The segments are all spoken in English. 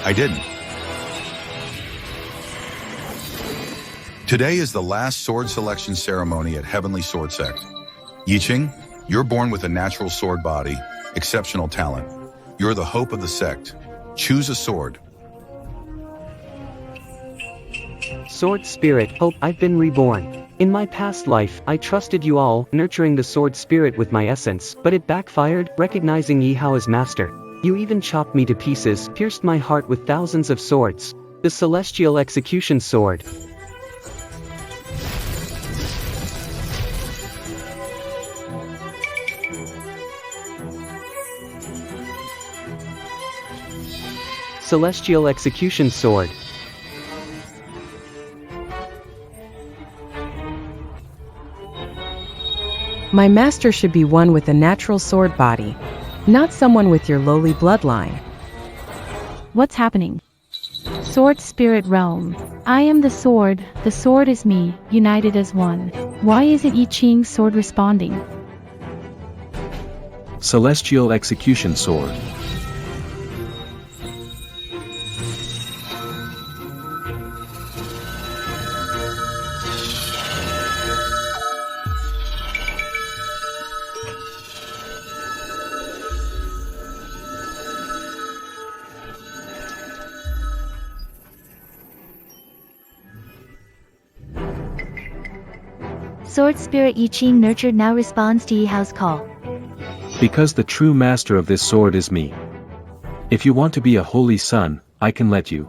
I didn't. Today is the last sword selection ceremony at Heavenly Sword Sect. Yiqing, you're born with a natural sword body, exceptional talent. You're the hope of the sect. Choose a sword. Sword spirit, hope, I've been reborn. In my past life, I trusted you all, nurturing the sword spirit with my essence, but it backfired, recognizing Yihao as master. You even chopped me to pieces, pierced my heart with thousands of swords. The celestial execution sword. Celestial execution sword. My master should be one with a natural sword body, not someone with your lowly bloodline. What's happening? Sword Spirit Realm. I am the sword is me, united as one. Why isn't Yiqing's sword responding? Celestial execution sword. Sword Spirit Yiqing nurtured now responds to Yihao's call. Because the true master of this sword is me. If you want to be a holy son, I can let you.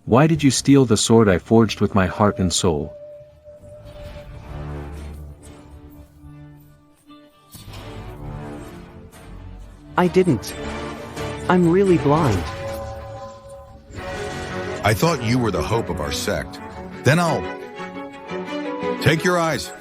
Why did you steal the sword I forged with my heart and soul? I didn't. I'm really blind. I thought you were the hope of our sect. Then I'll... Take your eyes.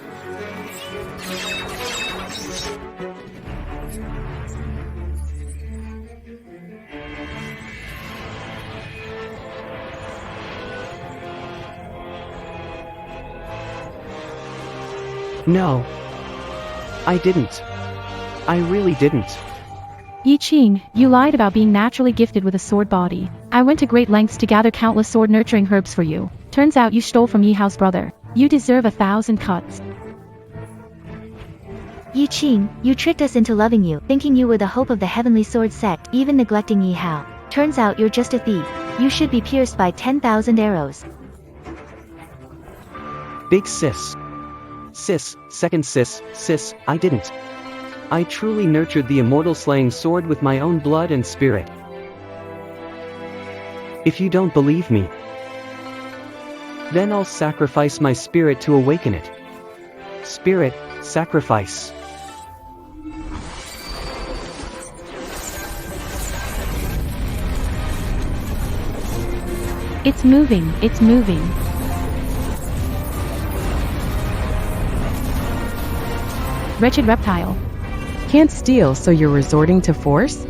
No. I didn't. I really didn't. Yiqing, you lied about being naturally gifted with a sword body. I went to great lengths to gather countless sword nurturing herbs for you. Turns out you stole from Yihao's brother. You deserve 1,000 cuts. Yiqing, you tricked us into loving you, thinking you were the hope of the Heavenly Sword Sect, even neglecting Yihao. Turns out you're just a thief. You should be pierced by 10,000 arrows. Big sis. Sis, second sis, I didn't. I truly nurtured the immortal slaying sword with my own blood and spirit. If you don't believe me, then I'll sacrifice my spirit to awaken it. Spirit, sacrifice. It's moving, it's moving. Wretched reptile. Can't steal, so you're resorting to force?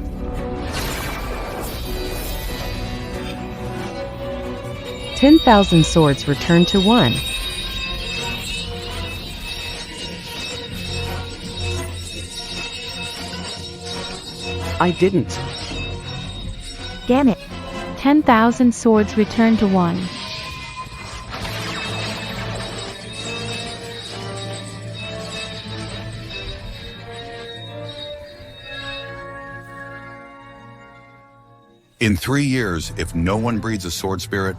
"10,000 swords return to one." I didn't. Damn it. 10,000 swords return to one. In 3 years, if no one breeds a sword spirit,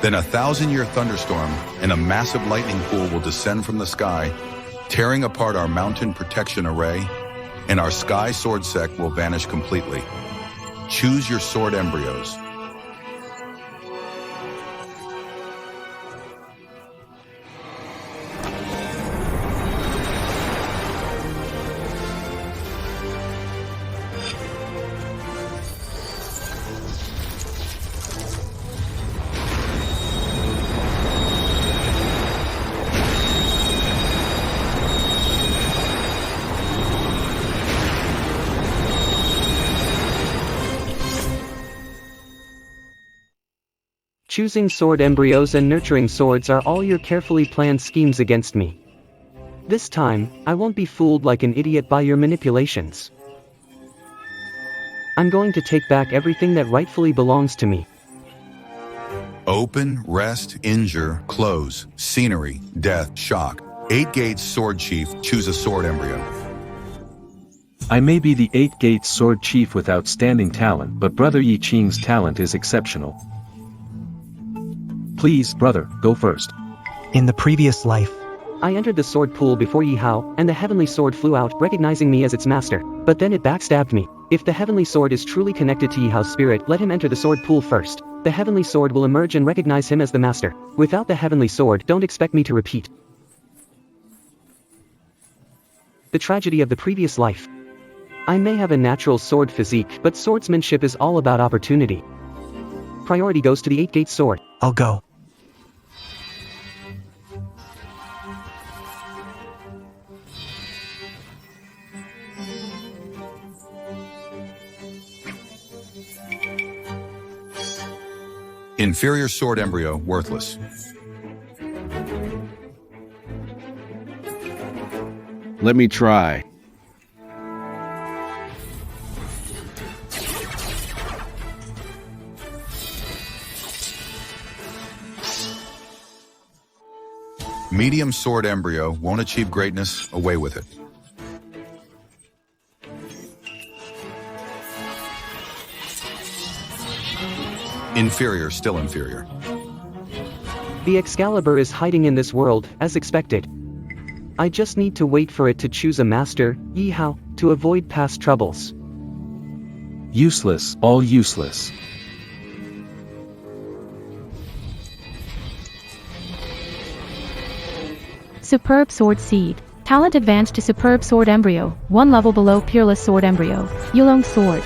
then a 1,000-year thunderstorm and a massive lightning pool will descend from the sky, tearing apart our mountain protection array, and our sky sword sect will vanish completely. Choose your sword embryos. Choosing sword embryos and nurturing swords are all your carefully planned schemes against me. This time, I won't be fooled like an idiot by your manipulations. I'm going to take back everything that rightfully belongs to me. Open, rest, injure, close, scenery, death, shock. 8 gates sword chief, choose a sword embryo. I may be the 8 gates sword chief with outstanding talent, but Brother Yi Qing's talent is exceptional. Please, brother, go first. In the previous life, I entered the sword pool before Yi Hao, and the heavenly sword flew out, recognizing me as its master. But then it backstabbed me. If the heavenly sword is truly connected to Yi Hao's spirit, let him enter the sword pool first. The heavenly sword will emerge and recognize him as the master. Without the heavenly sword, don't expect me to repeat the tragedy of the previous life. I may have a natural sword physique, but swordsmanship is all about opportunity. Priority goes to the 8 gates sword. I'll go. Inferior sword embryo, worthless. Let me try. Medium sword embryo, won't achieve greatness, away with it. Inferior, still inferior. The Excalibur is hiding in this world, as expected. I just need to wait for it to choose a master, Yi Hao, to avoid past troubles. Useless, all useless. Superb sword seed. Talent advanced to superb sword embryo, 1 level below peerless sword embryo. Yulong sword.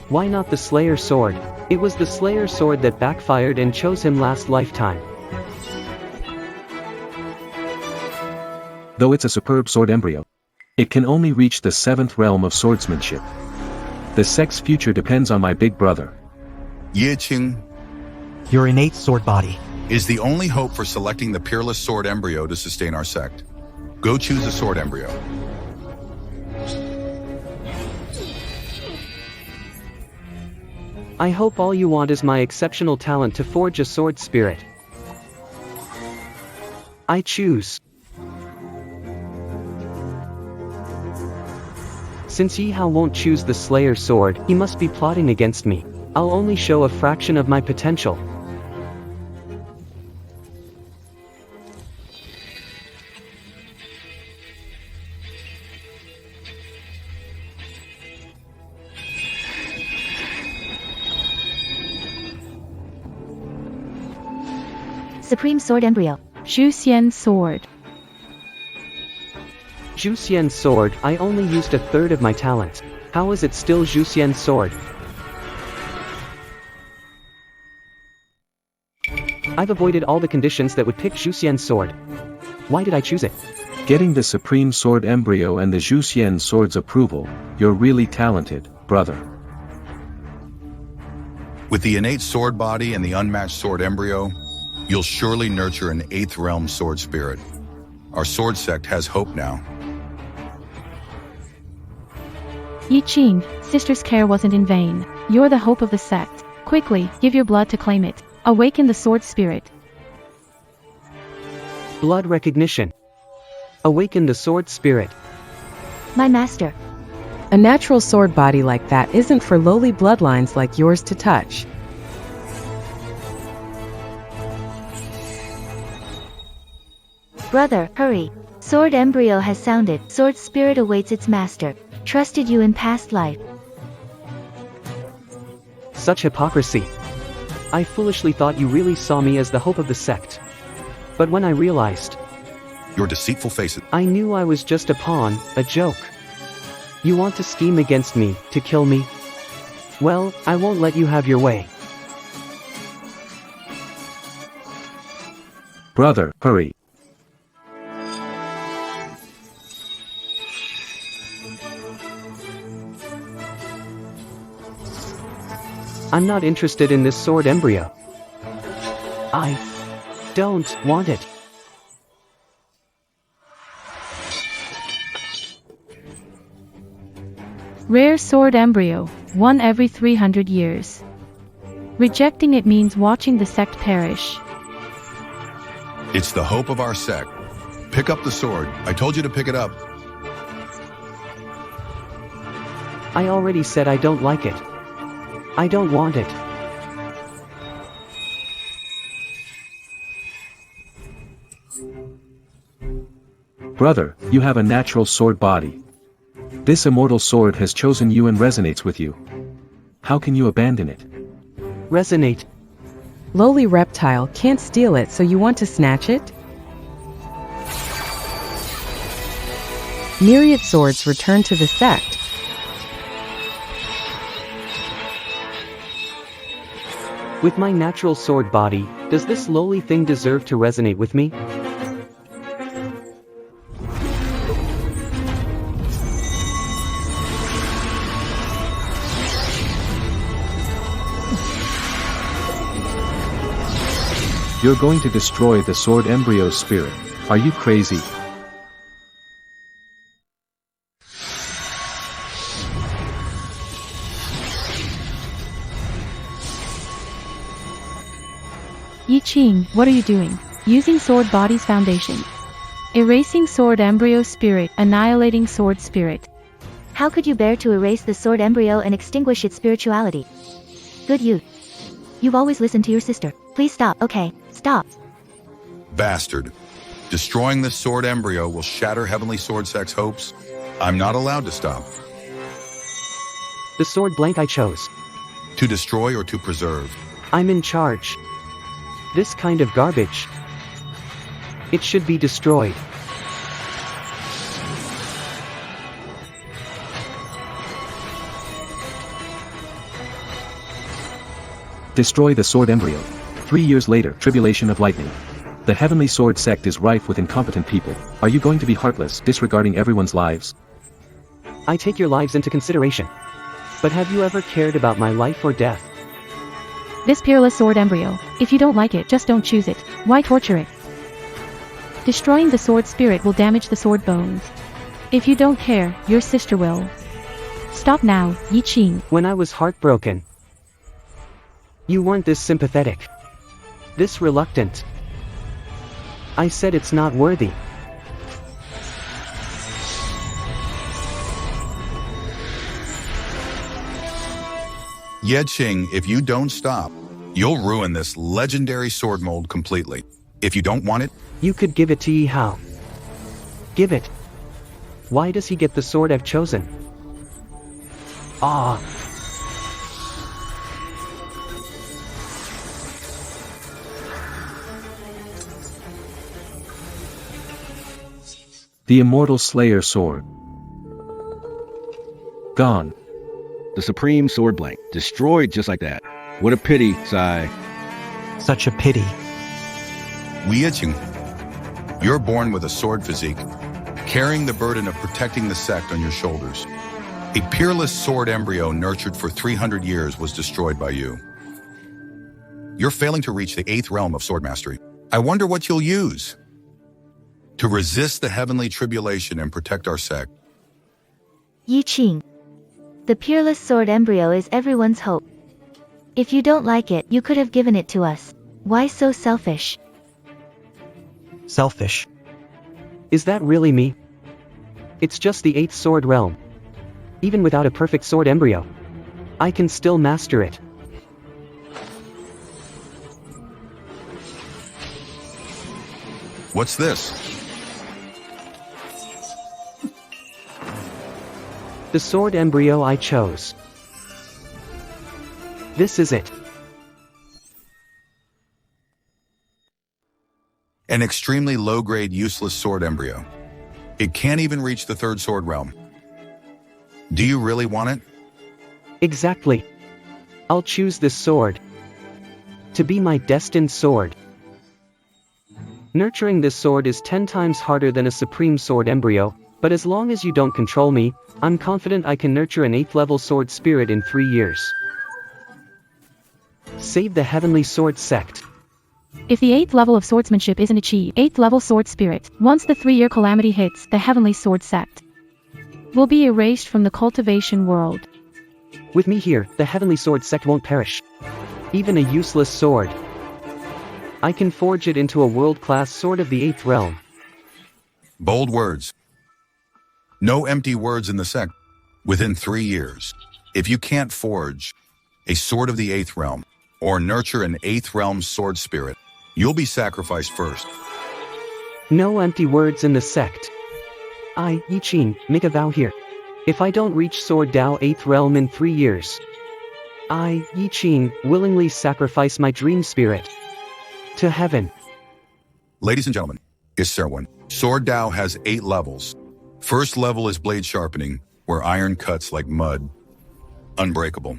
Why not the Slayer sword? It was the Slayer sword that backfired and chose him last lifetime. Though it's a superb sword embryo, it can only reach the 7th realm of swordsmanship. The sect's future depends on my big brother. Yi Qing Your innate sword body. is the only hope for selecting the peerless sword embryo to sustain our sect. Go choose a sword embryo. I hope all you want is my exceptional talent to forge a sword spirit. I choose. Since Yi Hao won't choose the Slayer sword, he must be plotting against me. I'll only show a fraction of my potential. Supreme sword embryo. Zhu Xian sword. Zhu Xian's sword, I only used a third of my talents. How is it still Zhu Xian's sword? I've avoided all the conditions that would pick Zhu Xian's sword. Why did I choose it? Getting the supreme sword embryo and the Zhu Xian sword's approval, you're really talented, brother. With the innate sword body and the unmatched sword embryo, you'll surely nurture an 8th realm sword spirit. Our sword sect has hope now. Yi Qing, sister's care wasn't in vain. You're the hope of the sect. Quickly, give your blood to claim it. Awaken the sword spirit. Blood recognition. Awaken the sword spirit. My master. A natural sword body like that isn't for lowly bloodlines like yours to touch. Brother, hurry. Sword embryo has sounded. Sword spirit awaits its master. Trusted you in past life. Such hypocrisy. I foolishly thought you really saw me as the hope of the sect. But when I realized, Your deceitful faces. I knew I was just a pawn, a joke. You want to scheme against me, to kill me? Well, I won't let you have your way. Brother, hurry. I'm not interested in this sword embryo. I don't want it. Rare sword embryo, one every 300 years. Rejecting it means watching the sect perish. It's the hope of our sect. Pick up the sword. I told you to pick it up. I already said I don't like it. I don't want it. Brother, you have a natural sword body. This immortal sword has chosen you and resonates with you. How can you abandon it? Resonate. Lowly reptile can't steal it, so you want to snatch it? Myriad swords return to the sect. With my natural sword body, does this lowly thing deserve to resonate with me? You're going to destroy the sword embryo's spirit. Are you crazy? Yi Qing, what are you doing? Using sword body's foundation. Erasing sword embryo spirit, annihilating sword spirit. How could you bear to erase the sword embryo and extinguish its spirituality? Good youth. You've always listened to your sister. Please stop, okay? Stop. Bastard. Destroying this sword embryo will shatter Heavenly Sword Sect's hopes. I'm not allowed to stop. The sword blank I chose. To destroy or to preserve. I'm in charge. This kind of garbage. It should be destroyed. Destroy the sword embryo. 3 years later, tribulation of lightning. The Heavenly Sword Sect is rife with incompetent people. Are you going to be heartless, disregarding everyone's lives? I take your lives into consideration. But have you ever cared about my life or death? This peerless sword embryo. If you don't like it, just don't choose it. Why torture it? Destroying the sword spirit will damage the sword bones. If you don't care, your sister will. Stop now, Yi Qing. When I was heartbroken, you weren't this sympathetic. This reluctant. I said it's not worthy. Ye Qing, if you don't stop, you'll ruin this legendary sword mold completely. If you don't want it, You could give it to Yi Hao. Give it. Why does he get the sword I've chosen? Ah. The Immortal Slayer Sword. Gone. The Supreme Sword Blank. Destroyed just like that. What a pity, Sai. Such a pity. Ye Qing, you're born with a sword physique, carrying the burden of protecting the sect on your shoulders. A peerless sword embryo nurtured for 300 years was destroyed by you. You're failing to reach the 8th realm of sword mastery. I wonder what you'll use to resist the heavenly tribulation and protect our sect. Yi Qing. The peerless sword embryo is everyone's hope. If you don't like it, you could have given it to us. Why so selfish? Selfish. Is that really me? It's just the 8th sword realm. Even without a perfect sword embryo, I can still master it. What's this? The sword embryo I chose. This is it. An extremely low-grade, useless sword embryo. It can't even reach the 3rd sword realm. Do you really want it? Exactly. I'll choose this sword to be my destined sword. Nurturing this sword is 10 times harder than a supreme sword embryo, but as long as you don't control me, I'm confident I can nurture an 8th level sword spirit in 3 years. Save the Heavenly Sword Sect. If the 8th level of swordsmanship isn't achieved, 8th level sword spirit. Once the 3-year calamity hits, the heavenly sword sect will be erased from the cultivation world. With me here, the heavenly sword sect won't perish. Even a useless sword. I can forge it into a world-class sword of the 8th realm. Bold words. No empty words in the sect. Within 3 years, if you can't forge a sword of the 8th realm or nurture an 8th realm sword spirit, you'll be sacrificed first. No empty words in the sect. I, Yi Qin, make a vow here. If I don't reach Sword Dao 8th realm in 3 years, I, Yi Qin, willingly sacrifice my dream spirit to heaven. Ladies and gentlemen, it's Serwin. Sword Dao has 8 levels. First level is blade sharpening, where iron cuts like mud. Unbreakable.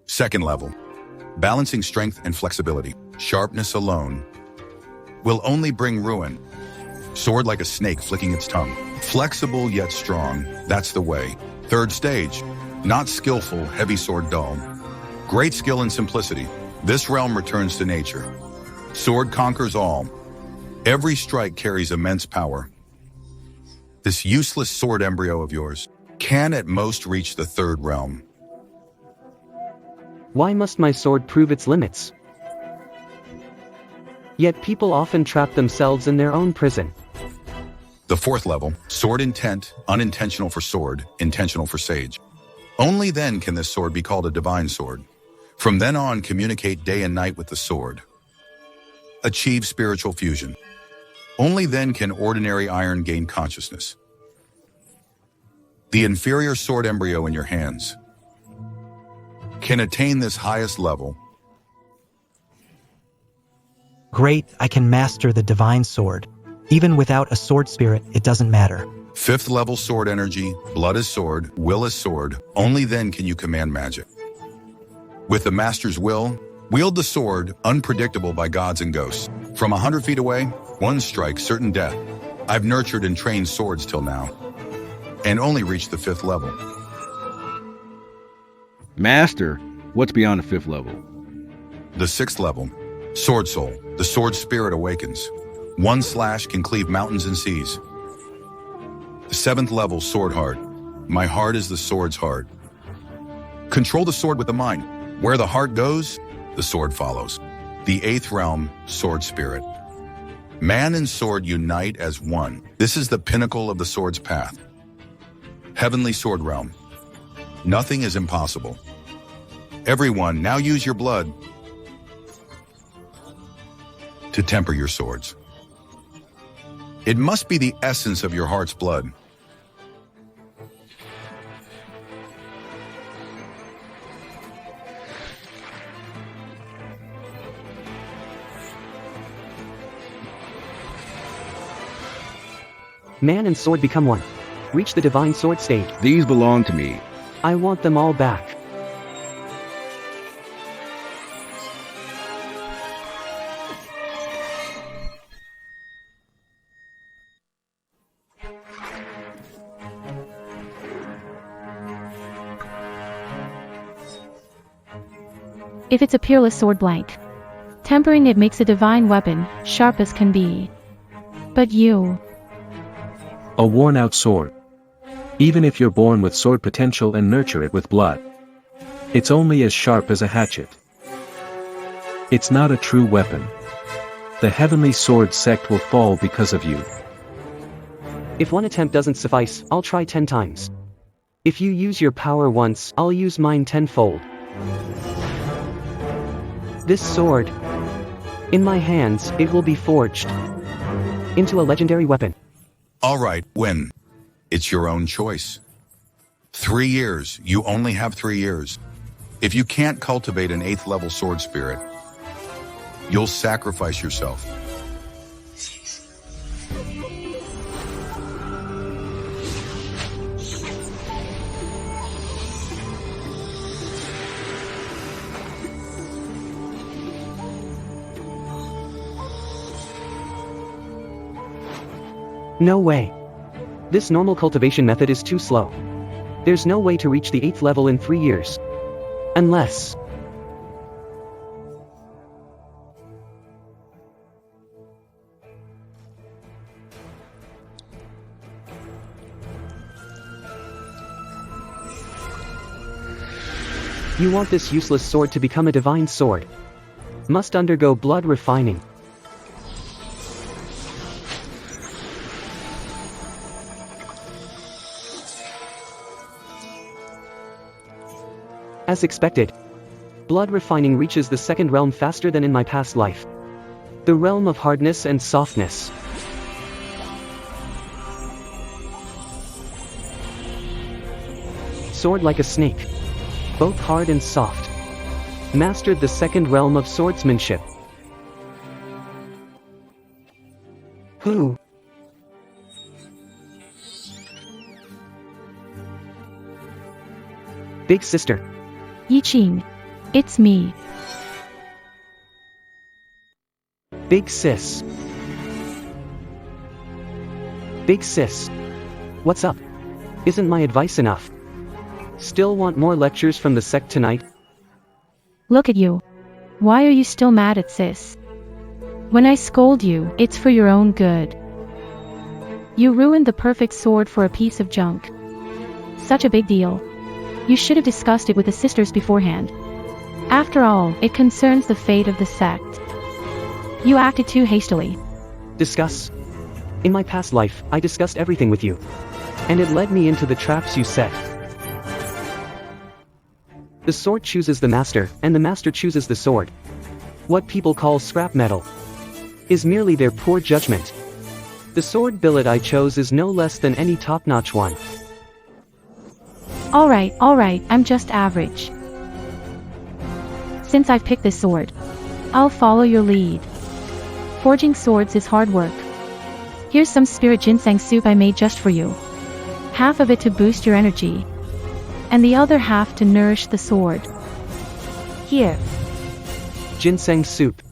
Second level, balancing strength and flexibility. Sharpness alone will only bring ruin. Sword like a snake flicking its tongue. Flexible yet strong, that's the way. Third stage, not skillful, heavy sword dull. Great skill and simplicity. This realm returns to nature. Sword conquers all. Every strike carries immense power. This useless sword embryo of yours can at most reach the 3rd realm. Why must my sword prove its limits? Yet people often trap themselves in their own prison. The 4th level, sword intent, unintentional for sword, intentional for sage. Only then can this sword be called a divine sword. From then on, communicate day and night with the sword. Achieve spiritual fusion. Only then can ordinary iron gain consciousness. The inferior sword embryo in your hands can attain this highest level. Great, I can master the divine sword. Even without a sword spirit, it doesn't matter. 5th level sword energy, blood is sword, will is sword. Only then can you command magic. With the master's will, wield the sword, unpredictable by gods and ghosts. From 100 feet away, one strike, certain death. I've nurtured and trained swords till now, and only reached the 5th level. Master, what's beyond the 5th level? The 6th level, sword soul, the sword spirit awakens. One slash can cleave mountains and seas. The 7th level, sword heart. My heart is the sword's heart. Control the sword with the mind. Where the heart goes, the sword follows. The 8th realm, sword spirit. Man and sword unite as one. This is the pinnacle of the sword's path. Heavenly sword realm. Nothing is impossible. Everyone, now use your blood to temper your swords. It must be the essence of your heart's blood. Man and sword become one. Reach the divine sword stage. These belong to me. I want them all back. If it's a peerless sword blank, tempering it makes a divine weapon, sharp as can be. But you, A worn-out sword. Even if you're born with sword potential and nurture it with blood, it's only as sharp as a hatchet. It's not a true weapon. The heavenly sword sect will fall because of you. If one attempt doesn't suffice, I'll try 10 times. If you use your power once, I'll use mine tenfold. This sword, in my hands, it will be forged into a legendary weapon. All right, win. It's your own choice. 3 years. You only have 3 years. If you can't cultivate an 8th level sword spirit, you'll sacrifice yourself. No way. This normal cultivation method is too slow. There's no way to reach the 8th level in 3 years. Unless... You want this useless sword to become a divine sword. Must undergo blood refining. As expected, blood refining reaches the second realm faster than in my past life. The realm of hardness and softness. Sword like a snake. Both hard and soft. Mastered the second realm of swordsmanship. Who? Big sister. Yi Qing. It's me. Big sis. Big sis. What's up? Isn't my advice enough? Still want more lectures from the sect tonight? Look at you. Why are you still mad at sis? When I scold you, it's for your own good. You ruined the perfect sword for a piece of junk. Such a big deal. You should have discussed it with the sisters beforehand. After all, it concerns the fate of the sect. You acted too hastily. Discuss? In my past life, I discussed everything with you. And it led me into the traps you set. The sword chooses the master, and the master chooses the sword. What people call scrap metal is merely their poor judgment. The sword billet I chose is no less than any top-notch one. Alright, I'm just average. Since I've picked this sword, I'll follow your lead. Forging swords is hard work. Here's some spirit ginseng soup I made just for you. Half of it to boost your energy, and the other half to nourish the sword. Here. Ginseng soup.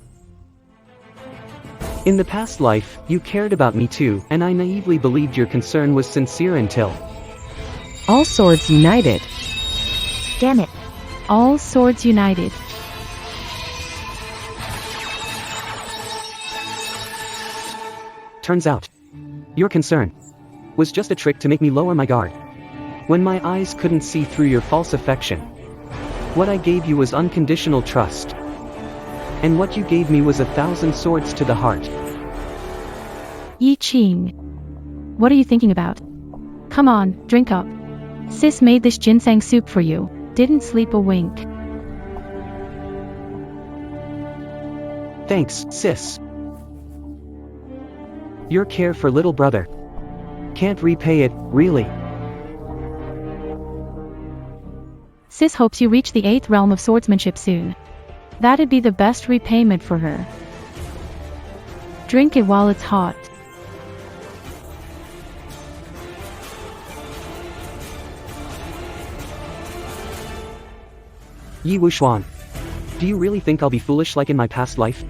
In the past life, you cared about me too, and I naively believed your concern was sincere until... All swords united. Damn it. All swords united. Turns out, your concern was just a trick to make me lower my guard. When my eyes couldn't see through your false affection. What I gave you was unconditional trust. And what you gave me was 1,000 swords to the heart. Yi Qing. What are you thinking about? Come on, drink up. Sis made this ginseng soup for you. Didn't sleep a wink. Thanks, sis. Your care for little brother. Can't repay it, really. Sis hopes you reach the 8th realm of swordsmanship soon. That'd be the best repayment for her. Drink it while it's hot. Yi Wuxuan. Do you really think I'll be foolish like in my past life?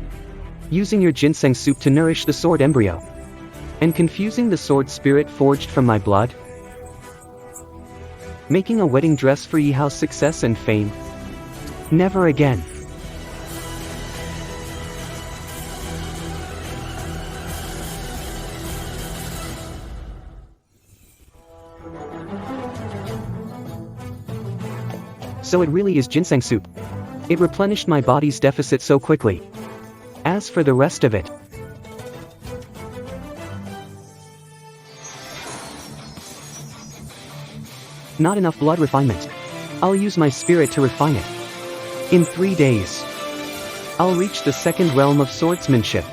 Using your ginseng soup to nourish the sword embryo. And confusing the sword spirit forged from my blood? Making a wedding dress for Yihao's success and fame? Never again. So it really is ginseng soup. It replenished my body's deficit so quickly. As for the rest of it, not enough blood refinement. I'll use my spirit to refine it. In 3 days, I'll reach the second realm of swordsmanship.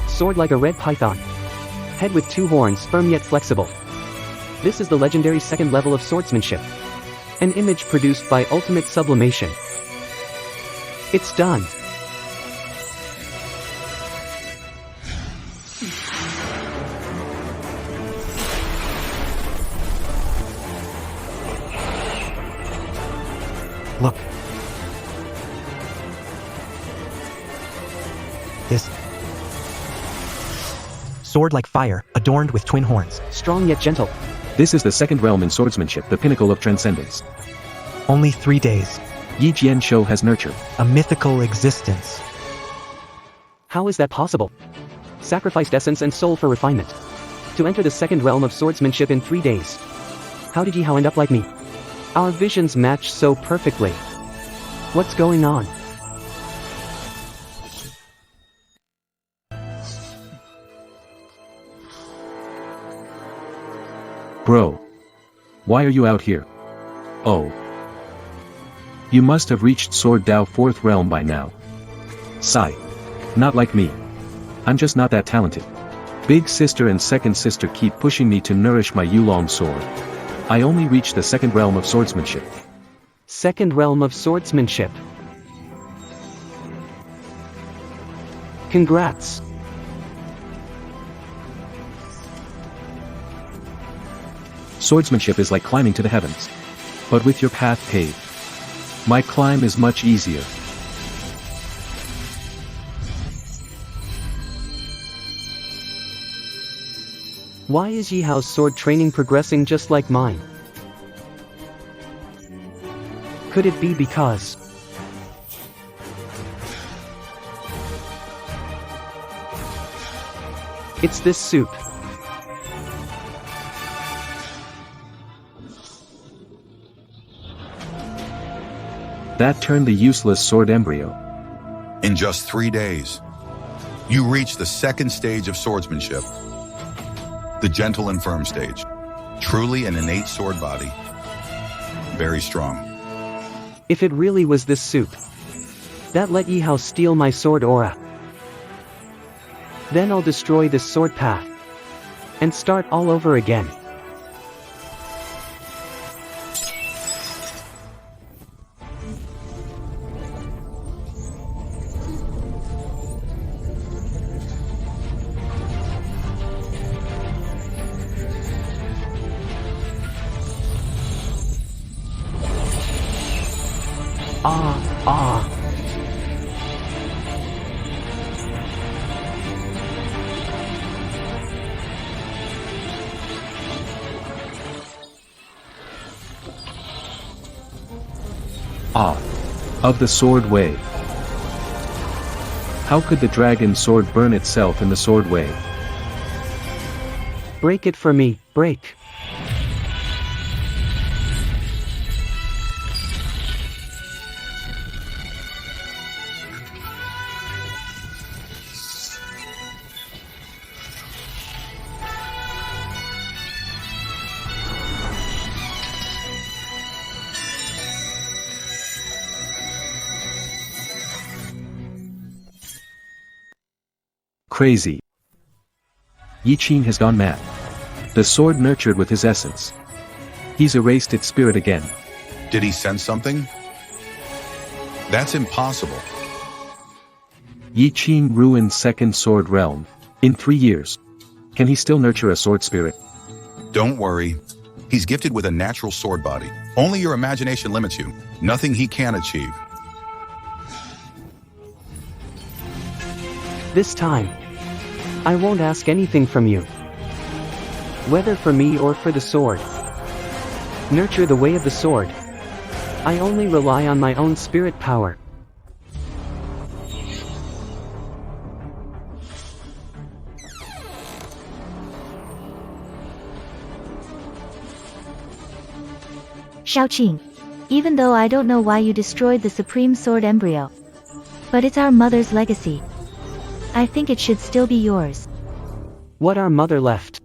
Sword like a red python. Head with 2 horns, firm yet flexible. This is the legendary second level of swordsmanship. An image produced by ultimate sublimation. It's done. Look. This sword like fire, adorned with twin horns. Strong yet gentle. This is the second realm in swordsmanship, the pinnacle of transcendence. Only 3 days. Yi Jianshou has nurtured. A mythical existence. How is that possible? Sacrificed essence and soul for refinement. To enter the second realm of swordsmanship in 3 days. How did Yi Hao end up like me? Our visions match so perfectly. What's going on? Bro. Why are you out here? Oh. You must have reached Sword Dao 4th realm by now. Sigh. Not like me. I'm just not that talented. Big sister and second sister keep pushing me to nourish my Yulong sword. I only reached the second realm of swordsmanship. Second realm of swordsmanship. Congrats. Swordsmanship is like climbing to the heavens. But with your path paved. My climb is much easier. Why is Yi Hao's sword training progressing just like mine? Could it be because... It's this soup. That turned the useless sword embryo. In just 3 days, you reach the second stage of swordsmanship. The gentle and firm stage. Truly an innate sword body. Very strong. If it really was this soup, that let Yi Hao steal my sword aura. Then I'll destroy this sword path. And start all over again. Ah. Of the sword way. How could the dragon sword burn itself in the sword way? Break it for me, break. Crazy. Yi Qin has gone mad. The sword nurtured with his essence. He's erased its spirit again. Did he sense something? That's impossible. Yi Qin ruined second sword realm. In 3 years. Can he still nurture a sword spirit? Don't worry. He's gifted with a natural sword body. Only your imagination limits you. Nothing he can achieve. This time, I won't ask anything from you. Whether for me or for the sword. Nurture the way of the sword. I only rely on my own spirit power. Shaoqing. Even though I don't know why you destroyed the Supreme Sword embryo. But it's our mother's legacy. I think it should still be yours. What our mother left.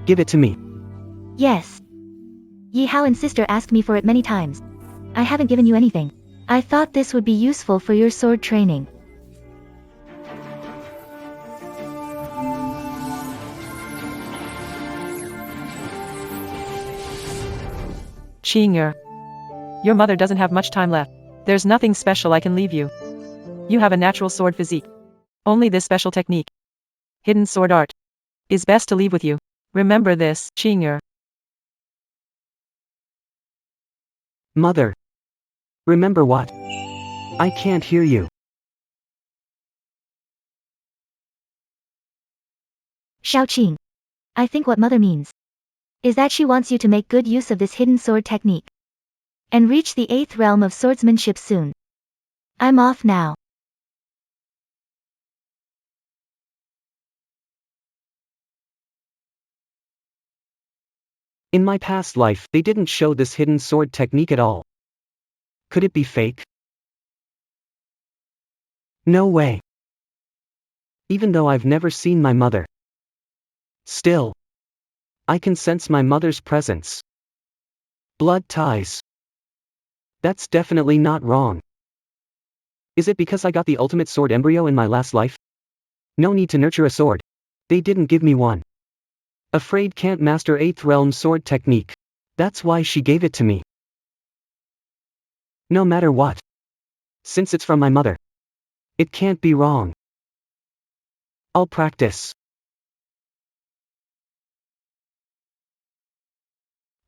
Give it to me. Yes. Yi Hao and sister asked me for it many times. I haven't given you anything. I thought this would be useful for your sword training. Qing'er. Your mother doesn't have much time left. There's nothing special I can leave you. You have a natural sword physique. Only this special technique, hidden sword art, is best to leave with you. Remember this, Qing'er. Mother. Remember what? I can't hear you. Xiaoqing. I think what mother means is that she wants you to make good use of this hidden sword technique and reach the 8th realm of swordsmanship soon. I'm off now. In my past life, they didn't show this hidden sword technique at all. Could it be fake? No way. Even though I've never seen my mother. Still, I can sense my mother's presence. Blood ties. That's definitely not wrong. Is it because I got the ultimate sword embryo in my last life? No need to nurture a sword. They didn't give me one. Afraid can't master 8th realm sword technique. That's why she gave it to me. No matter what. Since it's from my mother. It can't be wrong. I'll practice.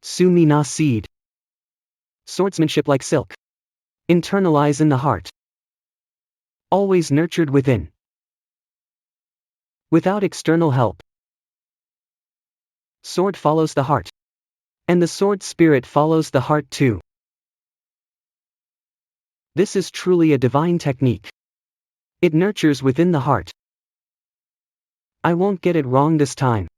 Sumi na seed. Swordsmanship like silk. Internalize in the heart. Always nurtured within. Without external help. Sword follows the heart. And the sword spirit follows the heart too. This is truly a divine technique. It nurtures within the heart. I won't get it wrong this time.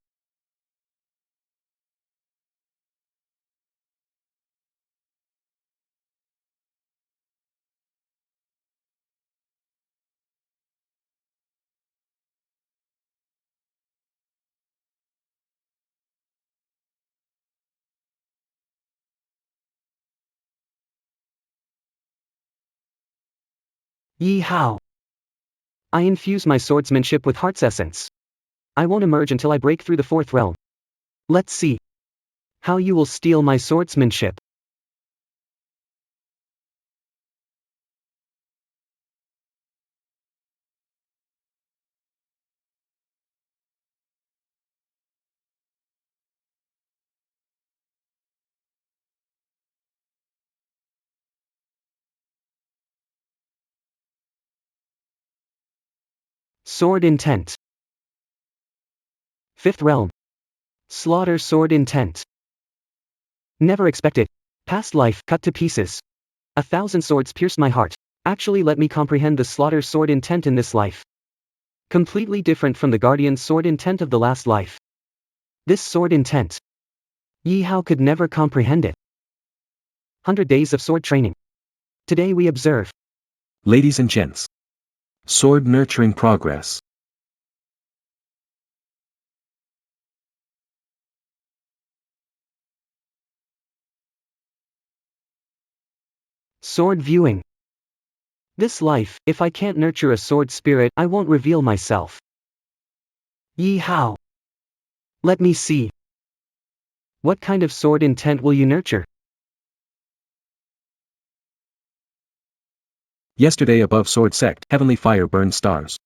Yi Hao. I infuse my swordsmanship with heart's essence. I won't emerge until I break through the 4th realm. Let's see how you will steal my swordsmanship. Sword intent. 5th realm. Slaughter sword intent. Never expected. Past life cut to pieces. 1,000 swords pierced my heart. Actually let me comprehend the slaughter sword intent in this life. Completely different from the guardian sword intent of the last life. This sword intent. Yi Hao could never comprehend it. 100 days of sword training. Today we observe. Ladies and gents. Sword nurturing progress. Sword viewing. This life, if I can't nurture a sword spirit, I won't reveal myself. Yi Hao. Let me see. What kind of sword intent will you nurture? Yesterday above sword sect, heavenly fire burned stars.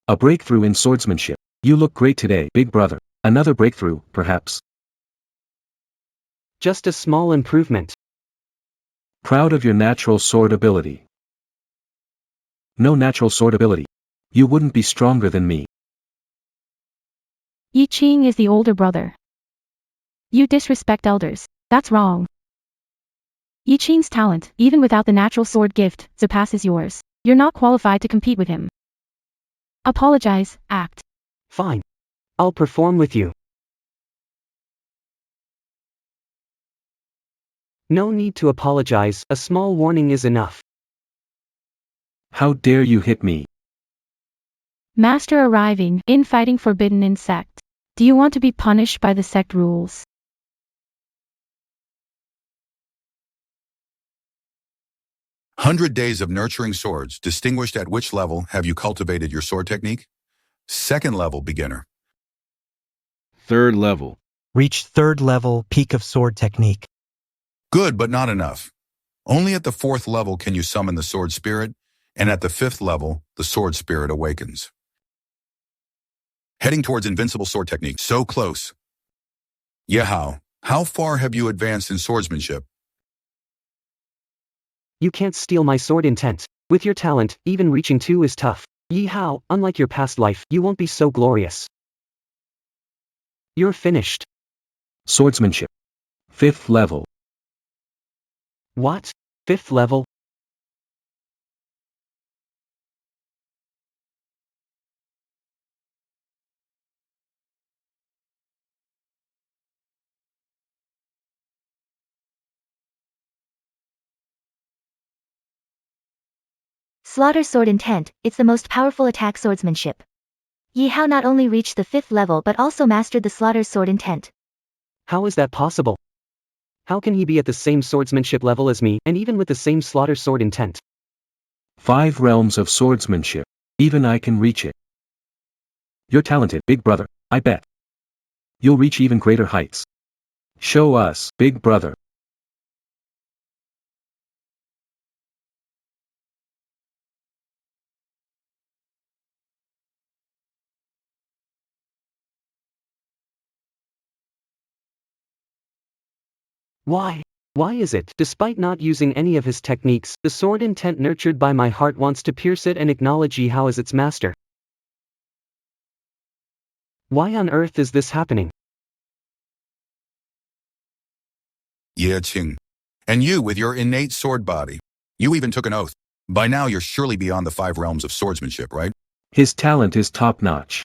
A breakthrough in swordsmanship. You look great today, big brother. Another breakthrough, perhaps. Just a small improvement. Proud of your natural sword ability. No natural sword ability. You wouldn't be stronger than me. Yi Qing is the older brother. You disrespect elders. That's wrong. Yi Qing's talent, even without the natural sword gift, surpasses yours. You're not qualified to compete with him. Apologize, act. Fine. I'll perform with you. No need to apologize, a small warning is enough. How dare you hit me? Master arriving, infighting forbidden in sect. Do you want to be punished by the sect rules? "100 days of nurturing swords. Distinguished at which level have you cultivated your sword technique? 2nd level, beginner. 3rd level. Reach 3rd level, peak of sword technique. Good, but not enough. Only at the 4th level can you summon the sword spirit, and at the 5th level, the sword spirit awakens. Heading towards invincible sword technique. So close. Yi Hao, how far have you advanced in swordsmanship? You can't steal my sword intent. With your talent, even reaching 2 is tough. Yi Hao, unlike your past life, you won't be so glorious. You're finished. Swordsmanship. 5th level. What? 5th level? Slaughter sword intent, it's the most powerful attack swordsmanship. Yi Hao not only reached the 5th level but also mastered the slaughter sword intent. How is that possible? How can he be at the same swordsmanship level as me, and even with the same slaughter sword intent? 5 realms of swordsmanship. Even I can reach it. You're talented, big brother, I bet. You'll reach even greater heights. Show us, big brother. Why? Why is it, despite not using any of his techniques, the sword intent nurtured by my heart wants to pierce it and acknowledge Yi Hao as its master? Why on earth is this happening? Ye Qing. And you with your innate sword body. You even took an oath. By now you're surely beyond the 5 realms of swordsmanship, right? His talent is top-notch.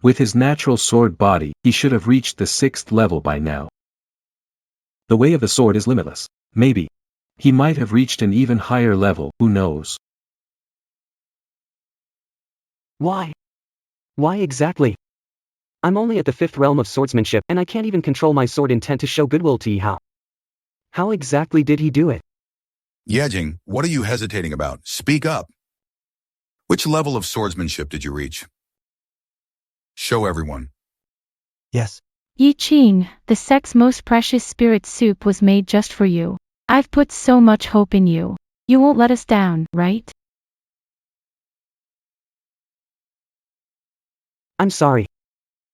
With his natural sword body, he should have reached the 6th level by now. The way of the sword is limitless. Maybe. He might have reached an even higher level, who knows? Why? Why exactly? I'm only at the 5th realm of swordsmanship, and I can't even control my sword intent to show goodwill to Yi Hao. How exactly did he do it? Yejing, what are you hesitating about? Speak up. Which level of swordsmanship did you reach? Show everyone. Yes. Yi Qing, the sect's most precious spirit soup was made just for you. I've put so much hope in you. You won't let us down, right? I'm sorry.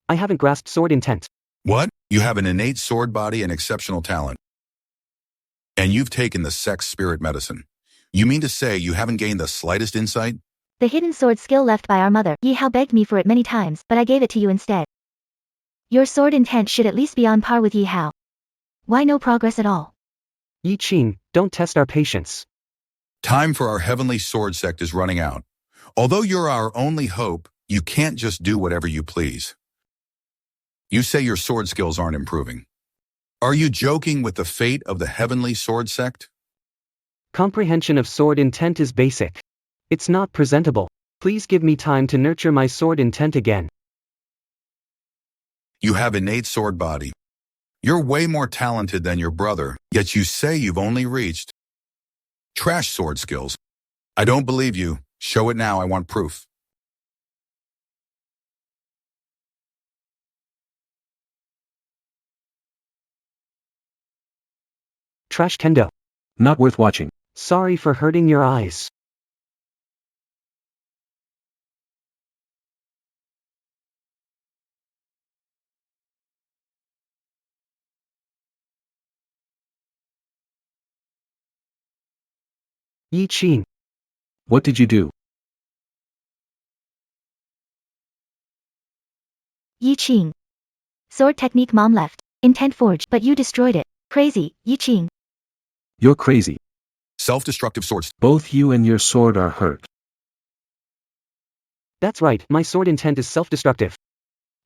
I haven't grasped sword intent. What? You have an innate sword body and exceptional talent. And you've taken the sex spirit medicine. You mean to say you haven't gained the slightest insight? The hidden sword skill left by our mother, Yi Hao begged me for it many times, but I gave it to you instead. Your sword intent should at least be on par with Yi Hao. Why no progress at all? Yi Qing, don't test our patience. Time for our heavenly sword sect is running out. Although you're our only hope, you can't just do whatever you please. You say your sword skills aren't improving. Are you joking with the fate of the heavenly sword sect? Comprehension of sword intent is basic. It's not presentable. Please give me time to nurture my sword intent again. You have innate sword body. You're way more talented than your brother, yet you say you've only reached trash sword skills. I don't believe you. Show it now, I want proof. Trash kendo. Not worth watching. Sorry for hurting your eyes. Yi Qing. What did you do? Yi Qing. Sword technique mom left. Intent forged, but you destroyed it. Crazy, Yi Qing. You're crazy. Self-destructive swords. Both you and your sword are hurt. That's right, my sword intent is self-destructive.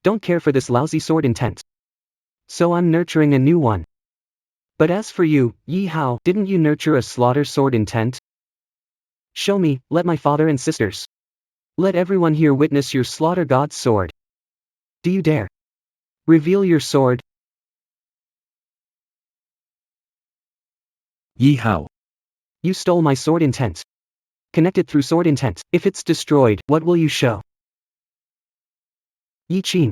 Don't care for this lousy sword intent. So I'm nurturing a new one. But as for you, Yi Hao, didn't you nurture a slaughter sword intent? Show me, let my father and sisters. Let everyone here witness your slaughter god's sword. Do you dare? Reveal your sword. Yi Hao. You stole my sword intent. Connect it through sword intent. If it's destroyed, what will you show? Yi Qing.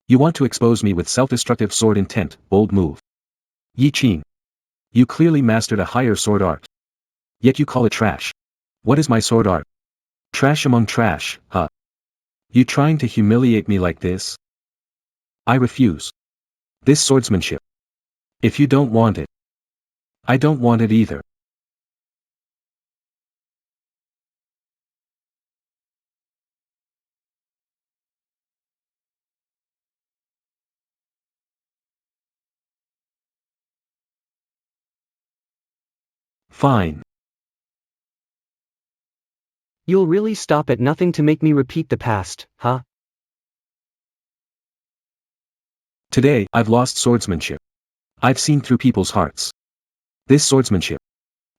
You want to expose me with self-destructive sword intent, bold move. Yi Qing. You clearly mastered a higher sword art. Yet you call it trash. What is my sword art? Trash among trash, huh? You trying to humiliate me like this? I refuse. This swordsmanship. If you don't want it, I don't want it either. Fine. You'll really stop at nothing to make me repeat the past, huh? Today, I've lost swordsmanship. I've seen through people's hearts. This swordsmanship.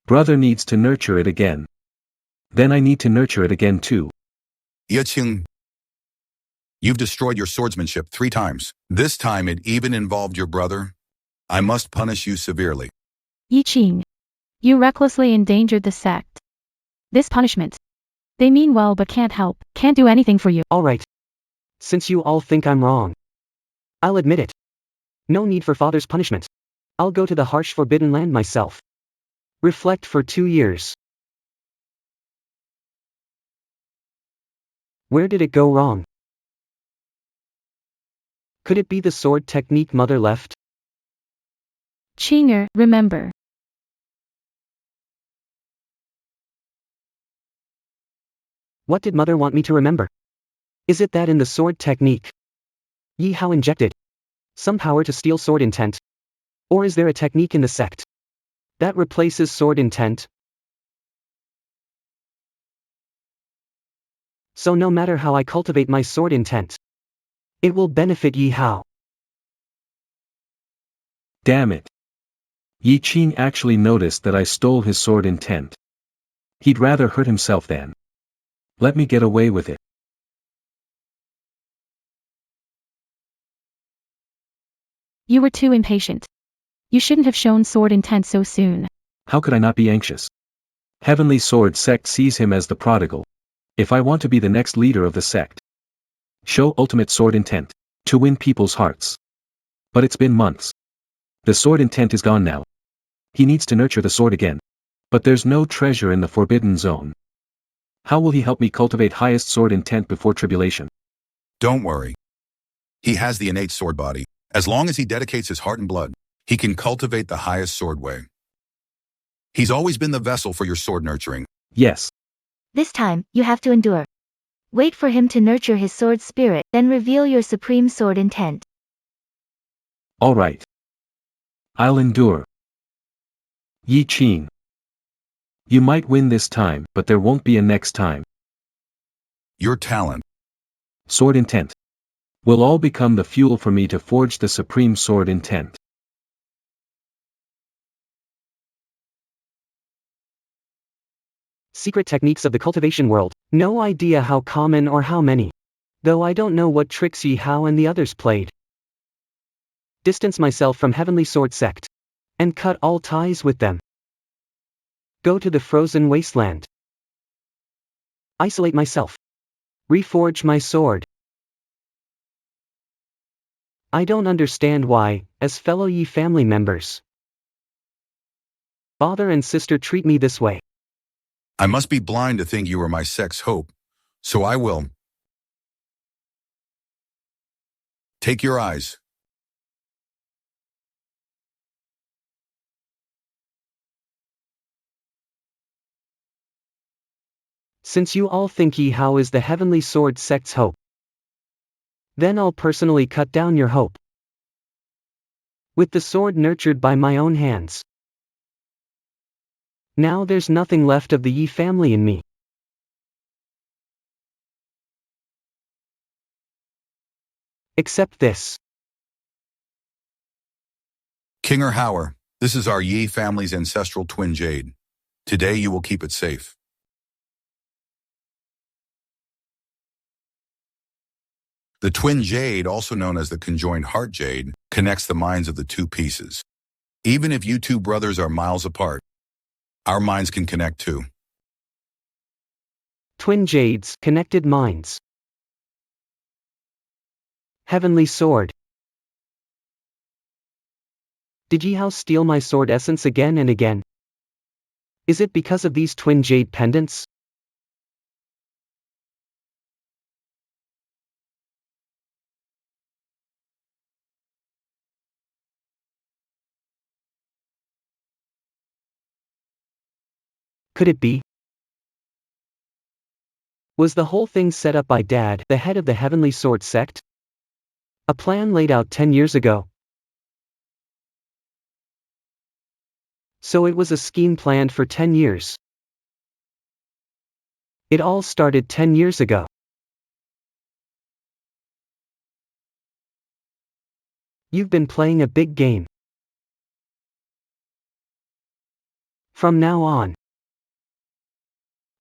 Brother needs to nurture it again. Then I need to nurture it again too. Yiqing, you've destroyed your swordsmanship 3 times. This time it even involved your brother. I must punish you severely. Yi Qing. You recklessly endangered the sect. This punishment. They mean well but can't help, can't do anything for you. Alright. Since you all think I'm wrong, I'll admit it. No need for father's punishment. I'll go to the harsh forbidden land myself. Reflect for 2 years. Where did it go wrong? Could it be the sword technique mother left? Qinger, remember. What did mother want me to remember? Is it that in the sword technique, Yi Hao injected some power to steal sword intent? Or is there a technique in the sect that replaces sword intent? So no matter how I cultivate my sword intent, it will benefit Yi Hao. Damn it. Yi Qing actually noticed that I stole his sword intent. He'd rather hurt himself than let me get away with it. You were too impatient. You shouldn't have shown sword intent so soon. How could I not be anxious? Heavenly Sword Sect sees him as the prodigal. If I want to be the next leader of the sect, show ultimate sword intent to win people's hearts. But it's been months. The sword intent is gone now. He needs to nurture the sword again. But there's no treasure in the forbidden zone. How will he help me cultivate highest sword intent before tribulation? Don't worry. He has the innate sword body. As long as he dedicates his heart and blood, he can cultivate the highest sword way. He's always been the vessel for your sword nurturing. Yes. This time, you have to endure. Wait for him to nurture his sword spirit, then reveal your supreme sword intent. All right. I'll endure. Yi Qing. You might win this time, but there won't be a next time. Your talent, Sword intent will all become the fuel for me to forge the supreme sword intent. Secret techniques of the cultivation world. No idea how common or how many. Though I don't know what tricks Yi Hao and the others played. Distance myself from Heavenly Sword Sect. And cut all ties with them. Go to the frozen wasteland. Isolate myself. Reforge my sword. I don't understand why, as fellow Yi family members, father and sister treat me this way. I must be blind to think you are my sect's hope, so I will. Take your eyes. Since you all think Yi Hao is the Heavenly Sword Sect's hope, then I'll personally cut down your hope. With the sword nurtured by my own hands. Now there's nothing left of the Yi family in me. Except this. King or Hauer, this is our Yi family's ancestral twin jade. Today you will keep it safe. The twin jade, also known as the conjoined heart jade, connects the minds of the two pieces. Even if you two brothers are miles apart, our minds can connect too. Twin jades, connected minds. Heavenly sword. Did Yi Hao steal my sword essence again and again? Is it because of these twin jade pendants? Could it be? Was the whole thing set up by Dad, the head of the Heavenly Sword Sect? A plan laid out 10 years ago. So it was a scheme planned for 10 years. It all started 10 years ago. You've been playing a big game. From now on,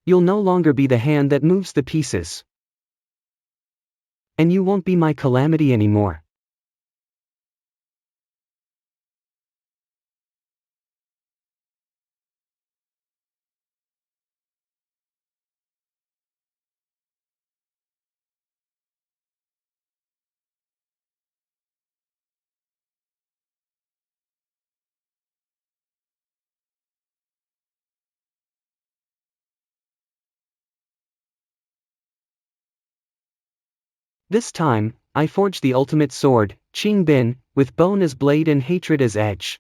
you'll no longer be the hand that moves the pieces. And you won't be my calamity anymore. This time, I forged the ultimate sword, Qing Bin, with bone as blade and hatred as edge.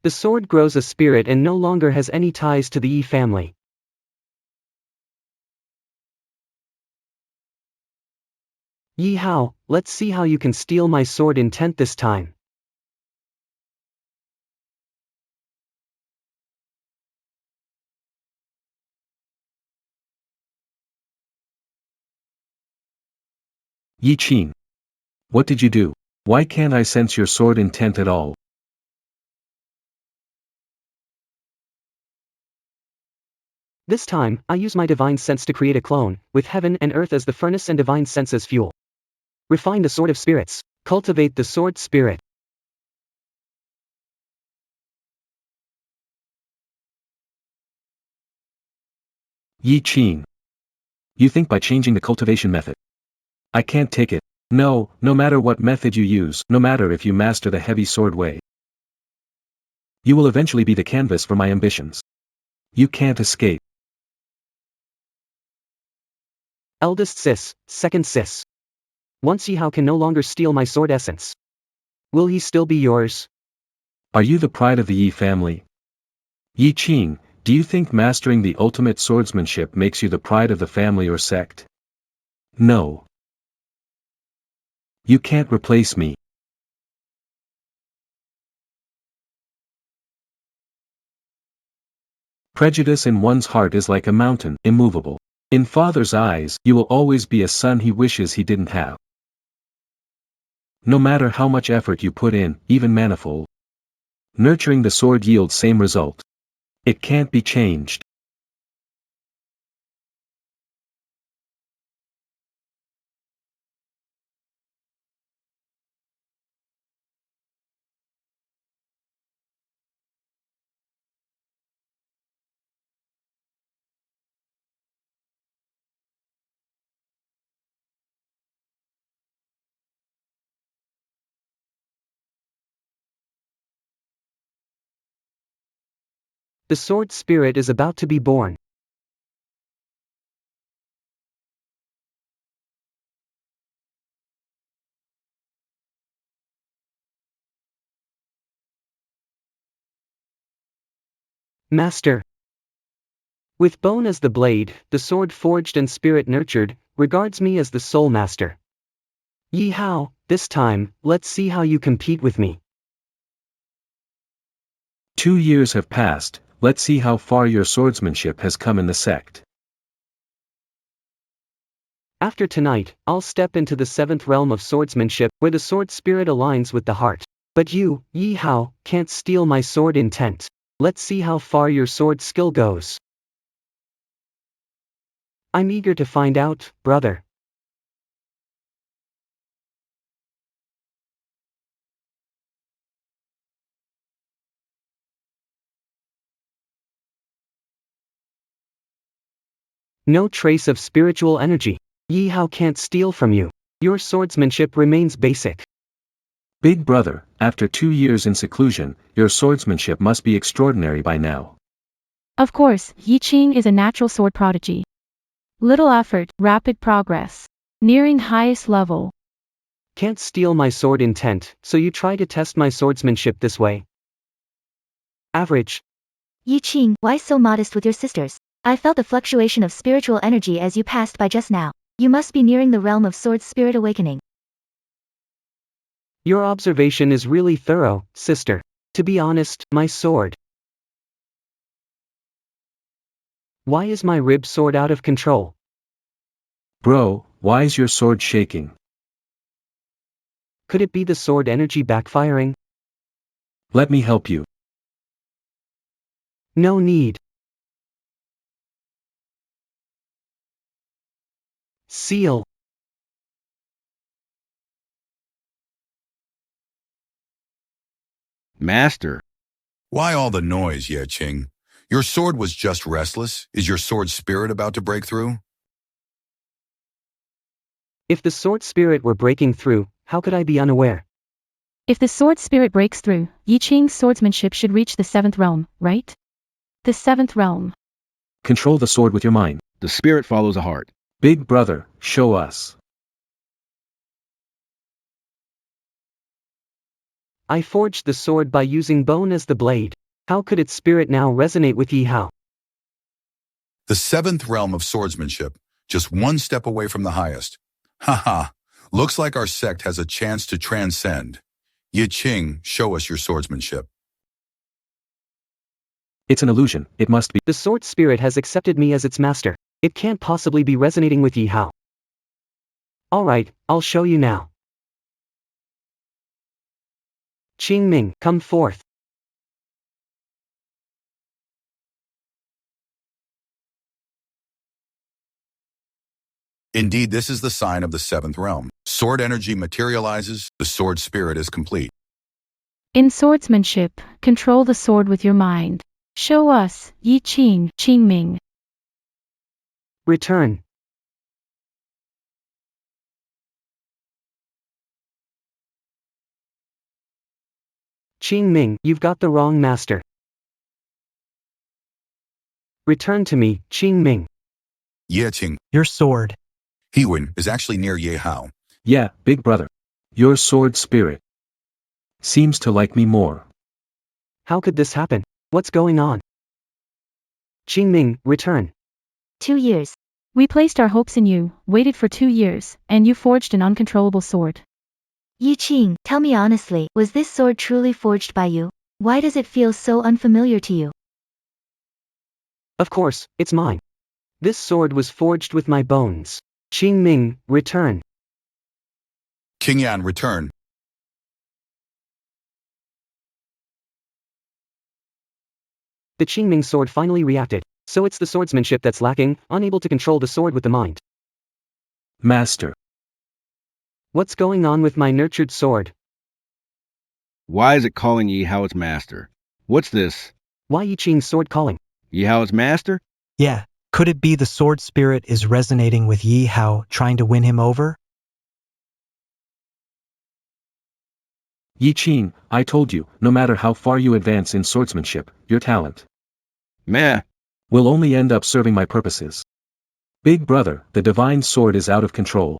The sword grows a spirit and no longer has any ties to the Yi family. Yi Hao, let's see how you can steal my sword intent this time. Yi Qing. What did you do? Why can't I sense your sword intent at all? This time, I use my divine sense to create a clone, with heaven and earth as the furnace and divine sense as fuel. Refine the sword of spirits. Cultivate the sword spirit. Yi Qing. You think by changing the cultivation method. I can't take it. No, no matter what method you use, no matter if you master the heavy sword way. You will eventually be the canvas for my ambitions. You can't escape. Eldest sis, second sis. Once Yi Hao can no longer steal my sword essence. Will he still be yours? Are you the pride of the Yi family? Yi Qing, do you think mastering the ultimate swordsmanship makes you the pride of the family or sect? No. You can't replace me. Prejudice in one's heart is like a mountain, immovable. In father's eyes, you will always be a son he wishes he didn't have. No matter how much effort you put in, even manifold. Nurturing the sword yields same result. It can't be changed. The sword spirit is about to be born. Master. With bone as the blade, the sword forged and spirit nurtured, regards me as the soul master. Yi Hao, this time, let's see how you compete with me. 2 years have passed, let's see how far your swordsmanship has come in the sect. After tonight, I'll step into the 7th realm of swordsmanship, where the sword spirit aligns with the heart. But you, Yi Hao, can't steal my sword intent. Let's see how far your sword skill goes. I'm eager to find out, brother. No trace of spiritual energy. Yi Hao can't steal from you. Your swordsmanship remains basic. Big brother, after 2 years in seclusion, your swordsmanship must be extraordinary by now. Of course, Yi Qing is a natural sword prodigy. Little effort, rapid progress. Nearing highest level. Can't steal my sword intent, so you try to test my swordsmanship this way. Average. Yi Qing, why so modest with your sisters? I felt a fluctuation of spiritual energy as you passed by just now. You must be nearing the realm of sword spirit awakening. Your observation is really thorough, sister. To be honest, my sword. Why is my rib sword out of control? Bro, why is your sword shaking? Could it be the sword energy backfiring? Let me help you. No need. Seal. Master. Why all the noise, Ye Qing? Your sword was just restless. Is your sword spirit about to break through? If the sword spirit were breaking through, how could I be unaware? If the sword spirit breaks through, Yi Qing's swordsmanship should reach the 7th realm, right? The 7th realm. Control the sword with your mind. The spirit follows the heart. Big brother, show us. I forged the sword by using bone as the blade. How could its spirit now resonate with Yi Hao? The 7th realm of swordsmanship, just one step away from the highest. Haha, looks like our sect has a chance to transcend. Ye Qing, show us your swordsmanship. It's an illusion, it must be. The sword spirit has accepted me as its master. It can't possibly be resonating with Yi Hao. Alright, I'll show you now. Qingming, come forth. Indeed, this is the sign of the 7th realm. Sword energy materializes, the sword spirit is complete. In swordsmanship, control the sword with your mind. Show us, Yi Qing, Qingming. Return. Qingming, you've got the wrong master. Return to me, Qingming. Ye Qing, Your sword. Hewen is actually near Ye Hao. Yeah, big brother. Your sword spirit seems to like me more. How could this happen? What's going on? Qingming, return. 2 years. We placed our hopes in you, waited for 2 years, and you forged an uncontrollable sword. Yi Qing, tell me honestly, was this sword truly forged by you? Why does it feel so unfamiliar to you? Of course, it's mine. This sword was forged with my bones. Qingming, return. Qingyan, return. The Qingming sword finally reacted. So it's the swordsmanship that's lacking, unable to control the sword with the mind. Master. What's going on with my nurtured sword? Why is it calling Yi Hao its master? What's this? Why Yi Qing's sword calling? Yi Hao its master? Yeah, could it be the sword spirit is resonating with Yi Hao, trying to win him over? Yi Qing, I told you, no matter how far you advance in swordsmanship, your talent Meh. will only end up serving my purposes. Big brother, the divine sword is out of control.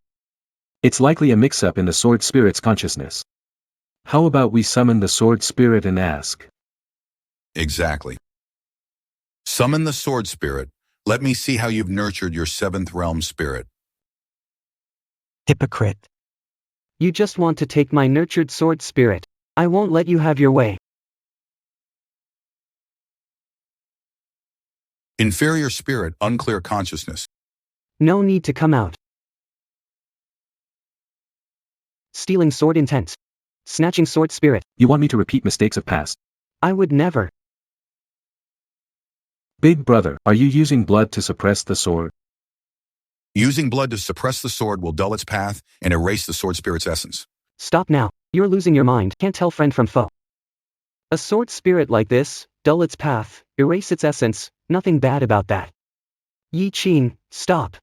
It's likely a mix-up in the sword spirit's consciousness. How about we summon the sword spirit and ask? Exactly. Summon the sword spirit. Let me see how you've nurtured your 7th realm spirit. Hypocrite. You just want to take my nurtured sword spirit. I won't let you have your way. Inferior spirit, unclear consciousness. No need to come out. Stealing sword intent. Snatching sword spirit. You want me to repeat mistakes of past? I would never. Big brother, are you using blood to suppress the sword? Using blood to suppress the sword will dull its path and erase the sword spirit's essence. Stop now. You're losing your mind. Can't tell friend from foe. A sword spirit like this, dull its path, erase its essence, nothing bad about that. Yi Qing, stop.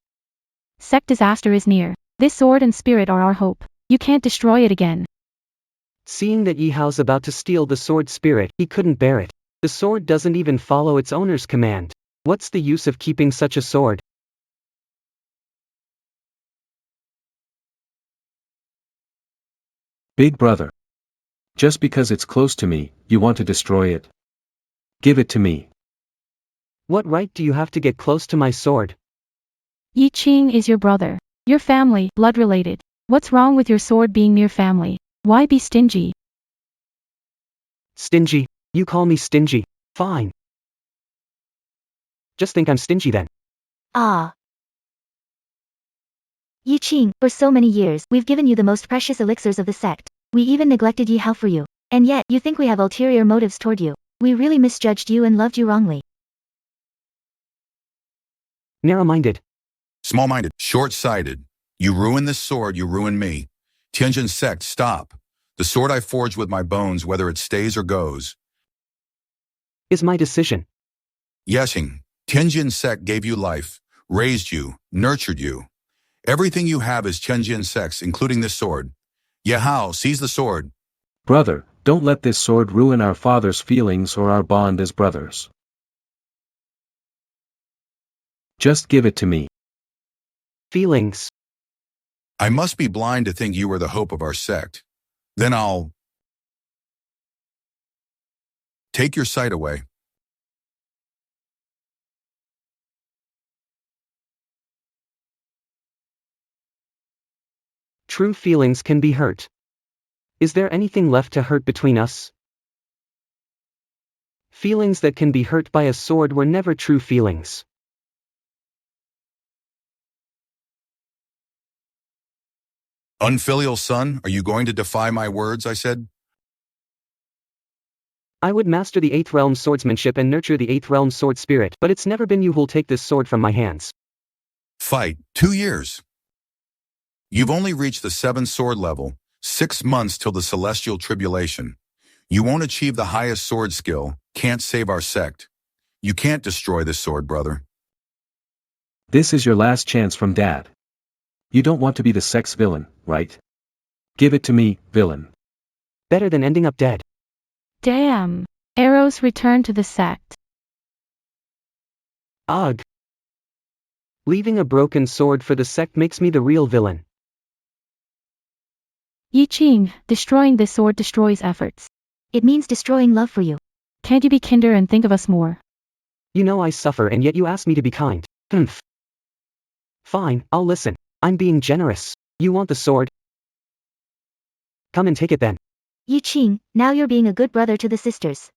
Sect disaster is near. This sword and spirit are our hope. You can't destroy it again. Seeing that Yi Hao's about to steal the sword spirit, he couldn't bear it. The sword doesn't even follow its owner's command. What's the use of keeping such a sword? Big brother. Just because it's close to me, you want to destroy it? Give it to me. What right do you have to get close to my sword? Yi Qing is your brother. Your family, blood related. What's wrong with your sword being near family? Why be stingy? Stingy? You call me stingy? Fine. Just think I'm stingy then. Ah. Yi Qing, for so many years, we've given you the most precious elixirs of the sect. We even neglected Yi Hao for you. And yet, you think we have ulterior motives toward you. We really misjudged you and loved you wrongly. Narrow-minded. Small-minded. Short-sighted. You ruin this sword, you ruin me. Tianjin sect, stop. The sword I forged with my bones, whether it stays or goes. Is my decision. Yeshing, Tianjin sect gave you life, raised you, nurtured you. Everything you have is Tianjin sect's, including this sword. Yehao, seize the sword. Brother, don't let this sword ruin our father's feelings or our bond as brothers. Just give it to me. Feelings. I must be blind to think you are the hope of our sect. Then I'll take your sight away. True feelings can be hurt. Is there anything left to hurt between us? Feelings that can be hurt by a sword were never true feelings. Unfilial son, are you going to defy my words, I said? I would master the 8th realm swordsmanship and nurture the 8th realm sword spirit, but it's never been you who'll take this sword from my hands. Fight. 2 years. You've only reached the 7th sword level, 6 months till the celestial tribulation. You won't achieve the highest sword skill, can't save our sect. You can't destroy this sword, brother. This is your last chance from Dad. You don't want to be the sect's villain, right? Give it to me, villain. Better than ending up dead. Damn. Arrows return to the sect. Ugh. Leaving a broken sword for the sect makes me the real villain. Yi Qing, destroying this sword destroys efforts. It means destroying love for you. Can't you be kinder and think of us more? You know I suffer and yet you ask me to be kind. Humph. Fine, I'll listen. I'm being generous. You want the sword? Come and take it then. Yi Qing, now you're being a good brother to the sisters.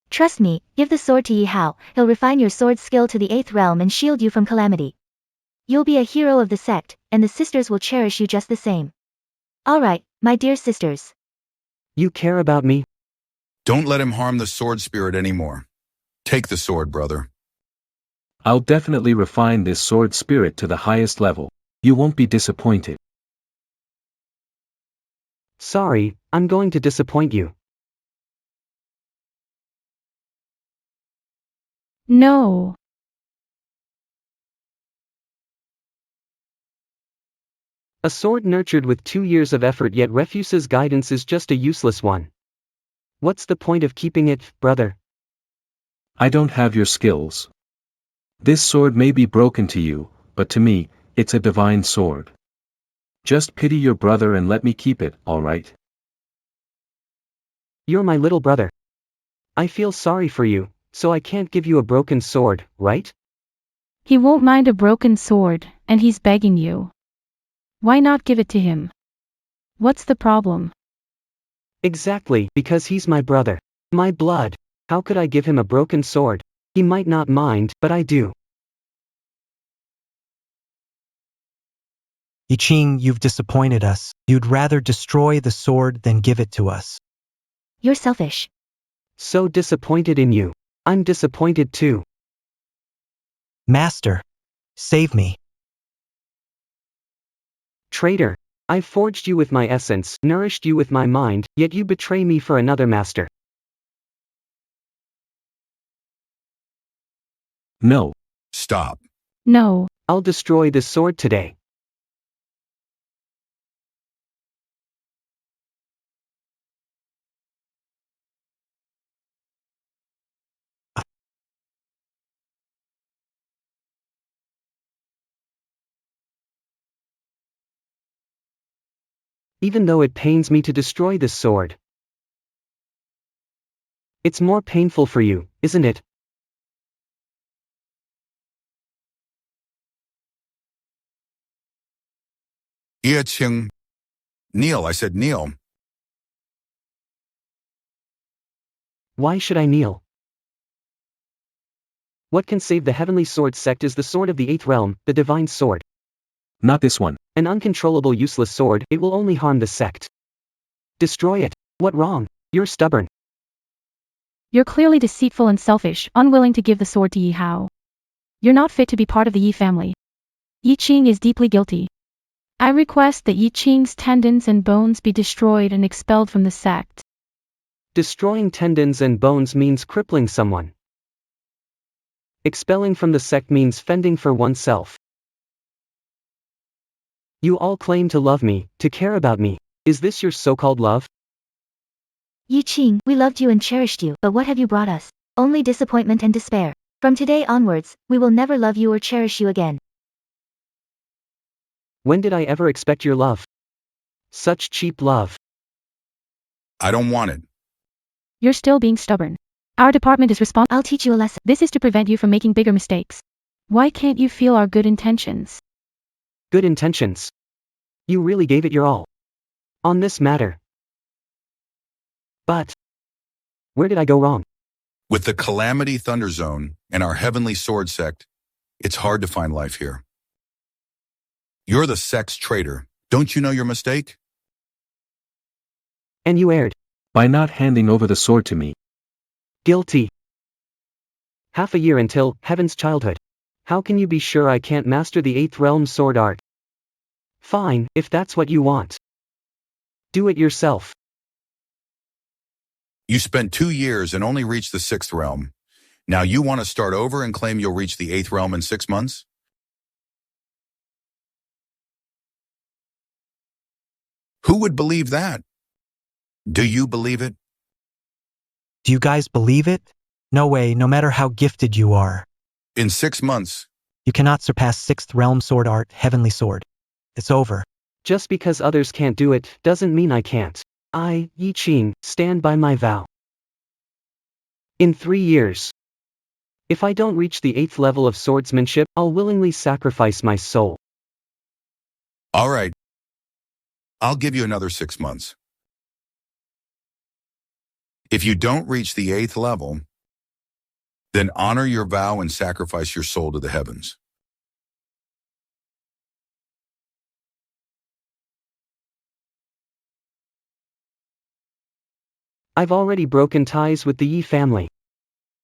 Trust me, give the sword to Yi Hao, he'll refine your sword skill to the 8th realm and shield you from calamity. You'll be a hero of the sect, and the sisters will cherish you just the same. Alright, my dear sisters. You care about me? Don't let him harm the sword spirit anymore. Take the sword, brother. I'll definitely refine this sword spirit to the highest level. You won't be disappointed. Sorry, I'm going to disappoint you. No. A sword nurtured with 2 years of effort yet refuses guidance is just a useless one. What's the point of keeping it, brother? I don't have your skills. This sword may be broken to you, but to me, it's a divine sword. Just pity your brother and let me keep it, alright? You're my little brother. I feel sorry for you, so I can't give you a broken sword, right? He won't mind a broken sword, and he's begging you. Why not give it to him? What's the problem? Exactly, because he's my brother. My blood. How could I give him a broken sword? He might not mind, but I do. Yi Qing, you've disappointed us. You'd rather destroy the sword than give it to us. You're selfish. So disappointed in you. I'm disappointed too. Master, save me. Traitor. I forged you with my essence, nourished you with my mind, yet you betray me for another master. No. Stop. No. I'll destroy this sword today. Even though it pains me to destroy this sword. It's more painful for you, isn't it? Ye Qing. Kneel, I said kneel. Why should I kneel? What can save the heavenly sword sect is the sword of the 8th realm, the divine sword. Not this one. An uncontrollable useless sword, it will only harm the sect. Destroy it. What wrong? You're stubborn. You're clearly deceitful and selfish, unwilling to give the sword to Yi Hao. You're not fit to be part of the Yi family. Yi Qing is deeply guilty. I request that Yi Qing's tendons and bones be destroyed and expelled from the sect. Destroying tendons and bones means crippling someone. Expelling from the sect means fending for oneself. You all claim to love me, to care about me. Is this your so-called love? Yi Qing, we loved you and cherished you, but what have you brought us? Only disappointment and despair. From today onwards, we will never love you or cherish you again. When did I ever expect your love? Such cheap love. I don't want it. You're still being stubborn. Our department is responsible. I'll teach you a lesson. This is to prevent you from making bigger mistakes. Why can't you feel our good intentions? Good intentions. You really gave it your all. On this matter. But where did I go wrong? With the Calamity Thunder Zone and our Heavenly Sword sect, it's hard to find life here. You're the sect's traitor. Don't you know your mistake? And you erred. By not handing over the sword to me. Guilty. Half a year until Heaven's childhood. How can you be sure I can't master the 8th realm sword art? Fine, if that's what you want. Do it yourself. You spent 2 years and only reached the 6th realm. Now you want to start over and claim you'll reach the 8th realm in 6 months? Who would believe that? Do you believe it? Do you guys believe it? No way, no matter how gifted you are. In 6 months, You cannot surpass 6th realm sword art, heavenly sword. It's over. Just because others can't do it, doesn't mean I can't. I, Yi Qing, stand by my vow. In 3 years. If I don't reach the 8th level of swordsmanship, I'll willingly sacrifice my soul. all right. I'll give you another 6 months. If you don't reach the 8th level, then honor your vow and sacrifice your soul to the heavens. I've already broken ties with the Yi family.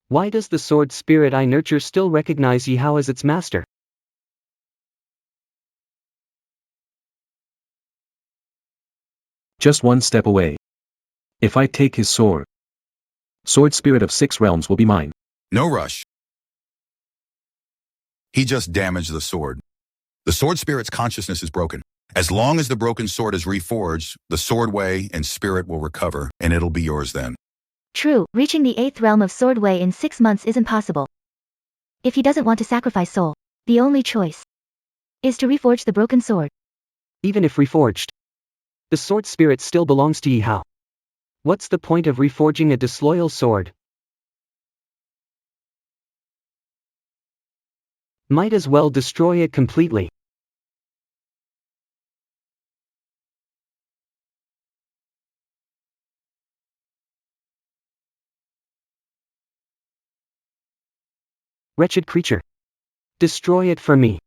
Why does the sword spirit I nurture still recognize Yi Hao as its master? Just one step away. If I take his sword, sword spirit of 6 realms will be mine. No rush. He just damaged the sword. The sword spirit's consciousness is broken. As long as the broken sword is reforged, the sword way and spirit will recover, and it'll be yours then. True, reaching the 8th realm of Sword Way in 6 months isn't possible. If he doesn't want to sacrifice soul, the only choice is to reforge the broken sword. Even if reforged, the sword spirit still belongs to Yi Hao. What's the point of reforging a disloyal sword? Might as well destroy it completely. Wretched creature. Destroy it for me.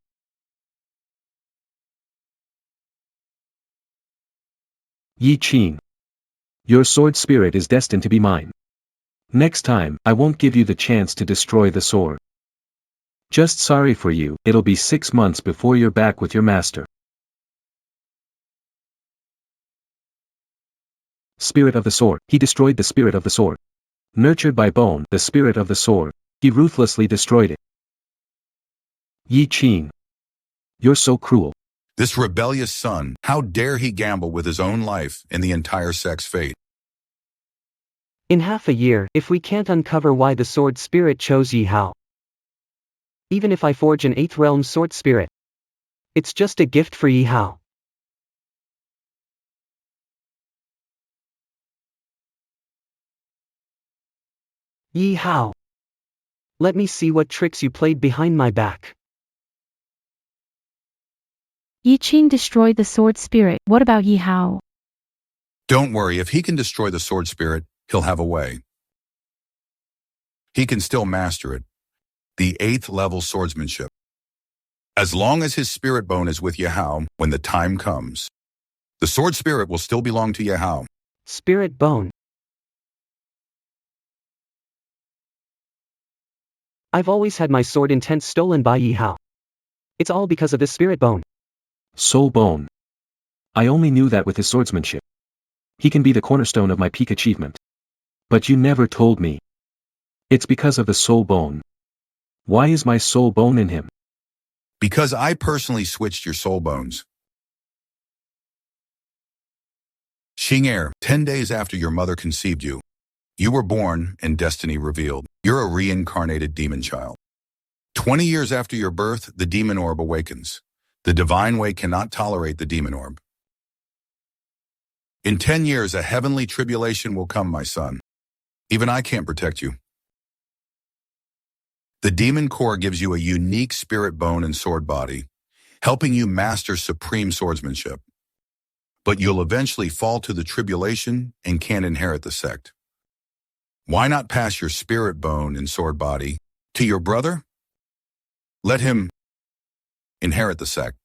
Yi Qing. Your sword spirit is destined to be mine. Next time, I won't give you the chance to destroy the sword. Just sorry for you, it'll be 6 months before you're back with your master. Spirit of the sword, he destroyed the spirit of the sword. Nurtured by bone, the spirit of the sword, he ruthlessly destroyed it. Yi Qing. You're so cruel. This rebellious son, how dare he gamble with his own life and the entire sect's fate? In half a year, if we can't uncover why the sword spirit chose Yi Hao. Even if I forge an 8th realm sword spirit, it's just a gift for Yi Hao. Yi Hao. Let me see what tricks you played behind my back. Yi Qing destroyed the sword spirit. What about Yi Hao? Don't worry, if he can destroy the sword spirit, he'll have a way. he can still master it. The 8th level swordsmanship. As long as his spirit bone is with Yahao when the time comes, the sword spirit will still belong to Yahao. Spirit bone. I've always had my sword intent stolen by Yi Hao. It's all because of this spirit bone. Soul bone. I only knew that with his swordsmanship. He can be the cornerstone of my peak achievement. But you never told me. It's because of the soul bone. Why is my soul bone in him? Because I personally switched your soul bones. Xing'er, 10 days after your mother conceived you, you were born and destiny revealed. You're a reincarnated demon child. 20 years after your birth, the demon orb awakens. The divine way cannot tolerate the demon orb. In 10 years, a heavenly tribulation will come, my son. Even I can't protect you. The demon core gives you a unique spirit bone and sword body, helping you master supreme swordsmanship. But you'll eventually fall to the tribulation and can't inherit the sect. Why not pass your spirit bone and sword body to your brother? Let him inherit the sect.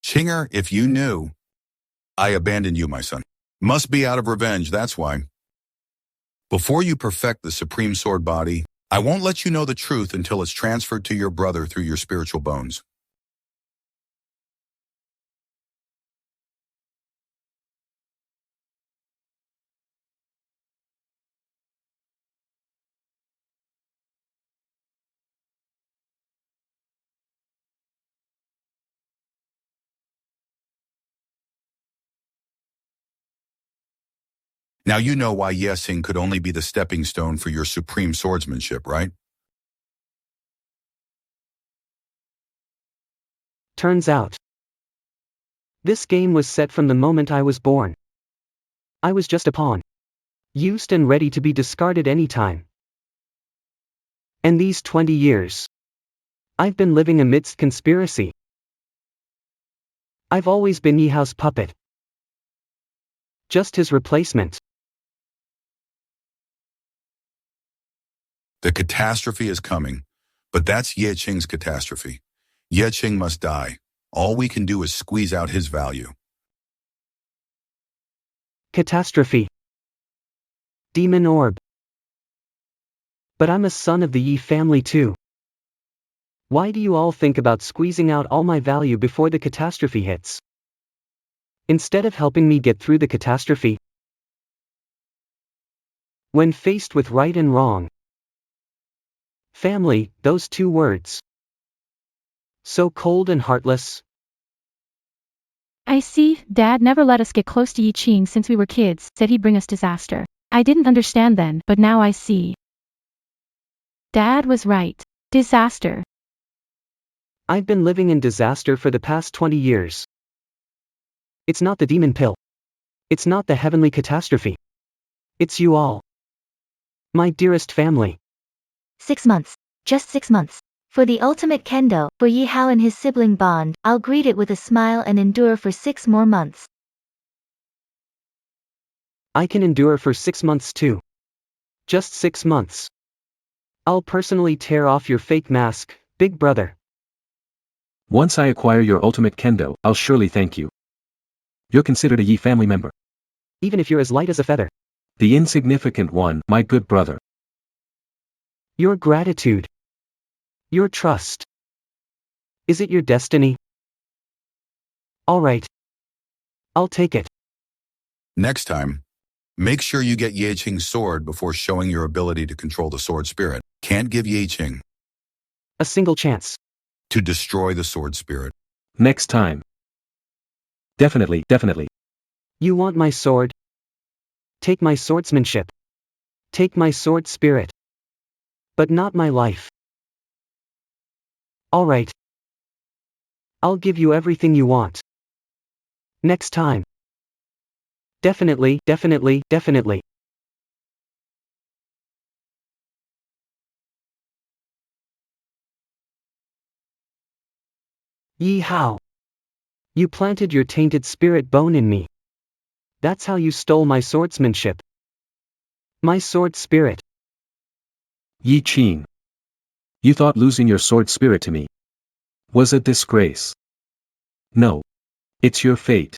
Xing'er, if you knew, I abandoned you, my son. Must be out of revenge, that's why. Before you perfect the supreme sword body, I won't let you know the truth until it's transferred to your brother through your spiritual bones. Now you know why Yesing could only be the stepping stone for your supreme swordsmanship, right? Turns out, this game was set from the moment I was born. I was just a pawn, used and ready to be discarded anytime. And these 20 years, I've been living amidst conspiracy. I've always been Yi Hao's puppet. Just his replacement. The catastrophe is coming, but that's Ye Qing's catastrophe. Ye Qing must die. All we can do is squeeze out his value. Catastrophe. Demon orb. But I'm a son of the Yi family too. Why do you all think about squeezing out all my value before the catastrophe hits? Instead of helping me get through the catastrophe? When faced with right and wrong. Family, those two words. So cold and heartless. I see, Dad never let us get close to Yi Qing since we were kids, said he'd bring us disaster. I didn't understand then, but now I see. Dad was right. Disaster. I've been living in disaster for the past 20 years. It's not the demon pill. It's not the heavenly catastrophe. It's you all. My dearest family. 6 months. Just 6 months. For the ultimate kendo, for Yi Hao and his sibling bond, I'll greet it with a smile and endure for 6 more months. I can endure for 6 months too. Just 6 months. I'll personally tear off your fake mask, big brother. Once I acquire your ultimate kendo, I'll surely thank you. You're considered a Yi family member. Even if you're as light as a feather. The insignificant one, my good brother. Your gratitude. Your trust. Is it your destiny? Alright. I'll take it. Next time, make sure you get Ye Qing's sword before showing your ability to control the sword spirit. Can't give Ye Qing A single chance. to destroy the sword spirit. Next time. Definitely, definitely. You want my sword? Take my swordsmanship. Take my sword spirit. But not my life. Alright. I'll give you everything you want. Next time. Definitely, definitely, definitely. Yi Hao. You planted your tainted spirit bone in me. That's how you stole my swordsmanship. My sword spirit. Yi Qin. You thought losing your sword spirit to me was a disgrace. No. It's your fate.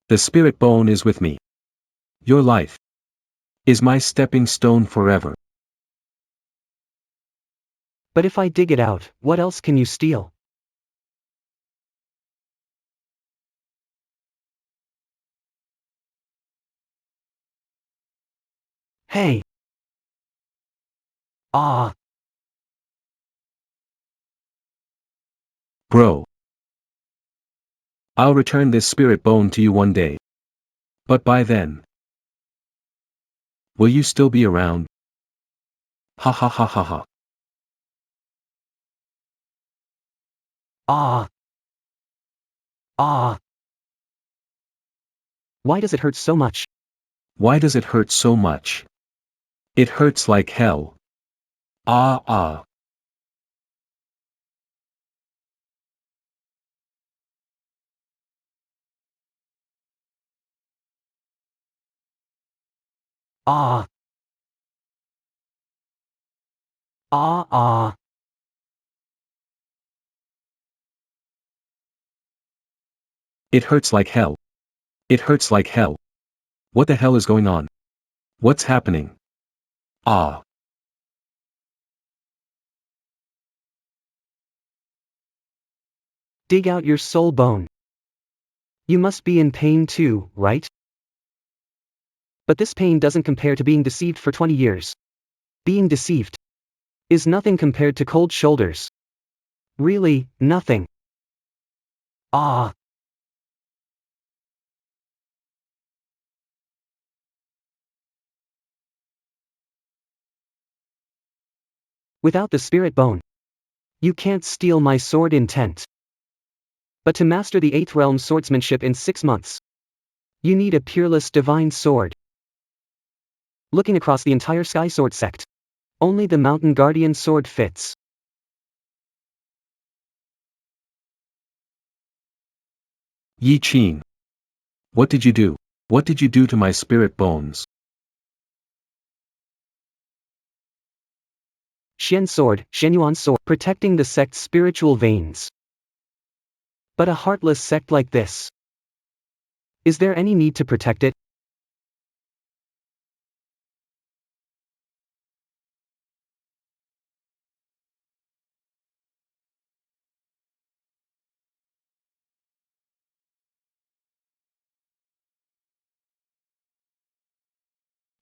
The spirit bone is with me. Your life is my stepping stone forever. But if I dig it out, what else can you steal? Hey. Ah. Bro. I'll return this spirit bone to you one day. But by then, will you still be around? Ha ha ha ha ha. Ah. Ah. Why does it hurt so much? Why does it hurt so much? It hurts like hell. Ah ah. Ah. Ah ah. It hurts like hell. It hurts like hell. What the hell is going on? What's happening? Ah. Dig out your soul bone. You must be in pain too, right? But this pain doesn't compare to being deceived for 20 years. Being deceived is nothing compared to cold shoulders. Really, nothing. Ah. Without the spirit bone, you can't steal my sword intent. But to master the 8th realm swordsmanship in 6 months, you need a peerless divine sword. Looking across the entire Sky Sword sect, only the Mountain Guardian sword fits. Yi Qin. What did you do? What did you do to my spirit bones? Xian sword, Shenyuan sword, protecting the sect's spiritual veins. But a heartless sect like this, is there any need to protect it?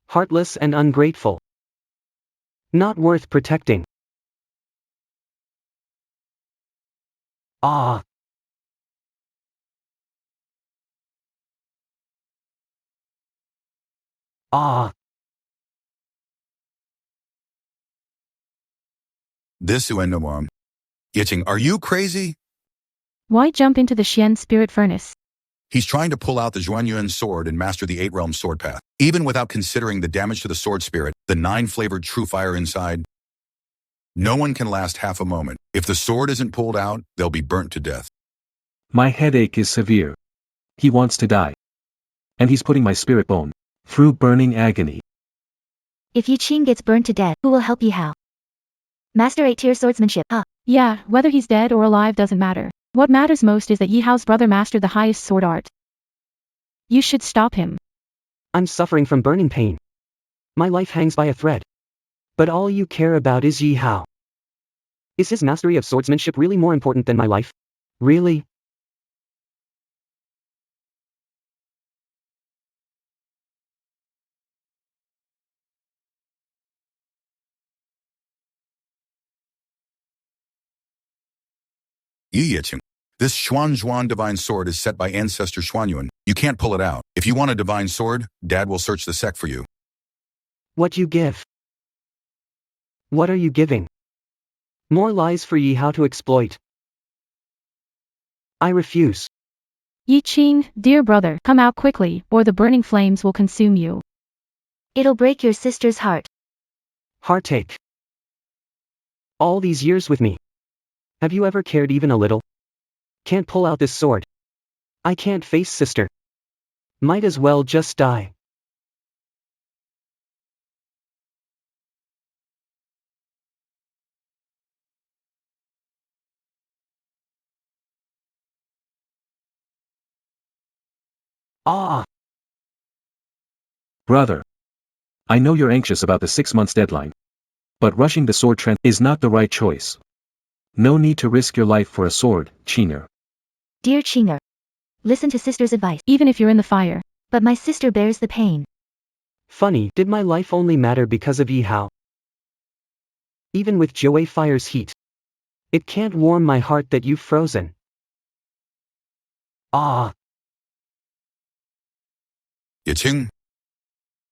Heartless and ungrateful. Not worth protecting. Ah. Ah. This Uendomam. Yiching, are you crazy? Why jump into the Xian spirit furnace? He's trying to pull out the Zhuanyuan sword and master the 8 realm sword path. Even without considering the damage to the sword spirit, the 9-flavored true fire inside, no one can last half a moment. If the sword isn't pulled out, they'll be burnt to death. My headache is severe. He wants to die. And he's putting my spirit bone through burning agony. If Yi Qin gets burned to death, who will help Yi Hao? Master 8-tier swordsmanship, huh? Yeah, whether he's dead or alive doesn't matter. What matters most is that Yi Hao's brother mastered the highest sword art. You should stop him. I'm suffering from burning pain. My life hangs by a thread. But all you care about is Yi Hao. Is his mastery of swordsmanship really more important than my life? Really? Yi Yiching. This Xuan divine sword is set by ancestor Xuanyuan. You can't pull it out. If you want a divine sword, Dad will search the sect for you. What you give? What are you giving? More lies for Yi Hao to exploit. I refuse. Yi Qin, dear brother, come out quickly, or the burning flames will consume you. It'll break your sister's heart. Heartache. All these years with me. Have you ever cared even a little? Can't pull out this sword. I can't face sister. Might as well just die. Ah! Brother. I know you're anxious about the 6 months deadline. But rushing the sword trend is not the right choice. No need to risk your life for a sword, Chinger. Dear Chinger. Listen to sister's advice. Even if you're in the fire. But my sister bears the pain. Funny, did my life only matter because of Yi Hao? Even with Joey Fire's heat. It can't warm my heart that you've frozen. Ah! Yiqing,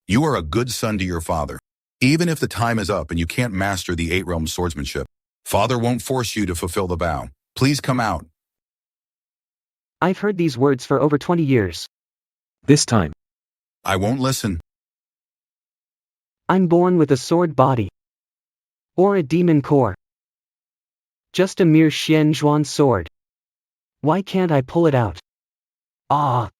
you are a good son to your father. Even if the time is up and you can't master the 8 realms swordsmanship, father won't force you to fulfill the vow. Please come out. I've heard these words for over 20 years. This time. I won't listen. I'm born with a sword body. Or a demon core. Just a mere Xian Zhuan sword. Why can't I pull it out? Ah!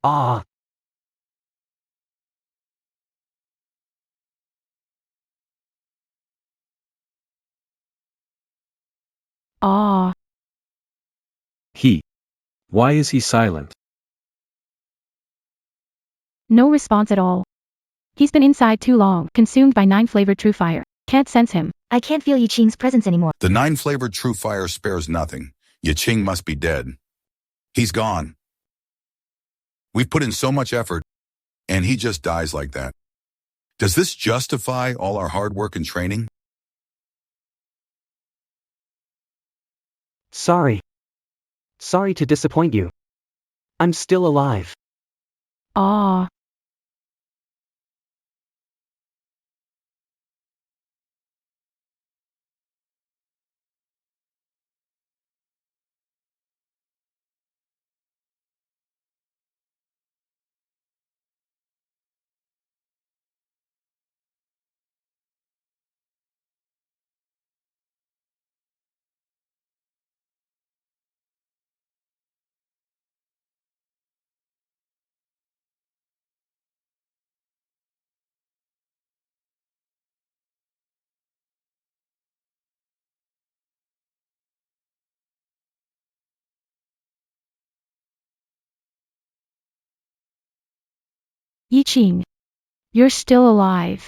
Ah! Ah. Why is he silent? No response at all. He's been inside too long, consumed by 9-flavored true fire. Can't sense him. I can't feel Yiqing's presence anymore. The 9-flavored true fire spares nothing. Yiqing must be dead. He's gone. We've put in so much effort, and he just dies like that. Does this justify all our hard work and training? Sorry. Sorry to disappoint you. I'm still alive. Ah. Yiqing. You're still alive.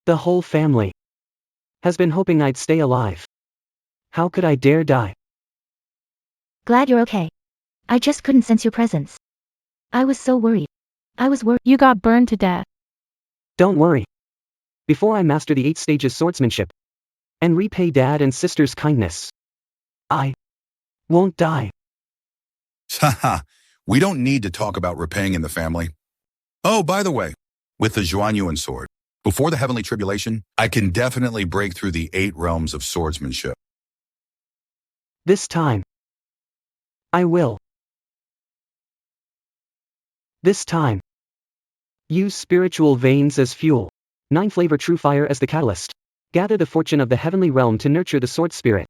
The whole family has been hoping I'd stay alive. How could I dare die? Glad you're okay. I just couldn't sense your presence. I was so worried. I was worried. You got burned to death. Don't worry. Before I master the 8 stages swordsmanship and repay dad and sister's kindness, I won't die. Haha, we don't need to talk about repaying in the family. Oh, by the way, with the Zhuanyuan sword, before the heavenly tribulation, I can definitely break through the 8 realms of swordsmanship. This time, I will. This time, use spiritual veins as fuel, 9-flavor true fire as the catalyst. Gather the fortune of the heavenly realm to nurture the sword spirit.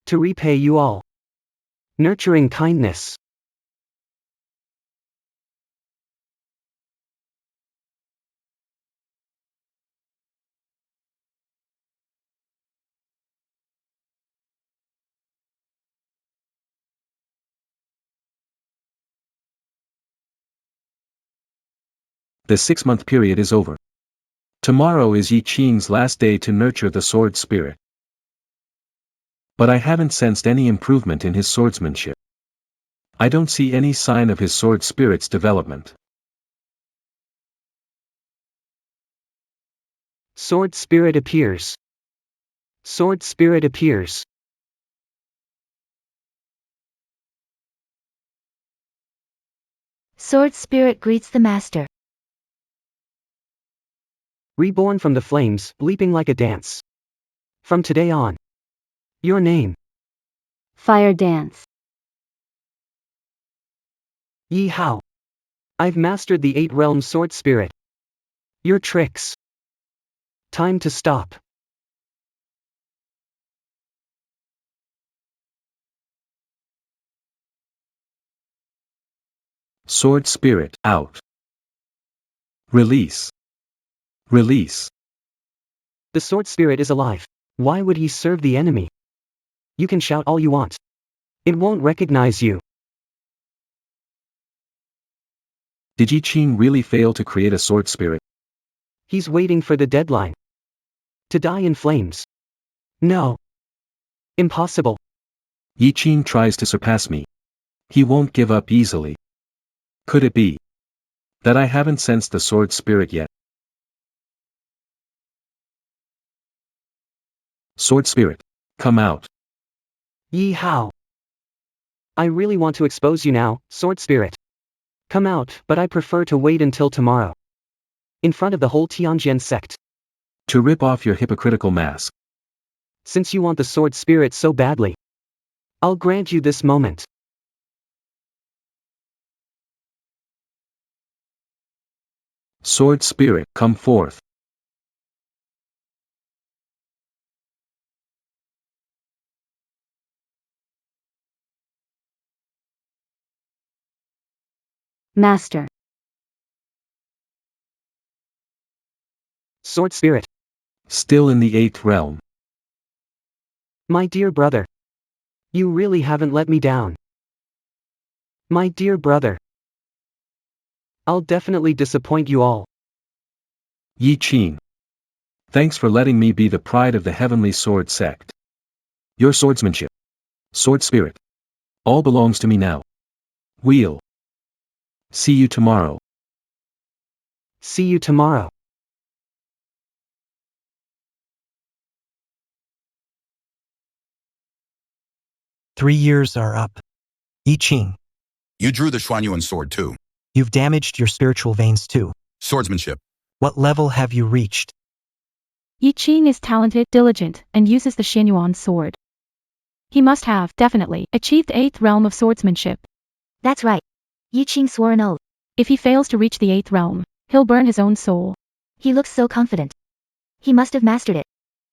To repay you all. Nurturing kindness. The 6-month period is over. Tomorrow is Yiqing's last day to nurture the sword spirit. But I haven't sensed any improvement in his swordsmanship. I don't see any sign of his sword spirit's development. Sword spirit appears. Sword spirit appears. Sword spirit greets the master. Reborn from the flames, leaping like a dance. From today on. Your name. Fire dance. Yi Hao. I've mastered the 8-realm sword spirit. Your tricks. Time to stop. Sword spirit, out. Release. Release. The sword spirit is alive. Why would he serve the enemy? You can shout all you want. It won't recognize you. Did Yi Qing really fail to create a sword spirit? He's waiting for the deadline. To die in flames. No. Impossible. Yi Qing tries to surpass me. He won't give up easily. Could it be that I haven't sensed the sword spirit yet? Sword spirit, come out. Yi Hao. I really want to expose you now, sword spirit. Come out, but I prefer to wait until tomorrow. In front of the whole Tianjian sect. To rip off your hypocritical mask. Since you want the sword spirit so badly, I'll grant you this moment. Sword spirit, come forth. Master. Sword spirit. Still in the 8th realm. My dear brother. You really haven't let me down. My dear brother. I'll definitely disappoint you all. Yi Qing. Thanks for letting me be the pride of the heavenly sword sect. Your swordsmanship. Sword spirit. All belongs to me now. We'll see you tomorrow. See you tomorrow. "3 years are up. Yi Qing, You drew the Xuanyuan sword too. you've damaged your spiritual veins too. Swordsmanship. What level have you reached? Yi Qing is talented, diligent, and uses the Xianyuan sword. He must have, definitely, achieved the 8th realm of swordsmanship. That's right. Yi Qing swore an oath. If he fails to reach the 8th realm, he'll burn his own soul. He looks so confident. He must have mastered it.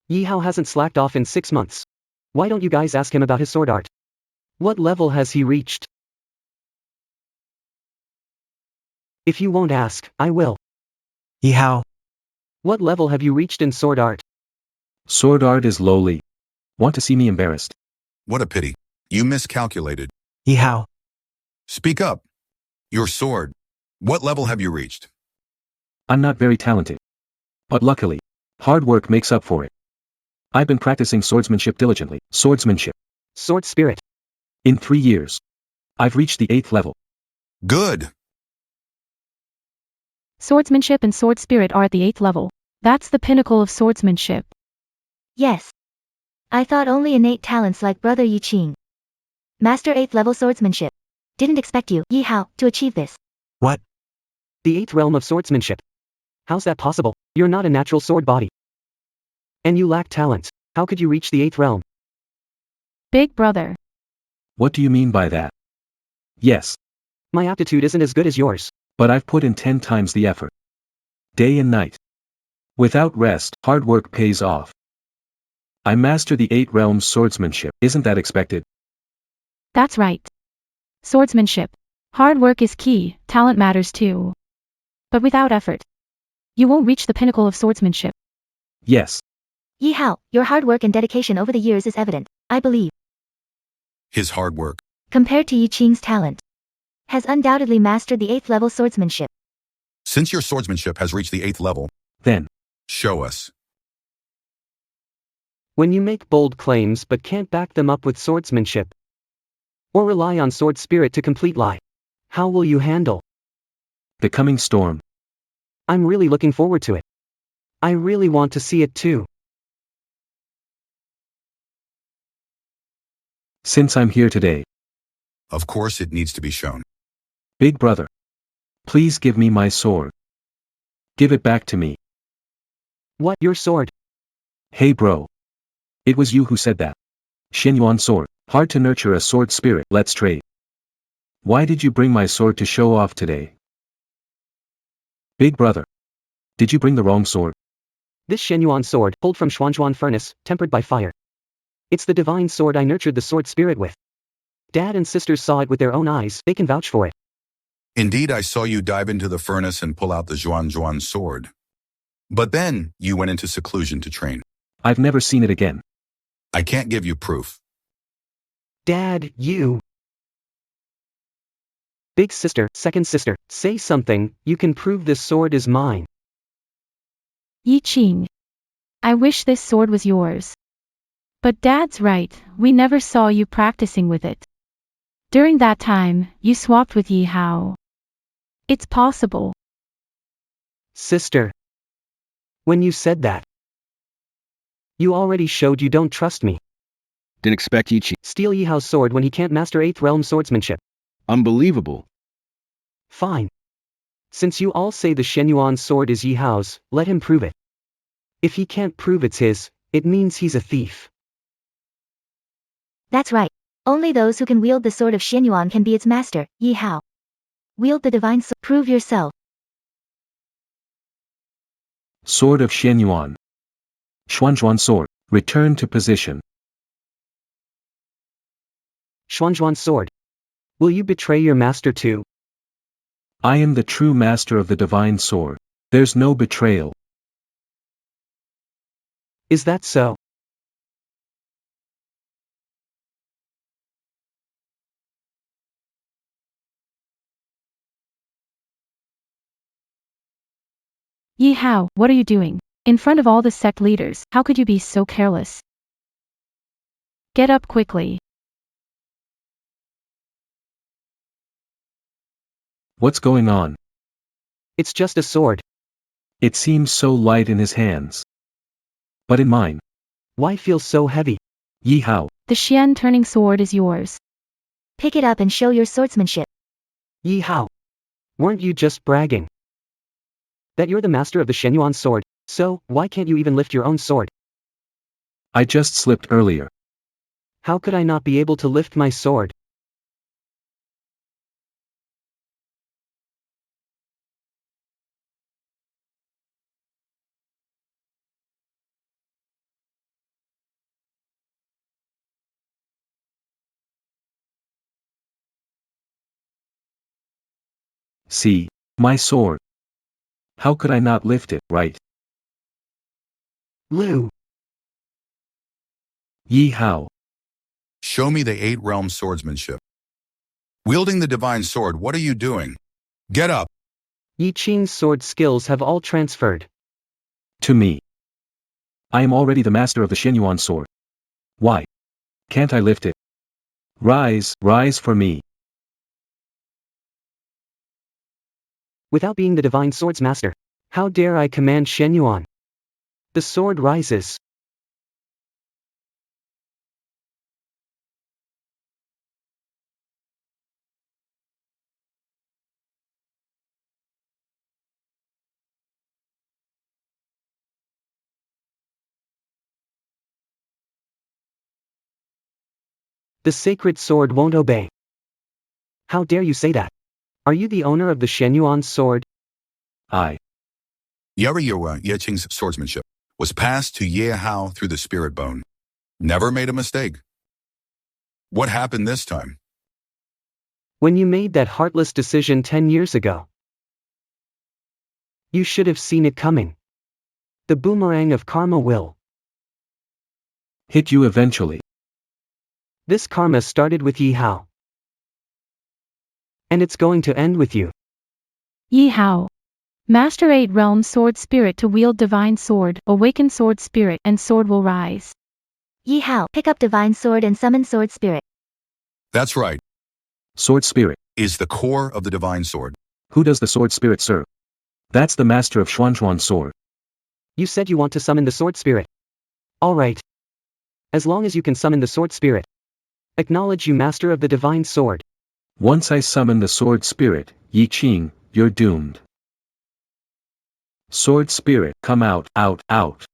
Yi Hao hasn't slacked off in 6 months. Why don't you guys ask him about his sword art? What level has he reached? If you won't ask, I will. Yi Hao, What level have you reached in sword art? Sword art is lowly. Want to see me embarrassed? What a pity. You miscalculated. Yi Hao, Speak up. Your sword. What level have you reached? I'm not very talented. But luckily, hard work makes up for it. I've been practicing swordsmanship diligently. Swordsmanship. Sword spirit. In 3 years, I've reached the 8th level. Good. Swordsmanship and sword spirit are at the 8th level. That's the pinnacle of swordsmanship. Yes. I thought only innate talents like brother Yi Qing. Master 8th level swordsmanship. Didn't expect you, Yi Hao, to achieve this. what? The 8th realm of swordsmanship. How's that possible? You're not a natural sword body. And you lack talent. How could you reach the 8th realm? Big brother. What do you mean by that? Yes, My aptitude isn't as good as yours. but I've put in 10 times the effort. Day and night. Without rest, hard work pays off. I master the 8 realms swordsmanship. Isn't that expected? That's right. Swordsmanship. Hard work is key, talent matters too. But without effort, you won't reach the pinnacle of swordsmanship. Yes, Yi Hao, your hard work and dedication over the years is evident, I believe. His hard work. Compared to Yi Qing's talent. Has undoubtedly mastered the 8th level swordsmanship. Since your swordsmanship has reached the 8th level, then, show us. When you make bold claims but can't back them up with swordsmanship, or rely on sword spirit to complete lie, how will you handle? the coming storm. I'm really looking forward to it. I really want to see it too. Since I'm here today, Of course it needs to be shown. Big brother, Please give me my sword. Give it back to me. What, your sword? Hey bro. It was you who said that. Xinyuan sword. Hard to nurture a sword spirit. Let's trade. Why did you bring my sword to show off today? Big brother. Did you bring the wrong sword? This Shenyuan sword, pulled from Xuanzhuan furnace, tempered by fire. It's the divine sword I nurtured the sword spirit with. Dad and sisters saw it with their own eyes, they can vouch for it. Indeed, I saw you dive into the furnace and pull out the Zhuan sword. But then, you went into seclusion to train. I've never seen it again. I can't give you proof. Dad, you. Big sister, second sister, say something, you can prove this sword is mine. Yi Qing. I wish this sword was yours. But Dad's right, we never saw you practicing with it. During that time, you swapped with Yi Hao. It's possible. Sister. When you said that, you already showed you don't trust me. Didn't expect Yi Qing. Steal Yi Hao's sword when he can't master 8th realm swordsmanship. Unbelievable. Fine. Since you all say the Shenyuan sword is Yi Hao's, let him prove it. If he can't prove it's his, it means he's a thief. That's right. Only those who can wield the sword of Xianyuan can be its master, Yi Hao. Wield the divine sword. Prove yourself. Sword of Xianyuan. Xuanzhuan sword. Return to position. Xuanzhuan sword. Will you betray your master too? I am the true master of the divine sword. There's no betrayal. Is that so? Yi Hao, what are you doing? In front of all the sect leaders, how could you be so careless? Get up quickly. What's going on? It's just a sword. It seems so light in his hands. But in mine. Why feel so heavy? Yi Hao. The Xian turning sword is yours. Pick it up and show your swordsmanship. Yi Hao. Weren't you just bragging that you're the master of the Shenyuan sword, so why can't you even lift your own sword? I just slipped earlier. How could I not be able to lift my sword? See. My sword. How could I not lift it, right? Lu. Yi Hao. Show me the 8 realm swordsmanship. Wielding the divine sword, what are you doing? Get up! Yi Qing's sword skills have all transferred. To me. I am already the master of the Xianyuan sword. Why? Can't I lift it? Rise, rise for me. Without being the divine sword's master, how dare I command Shenyuan? The sword rises. The sacred sword won't obey. How dare you say that? Are you the owner of the Shenyuan sword? I. Yeriyuwa Yeqing's swordsmanship was passed to Ye Hao through the spirit bone. Never made a mistake. What happened this time? When you made that heartless decision 10 years ago, you should have seen it coming. The boomerang of karma will Hit you eventually. This karma started with Yi Hao. And it's going to end with you. Yi Hao. Master 8 realm sword spirit to wield divine sword, awaken sword spirit and sword will rise. Yi Hao, pick up divine sword and summon sword spirit. That's right. Sword spirit. Is the core of the divine sword. Who does the sword spirit serve? That's the master of Xuanzhuan sword. You said you want to summon the sword spirit. Alright. As long as you can summon the sword spirit, acknowledge you master of the divine sword. Once I summon the sword spirit, Yi Qing, you're doomed. Sword spirit, come out, out, out.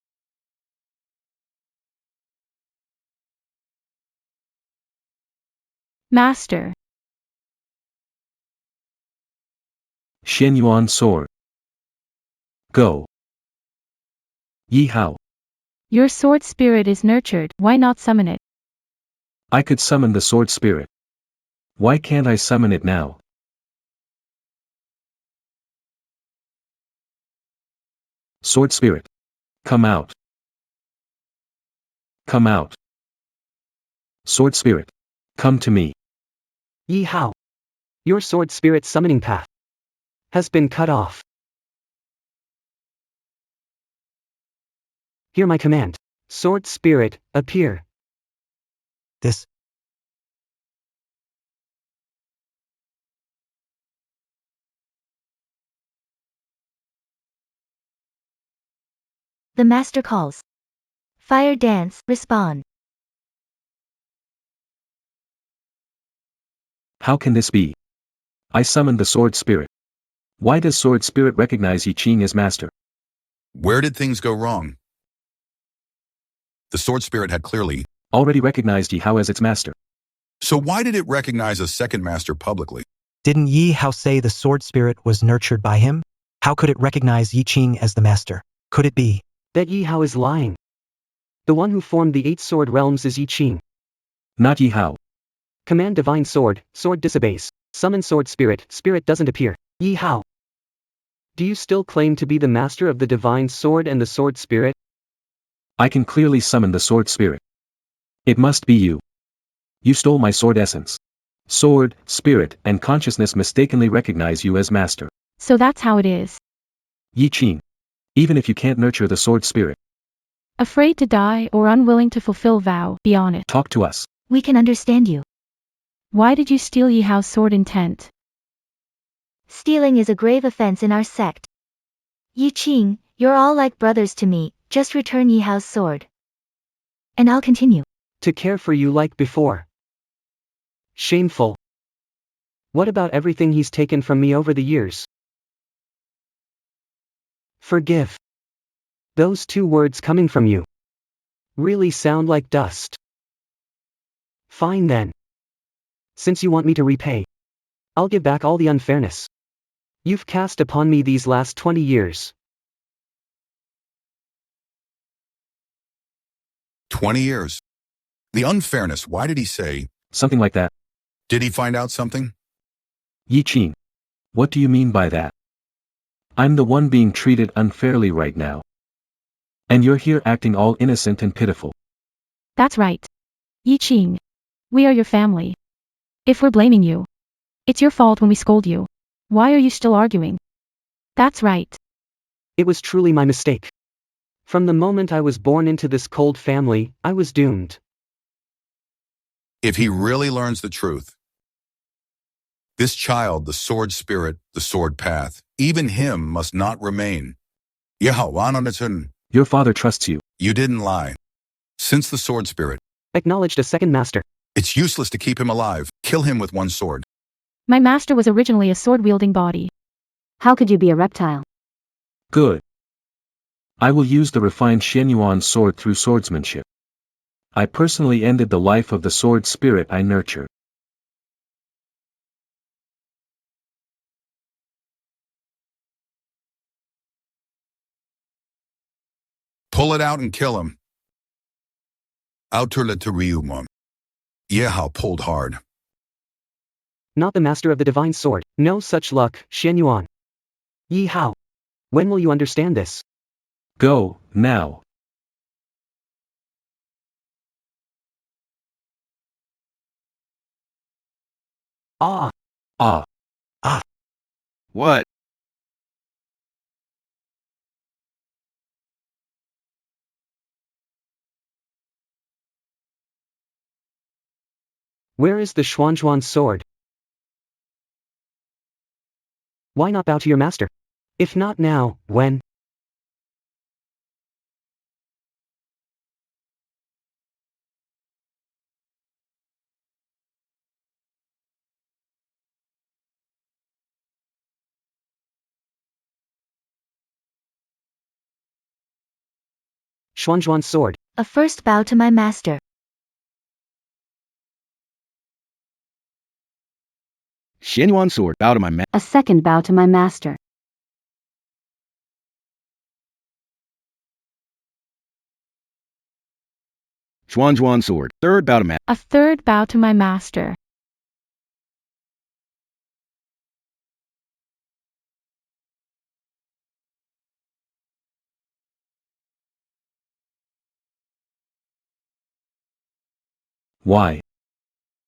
Master. Xianyuan sword. Go. Yi Hao. Your sword spirit is nurtured, why not summon it? I could summon the sword spirit. Why can't I summon it now? Sword spirit. Come out. Come out. Sword spirit. Come to me. Yi Hao. Your sword spirit summoning path has been cut off. Hear my command. Sword spirit, appear. This. The master calls. Fire dance, respond. How can this be? I summoned the sword spirit. Why does sword spirit recognize Yi Qing as master? Where did things go wrong? The sword spirit had clearly. Already recognized Yi Hao as its master. So why did it recognize a second master publicly? Didn't Yi Hao say the sword spirit was nurtured by him? How could it recognize Yi Qing as the master? Could it be That Yi Hao is lying. The one who formed the 8 sword realms is Yi Qing. Not Yi Hao. Command divine sword, sword disobeys. Summon sword spirit, spirit doesn't appear. Yi Hao. Do you still claim to be the master of the divine sword and the sword spirit? I can clearly summon the sword spirit. It must be you. You stole my sword essence. Sword, spirit, and consciousness mistakenly recognize you as master. So that's how it is. Yi Qing. Even if you can't nurture the sword spirit, Afraid to die or unwilling to fulfill vow, be honest. talk to us. We can understand you. Why did you steal Yi Hao's sword intent? Stealing is a grave offense in our sect. Yi Qing, you're all like brothers to me, just return Yi Hao's sword. And I'll continue. To care for you like before. Shameful. What about everything he's taken from me over the years? Forgive. Those 2 words coming from you really sound like dust. Fine then. Since you want me to repay, I'll give back all the unfairness you've cast upon me these last 20 years. 20 years. The unfairness, why did he say? Something like that. Did he find out something? Yi Qing. What do you mean by that? I'm the one being treated unfairly right now. And you're here acting all innocent and pitiful. That's right. Yi Qing. We are your family. If we're blaming you, it's your fault when we scold you. Why are you still arguing? That's right. It was truly my mistake. From the moment I was born into this cold family, I was doomed. If he really learns the truth, this child, the sword spirit, the sword path, even him must not remain. Your father trusts you. You didn't lie. Since the sword spirit, Acknowledged a second master. it's useless to keep him alive. Kill him with one sword. My master was originally a sword-wielding body. How could you be a reptile? Good. I will use the refined Xianyuan sword through swordsmanship. I personally ended the life of the sword spirit I nurtured. Pull it out and kill him. Outerlateriumum. Yehao pulled hard. Not the master of the divine sword. No such luck, Xianyuan. Yi Hao. When will you understand this? Go, now. Ah. Ah. What? Where is the Xuanzhuan sword? Why not bow to your master? If not now, when? Xuanzhuan's sword. A first bow to my master. Xianyuan sword, bow to my A second bow to my master. Xuanzhuan sword, third bow to A third bow to my master. Why?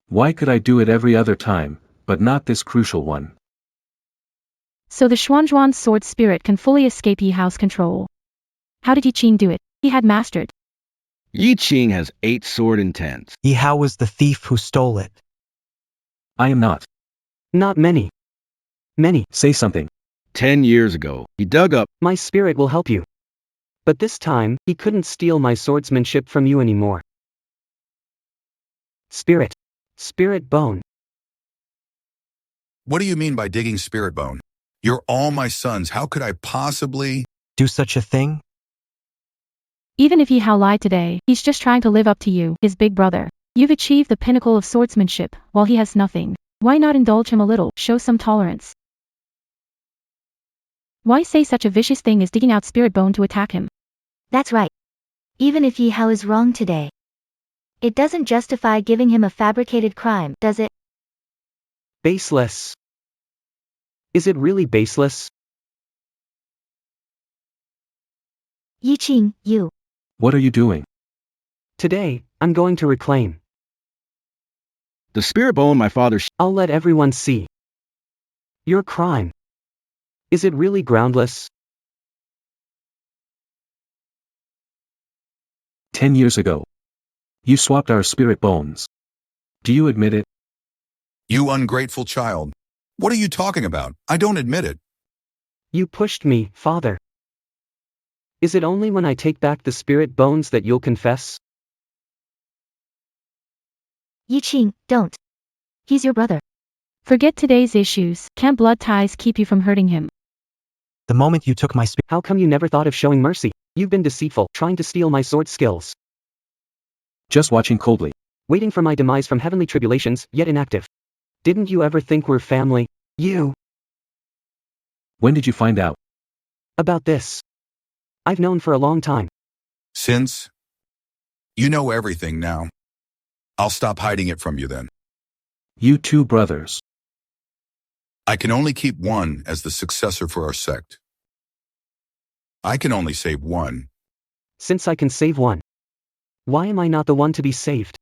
Why could I do it every other time, but not this crucial one? So the Xuanzhuan sword spirit can fully escape Yi Hao's control. How did Yi Qing do it? He had mastered. Yi Qing has 8 sword intents. Yi Hao was the thief who stole it. I am not. Not many. Many. Say something. 10 years ago, he dug up. My spirit will help you. But this time, he couldn't steal my swordsmanship from you anymore. Spirit. Spirit bone. What do you mean by digging spirit bone? You're all my sons. How could I possibly? Do such a thing? Even if Yi Hao lied today, he's just trying to live up to you, his big brother. You've achieved the pinnacle of swordsmanship, while he has nothing. Why not indulge him a little, show some tolerance? Why say such a vicious thing as digging out spirit bone to attack him? That's right. Even if Yi Hao is wrong today, it doesn't justify giving him a fabricated crime, does it? Baseless. Is it really baseless? Yi Qing, you. What are you doing? Today, I'm going to reclaim. The spirit bone my father. I'll let everyone see. Your crime. Is it really groundless? 10 years ago. You swapped our spirit bones. Do you admit it? You ungrateful child. What are you talking about? I don't admit it. You pushed me, father. Is it only when I take back the spirit bones that you'll confess? Yi Qing, don't. He's your brother. Forget today's issues. Can't blood ties keep you from hurting him? The moment you took my spirit. How come you never thought of showing mercy? You've been deceitful, trying to steal my sword skills. Just watching coldly. Waiting for my demise from heavenly tribulations, yet inactive. Didn't you ever think we're family? You. When did you find out? About this. I've known for a long time. Since? You know everything now. I'll stop hiding it from you then. You two brothers. I can only keep one as the successor for our sect. I can only save one. Since I can save one, why am I not the one to be saved?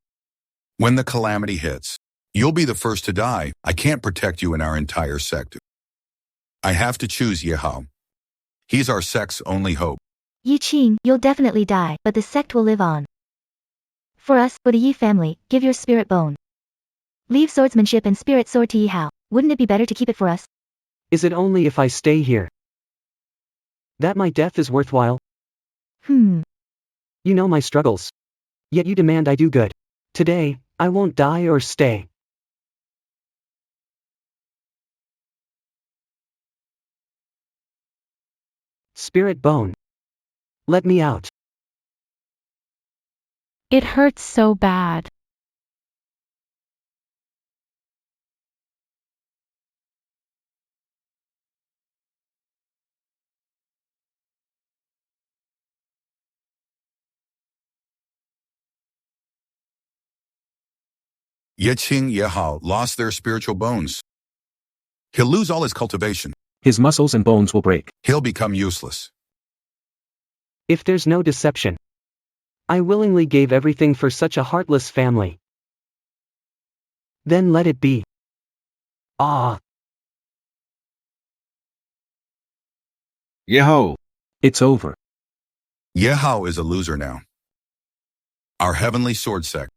When the calamity hits, you'll be the first to die. I can't protect you in our entire sect. I have to choose Yi Hao. He's our sect's only hope. Yi Qing, you'll definitely die, but the sect will live on. For us, for the Yi family, give your spirit bone. Leave swordsmanship and spirit sword to Yi Hao. Wouldn't it be better to keep it for us? Is it only if I stay here that my death is worthwhile? You know my struggles. Yet you demand I do good. Today, I won't die or stay. Spirit bone. Let me out. It hurts so bad. Yi Qing, Yi Hao lost their spiritual bones. He'll lose all his cultivation. His muscles and bones will break. He'll become useless. If there's no deception, I willingly gave everything for such a heartless family. Then let it be. Ah. Yi Hao. It's over. Yi Hao is a loser now. Our heavenly sword sect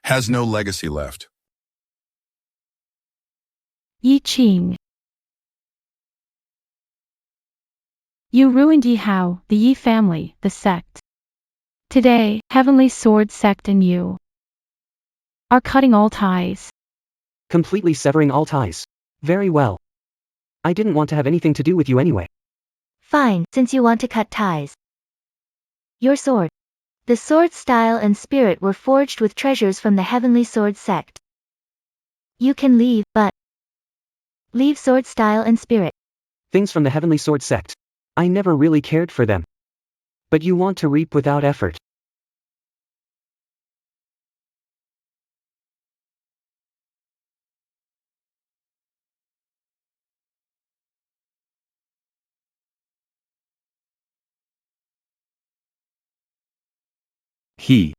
has no legacy left. Yi Qing. You ruined Yi Hao, the Yi family, the sect. Today, Heavenly Sword Sect and you are cutting all ties. Completely severing all ties. Very well. I didn't want to have anything to do with you anyway. Fine, since you want to cut ties. Your sword. The sword style and spirit were forged with treasures from the heavenly sword sect. You can leave, but leave sword style and spirit. Things from the heavenly sword sect. I never really cared for them. But you want to reap without effort. He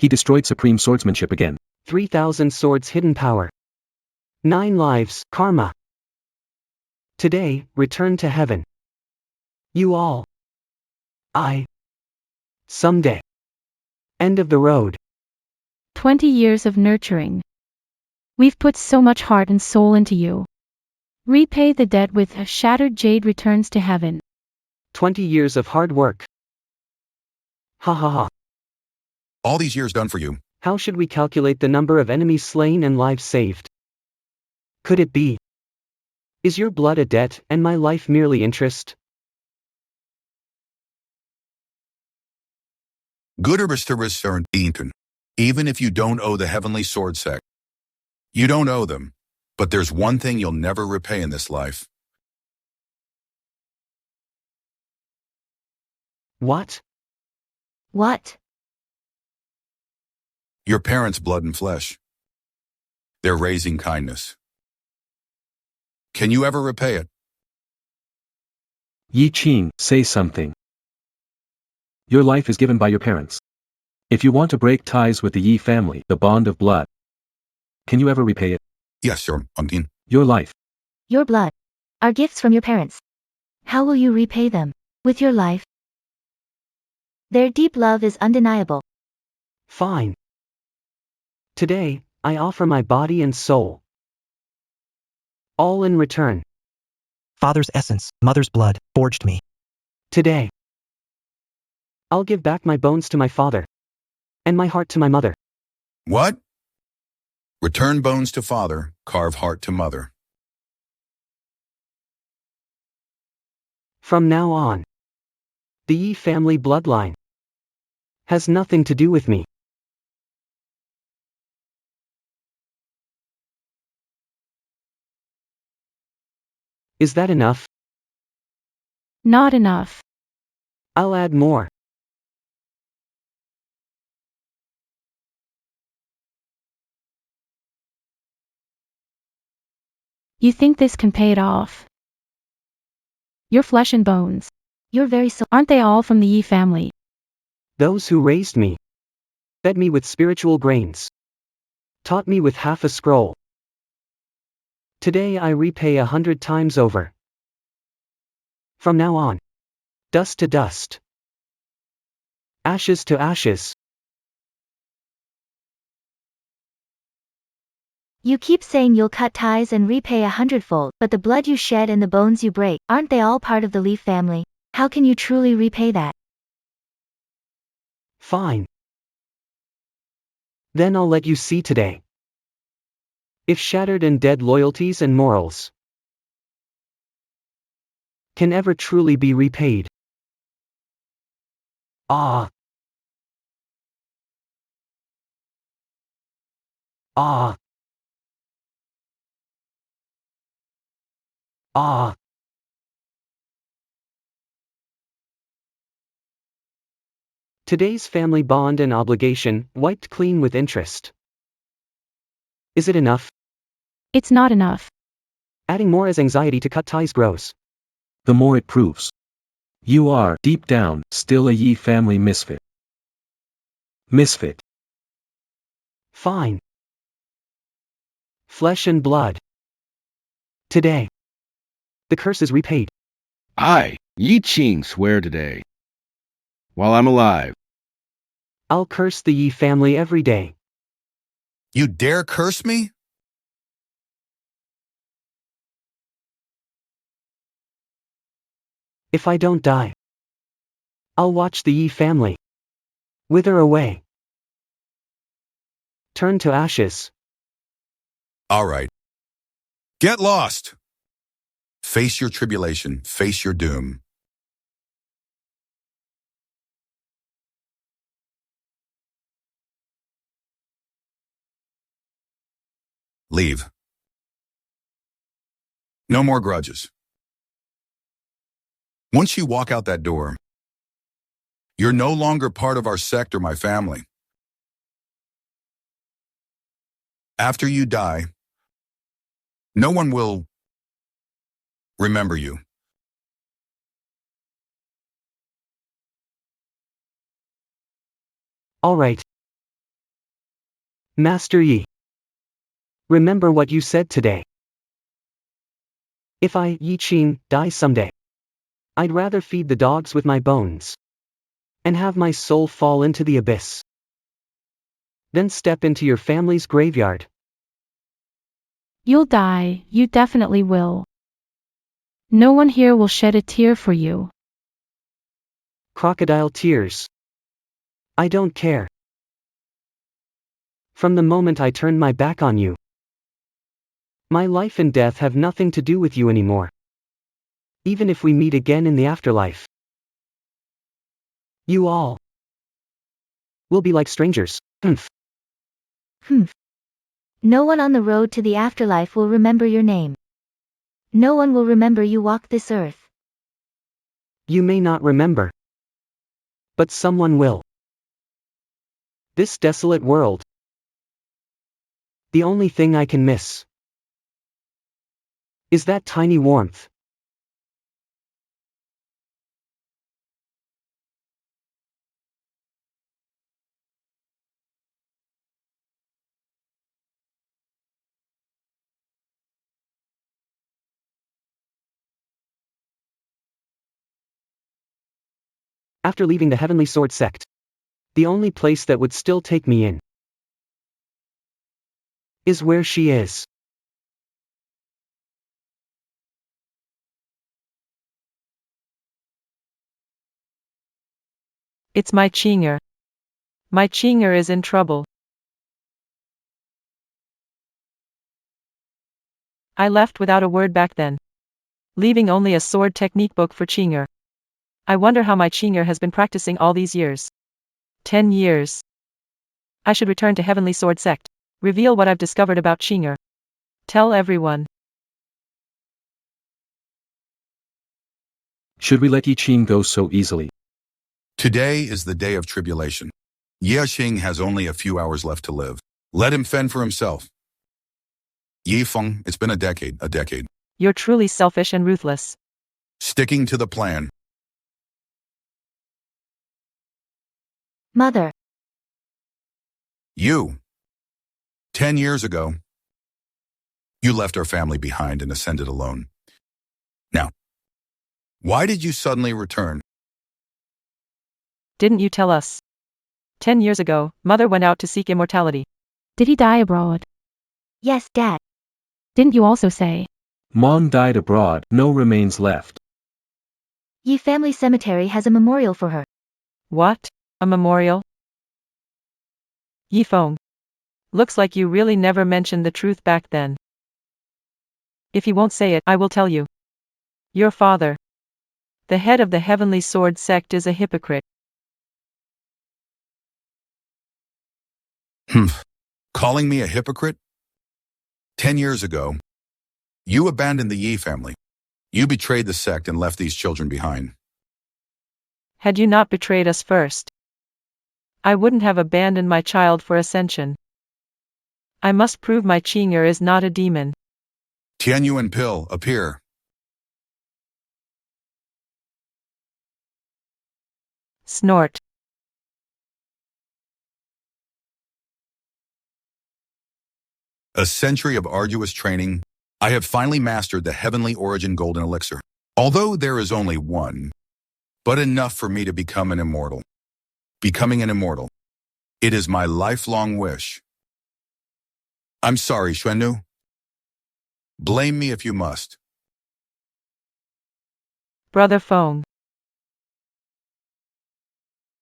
destroyed supreme swordsmanship again. 3,000 swords hidden power. 9 lives, karma. Today, return to heaven. You all. Someday. End of the road. 20 years of nurturing. We've put so much heart and soul into you. Repay the debt with a shattered jade returns to heaven. 20 years of hard work. Ha ha ha. All these years done for you. How should we calculate the number of enemies slain and lives saved? Could it be? Is your blood a debt and my life merely interest? Good or even if you don't owe the heavenly sword sect. You don't owe them, but there's one thing you'll never repay in this life. What? What? Your parents' blood and flesh. They're raising kindness. Can you ever repay it? Yi Qing, say something. Your life is given by your parents. If you want to break ties with the Yi family, the bond of blood, can you ever repay it? Yes, sir, Untin. Your life. Your blood. Are gifts from your parents. How will you repay them? With your life? Their deep love is undeniable. Fine. Today, I offer my body and soul. All in return. Father's essence, mother's blood, forged me. Today. I'll give back my bones to my father. And my heart to my mother. What? Return bones to father, carve heart to mother. From now on, the Yi family bloodline has nothing to do with me. Is that enough? Not enough. I'll add more. You think this can pay it off? Your flesh and bones. Your very soul. Aren't they all from the Yi family? Those who raised me, fed me with spiritual grains, taught me with half a scroll. Today I repay 100 times over. From now on, dust to dust, ashes to ashes. You keep saying you'll cut ties and repay 100-fold, but the blood you shed and the bones you break, aren't they all part of the Leaf family? How can you truly repay that? Fine. Then I'll let you see today. If shattered and dead loyalties and morals can ever truly be repaid. Ah. Ah. Ah. Today's family bond and obligation, wiped clean with interest. Is it enough? It's not enough. Adding more as anxiety to cut ties grows. The more it proves. You are, deep down, still a Yi family misfit. Misfit. Fine. Flesh and blood. Today. The curse is repaid. I, Yi Qing, swear today, while I'm alive, I'll curse the Yi family every day. You dare curse me? If I don't die, I'll watch the Yi family wither away. Turn to ashes. All right. Get lost. Face your tribulation, face your doom. Leave. No more grudges. Once you walk out that door, you're no longer part of our sect or my family. After you die, no one will remember you. All right. Master Yi. Remember what you said today. If I, Yi Qing, die someday, I'd rather feed the dogs with my bones and have my soul fall into the abyss. Then step into your family's graveyard. You'll die, you definitely will. No one here will shed a tear for you. Crocodile tears. I don't care. From the moment I turned my back on you, my life and death have nothing to do with you anymore. Even if we meet again in the afterlife, you all will be like strangers. Humph. No one on the road to the afterlife will remember your name. No one will remember you walked this earth. You may not remember, but someone will. This desolate world. The only thing I can miss is that tiny warmth. After leaving the Heavenly Sword sect, the only place that would still take me in is where she is. It's my Qing'er. My Qing'er is in trouble. I left without a word back then, leaving only a sword technique book for Qing'er. I wonder how my Qing'er has been practicing all these years. 10 years. I should return to Heavenly Sword Sect. Reveal what I've discovered about Qing'er. Tell everyone. Should we let Yi Qing go so easily? Today is the day of tribulation. Ye Xing has only a few hours left to live. Let him fend for himself. Yi Feng, it's been a decade. You're truly selfish and ruthless. Sticking to the plan. Mother. You. 10 years ago, you left our family behind and ascended alone. Now, why did you suddenly return? Didn't you tell us? 10 years ago, Mother went out to seek immortality. Did he die abroad? Yes, Dad. Didn't you also say? Mon died abroad, no remains left. Yi family cemetery has a memorial for her. What? A memorial? Yi Feng. Looks like you really never mentioned the truth back then. If he won't say it, I will tell you. Your father, the head of the Heavenly Sword sect, is a hypocrite. Calling me a hypocrite? 10 years ago, you abandoned the Yi family. You betrayed the sect and left these children behind. Had you not betrayed us first, I wouldn't have abandoned my child for ascension. I must prove my Qing'er is not a demon. Tianyuan pill, appear. Snort. A century of arduous training, I have finally mastered the heavenly origin golden elixir. Although there is only one, but enough for me to become an immortal. Becoming an immortal. It is my lifelong wish. I'm sorry, Xuannu. Blame me if you must. Brother Feng.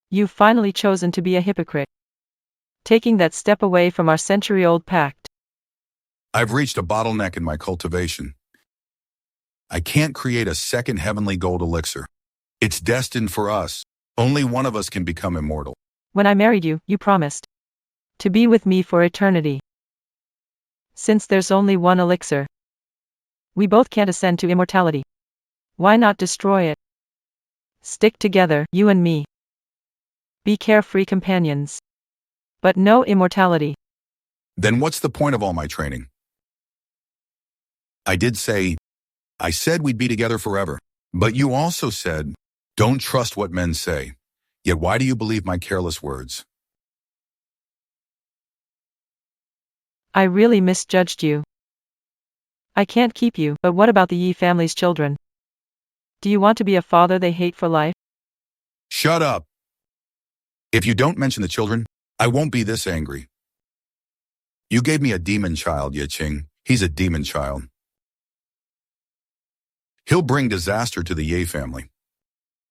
You've finally chosen to be a hypocrite, taking that step away from our century-old pact. I've reached a bottleneck in my cultivation. I can't create a second heavenly gold elixir. It's destined for us. Only one of us can become immortal. When I married you, you promised to be with me for eternity. Since there's only one elixir, we both can't ascend to immortality. Why not destroy it? Stick together, you and me. Be carefree companions. But no immortality. Then what's the point of all my training? I said we'd be together forever. But you also said, don't trust what men say. Yet why do you believe my careless words? I really misjudged you. I can't keep you, but what about the Yi family's children? Do you want to be a father they hate for life? Shut up. If you don't mention the children, I won't be this angry. You gave me a demon child, Ye Qing. He's a demon child. He'll bring disaster to the Ye family.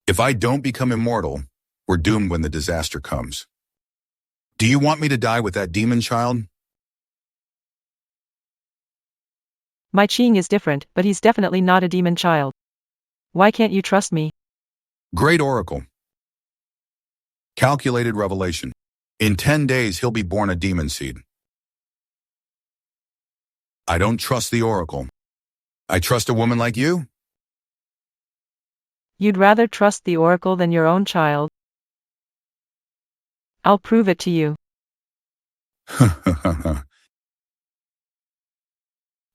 If I don't become immortal, we're doomed when the disaster comes. Do you want me to die with that demon child? My Qing is different, but he's definitely not a demon child. Why can't you trust me? Great oracle. Calculated revelation. In 10 days, he'll be born a demon seed. I don't trust the oracle. I trust a woman like you? You'd rather trust the oracle than your own child? I'll prove it to you.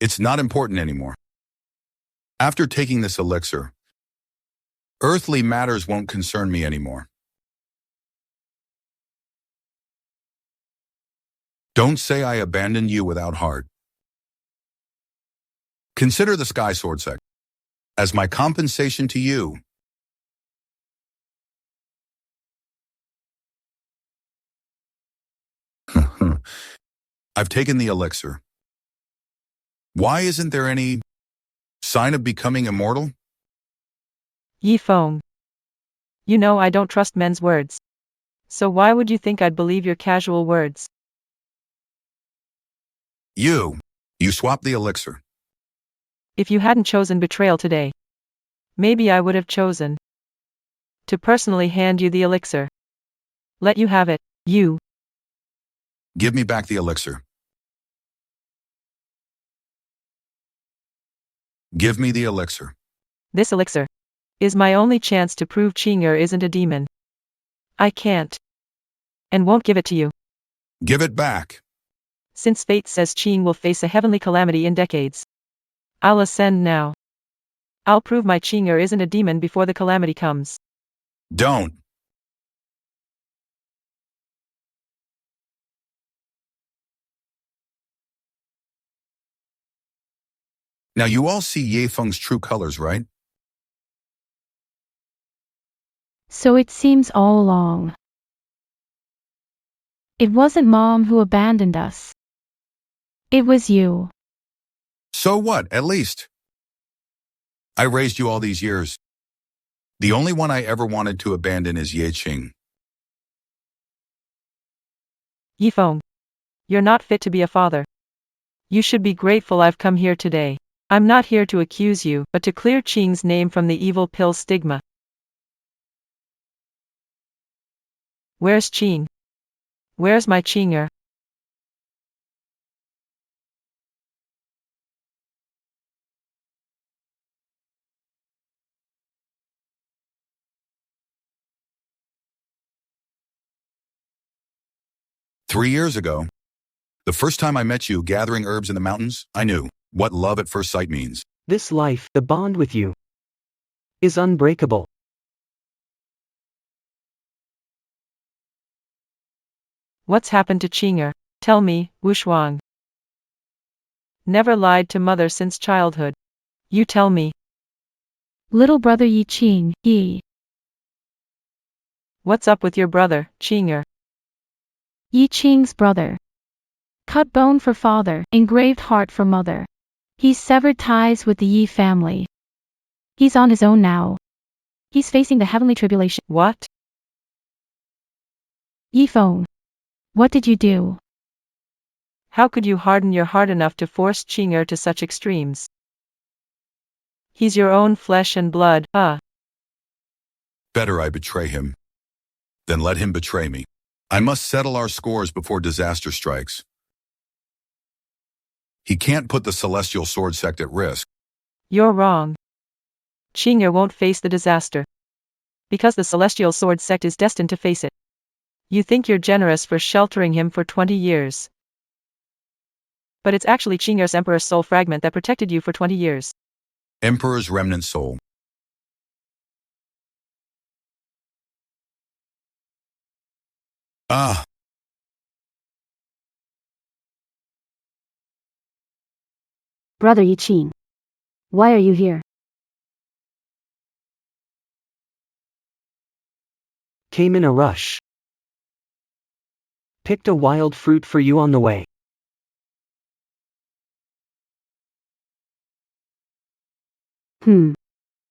It's not important anymore. After taking this elixir, earthly matters won't concern me anymore. Don't say I abandoned you without heart. Consider the Sky Sword Sect as my compensation to you. I've taken the elixir. Why isn't there any sign of becoming immortal? Yi Feng. You know I don't trust men's words. So why would you think I'd believe your casual words? You swapped the elixir. If you hadn't chosen betrayal today, maybe I would have chosen to personally hand you the elixir. Let you have it, you. Give me back the elixir. Give me the elixir. This elixir is my only chance to prove Qing'er isn't a demon. I can't and won't give it to you. Give it back. Since fate says Qing will face a heavenly calamity in decades, I'll ascend now. I'll prove my Qing'er isn't a demon before the calamity comes. Don't. Now you all see Ye Feng's true colors, right? So it seems all along. It wasn't Mom who abandoned us. It was you. So what, at least? I raised you all these years. The only one I ever wanted to abandon is Ye Qing. Yi Feng. You're not fit to be a father. You should be grateful I've come here today. I'm not here to accuse you, but to clear Qing's name from the evil pill stigma. Where's Qing? Where's my Qing'er? Three years ago, the first time I met you gathering herbs in the mountains, I knew what love at first sight means. This life, the bond with you, is unbreakable. What's happened to Qing'er? Tell me, Wushuang. Never lied to mother since childhood. You tell me. Little brother Yi Qing, Yi. What's up with your brother, Qing'er? Yi Qing's brother. Cut bone for father, engraved heart for mother. He's severed ties with the Yi family. He's on his own now. He's facing the heavenly tribulation. What? Yi Feng. What did you do? How could you harden your heart enough to force Qing'er to such extremes? He's your own flesh and blood, Better I betray him than let him betray me. I must settle our scores before disaster strikes. He can't put the celestial sword sect at risk. You're wrong. Qing'er won't face the disaster. Because the celestial sword sect is destined to face it. You think you're generous for sheltering him for 20 years. But it's actually Qing'er's Emperor's soul fragment that protected you for 20 years. Emperor's remnant soul. Ah. Brother Yi Qing. Why are you here? Came in a rush. Picked a wild fruit for you on the way.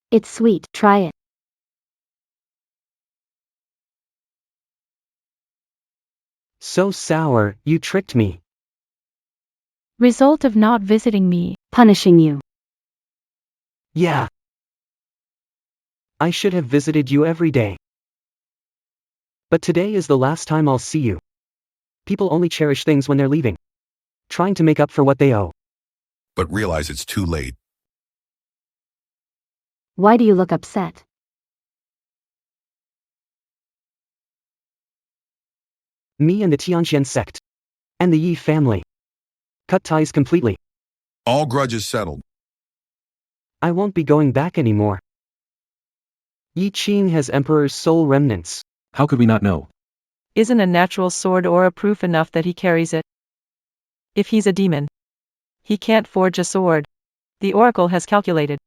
It's sweet, try it. So sour, you tricked me. Result of not visiting me. Punishing you. Yeah. I should have visited you every day. But today is the last time I'll see you. People only cherish things when they're leaving. Trying to make up for what they owe. But realize it's too late. Why do you look upset? Me and the Tianqian sect. And the Yi family. Cut ties completely. All grudges settled. I won't be going back anymore. Yi Qing has Emperor's soul remnants. How could we not know? Isn't a natural sword aura proof enough that he carries it? If he's a demon, he can't forge a sword. The oracle has calculated.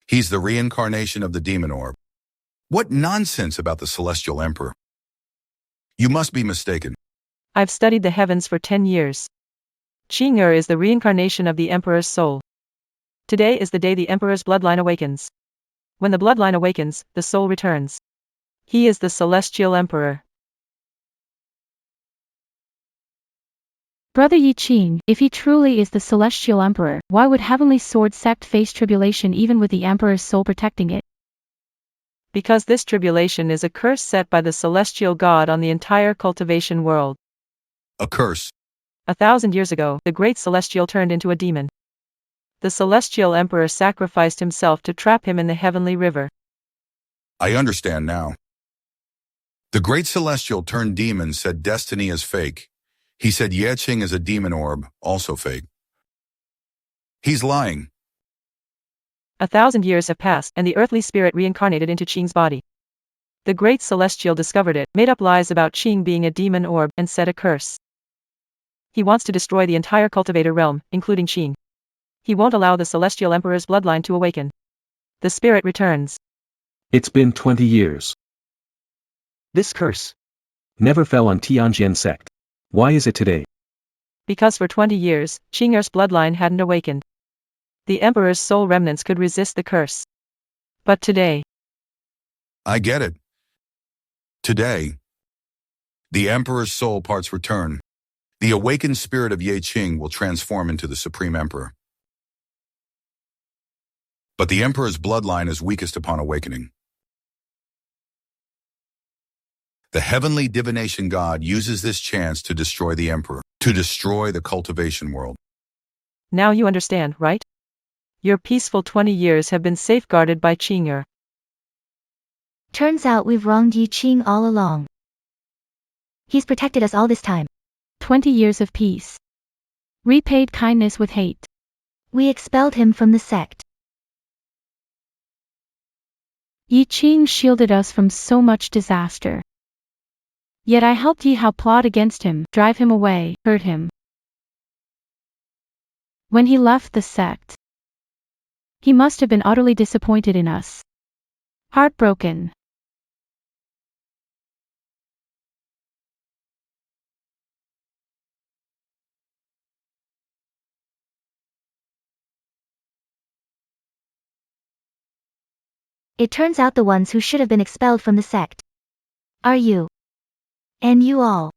He's the reincarnation of the demon orb. What nonsense about the celestial emperor. You must be mistaken. I've studied the heavens for 10 years. Qing'er is the reincarnation of the Emperor's soul. Today is the day the Emperor's bloodline awakens. When the bloodline awakens, the soul returns. He is the celestial Emperor. Brother Yi Qing, if he truly is the celestial emperor, why would Heavenly Sword sect face tribulation even with the Emperor's soul protecting it? Because this tribulation is a curse set by the celestial god on the entire cultivation world. A curse. 1,000 years ago, the great celestial turned into a demon. The celestial emperor sacrificed himself to trap him in the heavenly river. I understand now. The great celestial turned demon said destiny is fake. He said Ye Qing is a demon orb, also fake. He's lying. 1,000 years have passed, and the earthly spirit reincarnated into Qing's body. The great celestial discovered it, made up lies about Qing being a demon orb, and set a curse. He wants to destroy the entire cultivator realm, including Qing. He won't allow the celestial emperor's bloodline to awaken. The spirit returns. It's been 20 years. This curse Never fell on Tianjian sect. Why is it today? Because for 20 years, Qing'er's bloodline hadn't awakened. The emperor's soul remnants could resist the curse. But today, I get it. Today, the emperor's soul parts return. The awakened spirit of Ye Qing will transform into the supreme emperor. But the emperor's bloodline is weakest upon awakening. The heavenly divination god uses this chance to destroy the emperor, to destroy the cultivation world. now you understand, right? Your peaceful 20 years have been safeguarded by Qing'er. Turns out we've wronged Yi Qing all along. He's protected us all this time. 20 years of peace. Repaid kindness with hate. We expelled him from the sect. Yi Qing shielded us from so much disaster. Yet I helped Yi Hao plot against him, drive him away, hurt him. When he left the sect, he must have been utterly disappointed in us. Heartbroken. It turns out the ones who should have been expelled from the sect are you. And you all.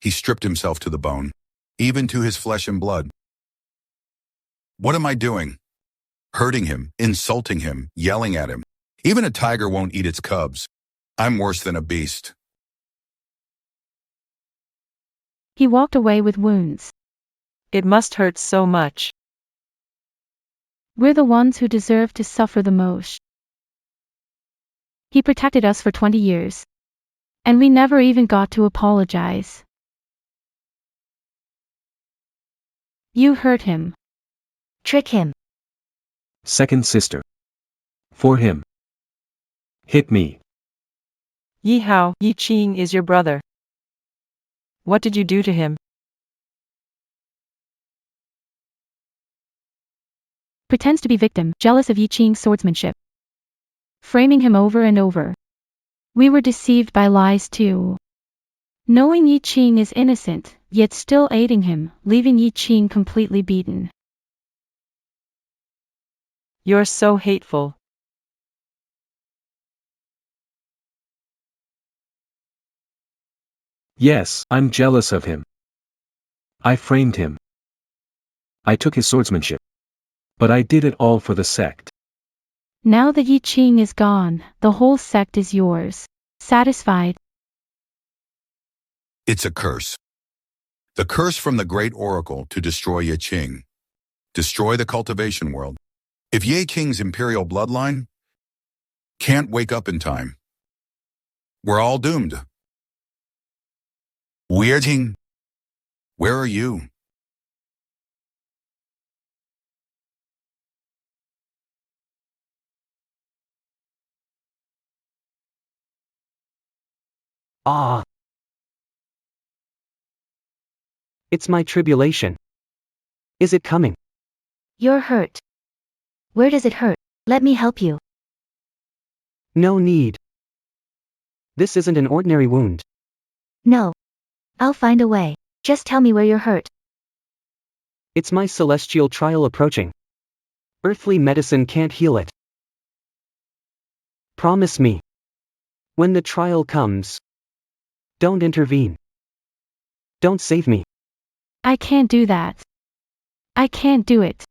He stripped himself to the bone, even to his flesh and blood. What am I doing? Hurting him, insulting him, yelling at him. Even a tiger won't eat its cubs. I'm worse than a beast. He walked away with wounds. It must hurt so much. We're the ones who deserve to suffer the most. He protected us for 20 years. And we never even got to apologize. You hurt him. Trick him. Second sister. For him. Hit me. Yi Hao, Yi Qing is your brother. What did you do to him? Pretends to be victim, jealous of Yi Qing's swordsmanship. Framing him over and over. We were deceived by lies too. Knowing Yi Qing is innocent, yet still aiding him, leaving Yi Qing completely beaten. You're so hateful. Yes, I'm jealous of him. I framed him. I took his swordsmanship. But I did it all for the sect. Now that Yi Qing is gone, the whole sect is yours. Satisfied? It's a curse. The curse from the great oracle to destroy Ye Qing. Destroy the cultivation world. If Ye Qing's imperial bloodline can't wake up in time, we're all doomed. Ye Qing, where are you? Ah. It's my tribulation. Is it coming? You're hurt. Where does it hurt? Let me help you. No need. This isn't an ordinary wound. No. I'll find a way. Just tell me where you're hurt. It's my celestial trial approaching. Earthly medicine can't heal it. Promise me. When the trial comes, don't intervene. Don't save me. I can't do that. I can't do it.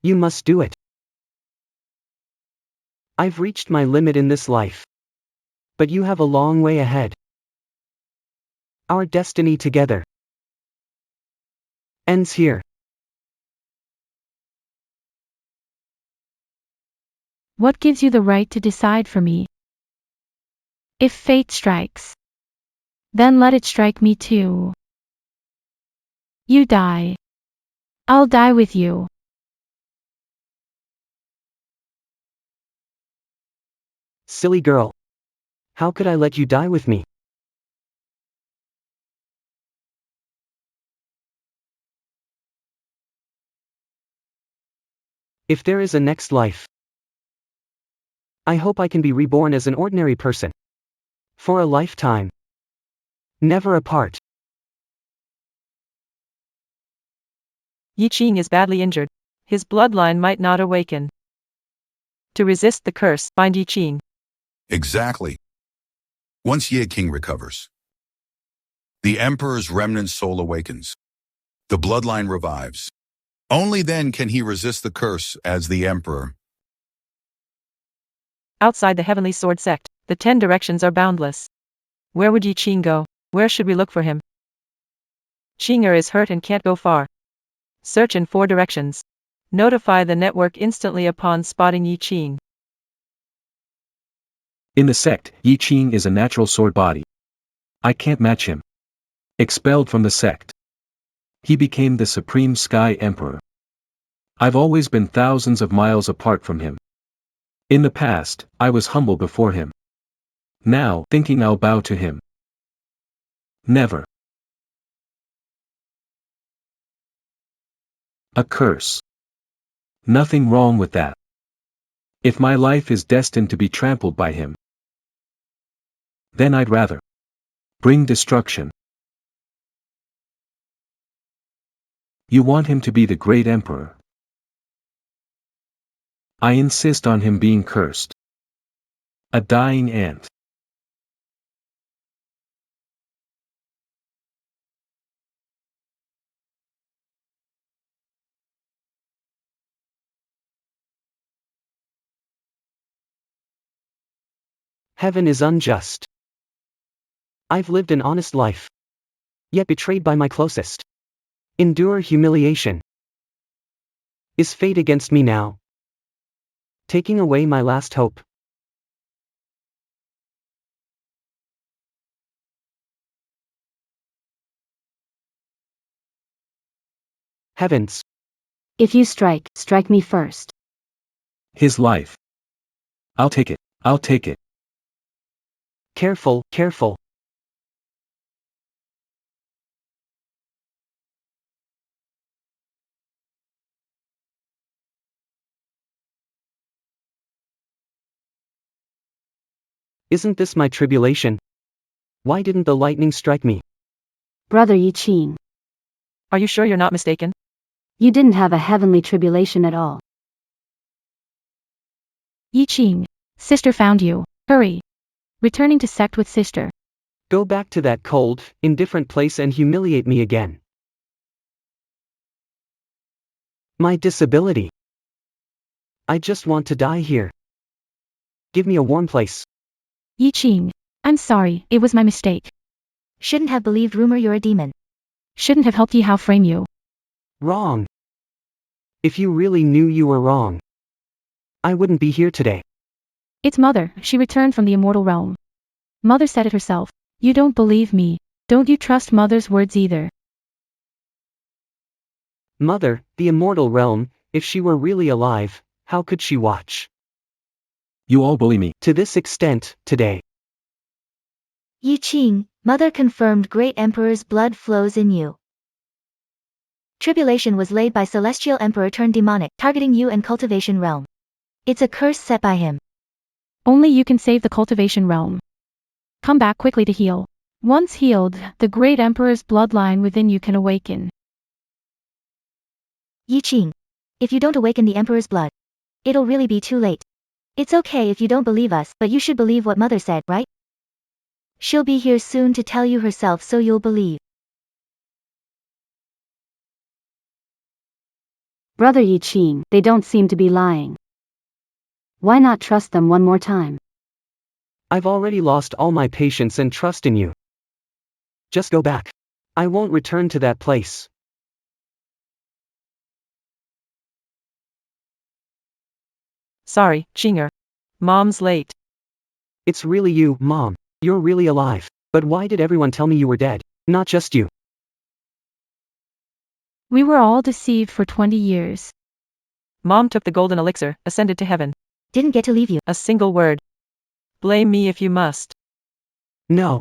You must do it. I've reached my limit in this life. But you have a long way ahead. Our destiny together ends here. What gives you the right to decide for me? If fate strikes, then let it strike me too. You die. I'll die with you. Silly girl. How could I let you die with me? If there is a next life, I hope I can be reborn as an ordinary person. For a lifetime. Never apart. Yi Qing is badly injured. His bloodline might not awaken. To resist the curse, find Yi Qing. Exactly. Once Ye Qing recovers, the Emperor's remnant soul awakens. The bloodline revives. Only then can he resist the curse as the Emperor. Outside the Heavenly Sword sect, the 10 directions are boundless. Where would Yi Qing go? Where should we look for him? Qing'er is hurt and can't go far. Search in 4 directions. Notify the network instantly upon spotting Yi Qing. In the sect, Yi Qing is a natural sword body. I can't match him. Expelled from the sect. He became the Supreme Sky Emperor. I've always been thousands of miles apart from him. In the past, I was humble before him. Now, thinking I'll bow to him. Never. A curse. Nothing wrong with that. If my life is destined to be trampled by him, then I'd rather bring destruction. You want him to be the great emperor. I insist on him being cursed. A dying ant. Heaven is unjust. I've lived an honest life. Yet betrayed by my closest. Endure humiliation. Is fate against me now? Taking away my last hope. Heavens. If you strike, strike me first. His life. I'll take it. I'll take it. Careful, careful. Isn't this my tribulation? Why didn't the lightning strike me? Brother Yi Qing, Are you sure you're not mistaken? you didn't have a heavenly tribulation at all. Yi Qing. Sister found you. Hurry. Returning to sect with sister. Go back to that cold, indifferent place and humiliate me again. My disability. I just want to die here. Give me a warm place. Yi Qing. I'm sorry, it was my mistake. Shouldn't have believed rumor you're a demon. Shouldn't have helped Yi Hao frame you. Wrong. If you really knew you were wrong, I wouldn't be here today. It's Mother, she returned from the immortal realm. Mother said it herself. You don't believe me. Don't you trust Mother's words either. Mother, the immortal realm, if she were really alive, how could she watch? You all bully me. To this extent, today. Yi Qing, Mother confirmed Great Emperor's blood flows in you. Tribulation was laid by Celestial Emperor turned demonic, targeting you and Cultivation Realm. It's a curse set by him. Only you can save the cultivation realm. Come back quickly to heal. Once healed, the Great Emperor's bloodline within you can awaken. Yi Qing. If you don't awaken the Emperor's blood, it'll really be too late. It's okay if you don't believe us, but you should believe what Mother said, right? She'll be here soon to tell you herself so you'll believe. Brother Yi Qing, they don't seem to be lying. Why not trust them one more time? I've already lost all my patience and trust in you. Just go back. I won't return to that place. Sorry, Qinger. Mom's late. It's really you, Mom. You're really alive. But why did everyone tell me you were dead? Not just you. We were all deceived for 20 years. Mom took the golden elixir, ascended to heaven. Didn't get to leave you. A single word. Blame me if you must. No.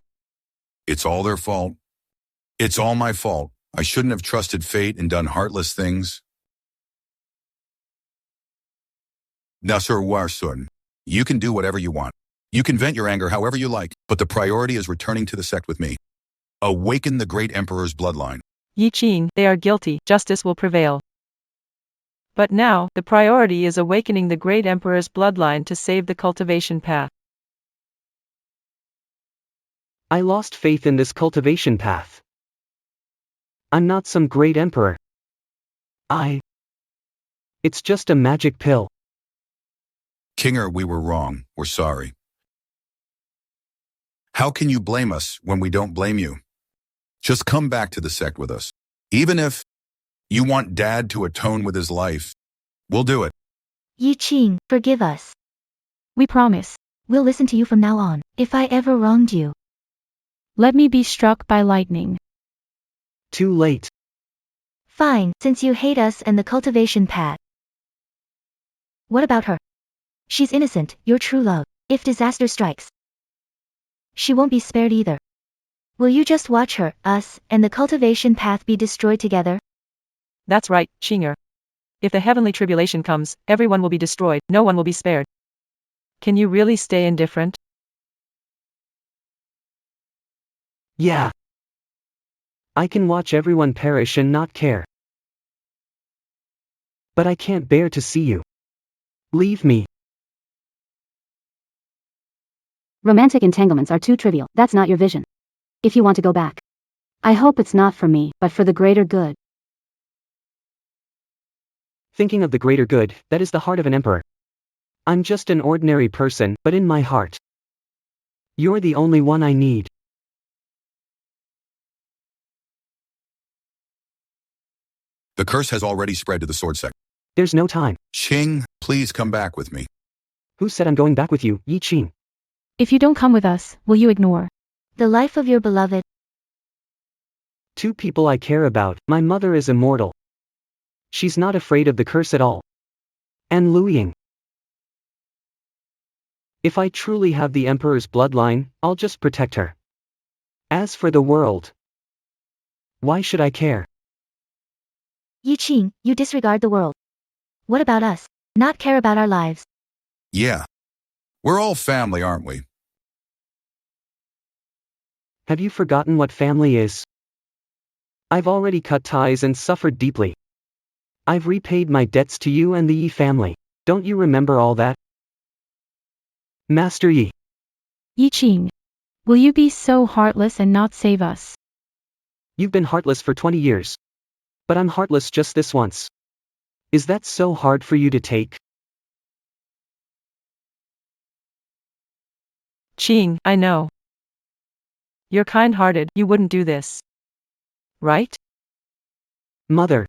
It's all their fault. It's all my fault. I shouldn't have trusted fate and done heartless things. Nasser Warsun, you can do whatever you want. You can vent your anger however you like, but the priority is returning to the sect with me. Awaken the great emperor's bloodline. Yi Qing, they are guilty, justice will prevail. But now, the priority is awakening the great emperor's bloodline to save the cultivation path. I lost faith in this cultivation path. I'm not some great emperor. It's just a magic pill. Kinger, we were wrong. We're sorry. How can you blame us when we don't blame you? Just come back to the sect with us. Even if you want Dad to atone with his life, we'll do it. Yi Qing, forgive us. We promise. We'll listen to you from now on. If I ever wronged you, Let me be struck by lightning. Too late. fine, since you hate us and the cultivation path. What about her? She's innocent, your true love. If disaster strikes, she won't be spared either. Will you just watch her, us, and the cultivation path be destroyed together? That's right, Qinger. If the heavenly tribulation comes, everyone will be destroyed, no one will be spared. Can you really stay indifferent? Yeah. I can watch everyone perish and not care. But I can't bear to see you. Leave me. Romantic entanglements are too trivial. That's not your vision. If you want to go back, I hope it's not for me, but for the greater good. Thinking of the greater good, that is the heart of an emperor. I'm just an ordinary person, but in my heart, you're the only one I need. The curse has already spread to the sword sect. There's no time. Qing, please come back with me. Who said I'm going back with you, Yi Qing? If you don't come with us, will you ignore The life of your beloved. Two people I care about. My mother is immortal. She's not afraid of the curse at all. And Lu Ying. If I truly have the Emperor's bloodline, I'll just protect her. As for the world, why should I care? Yi Qing, you disregard the world. What about us? Not care about our lives. Yeah. We're all family, aren't we? Have you forgotten what family is? I've already cut ties and suffered deeply. I've repaid my debts to you and the Yi family. Don't you remember all that? Master Yi. Yi Qing? Will you be so heartless and not save us? You've been heartless for 20 years. But I'm heartless just this once. Is that so hard for you to take? Qing, I know. You're kind-hearted, you wouldn't do this. Right? Mother.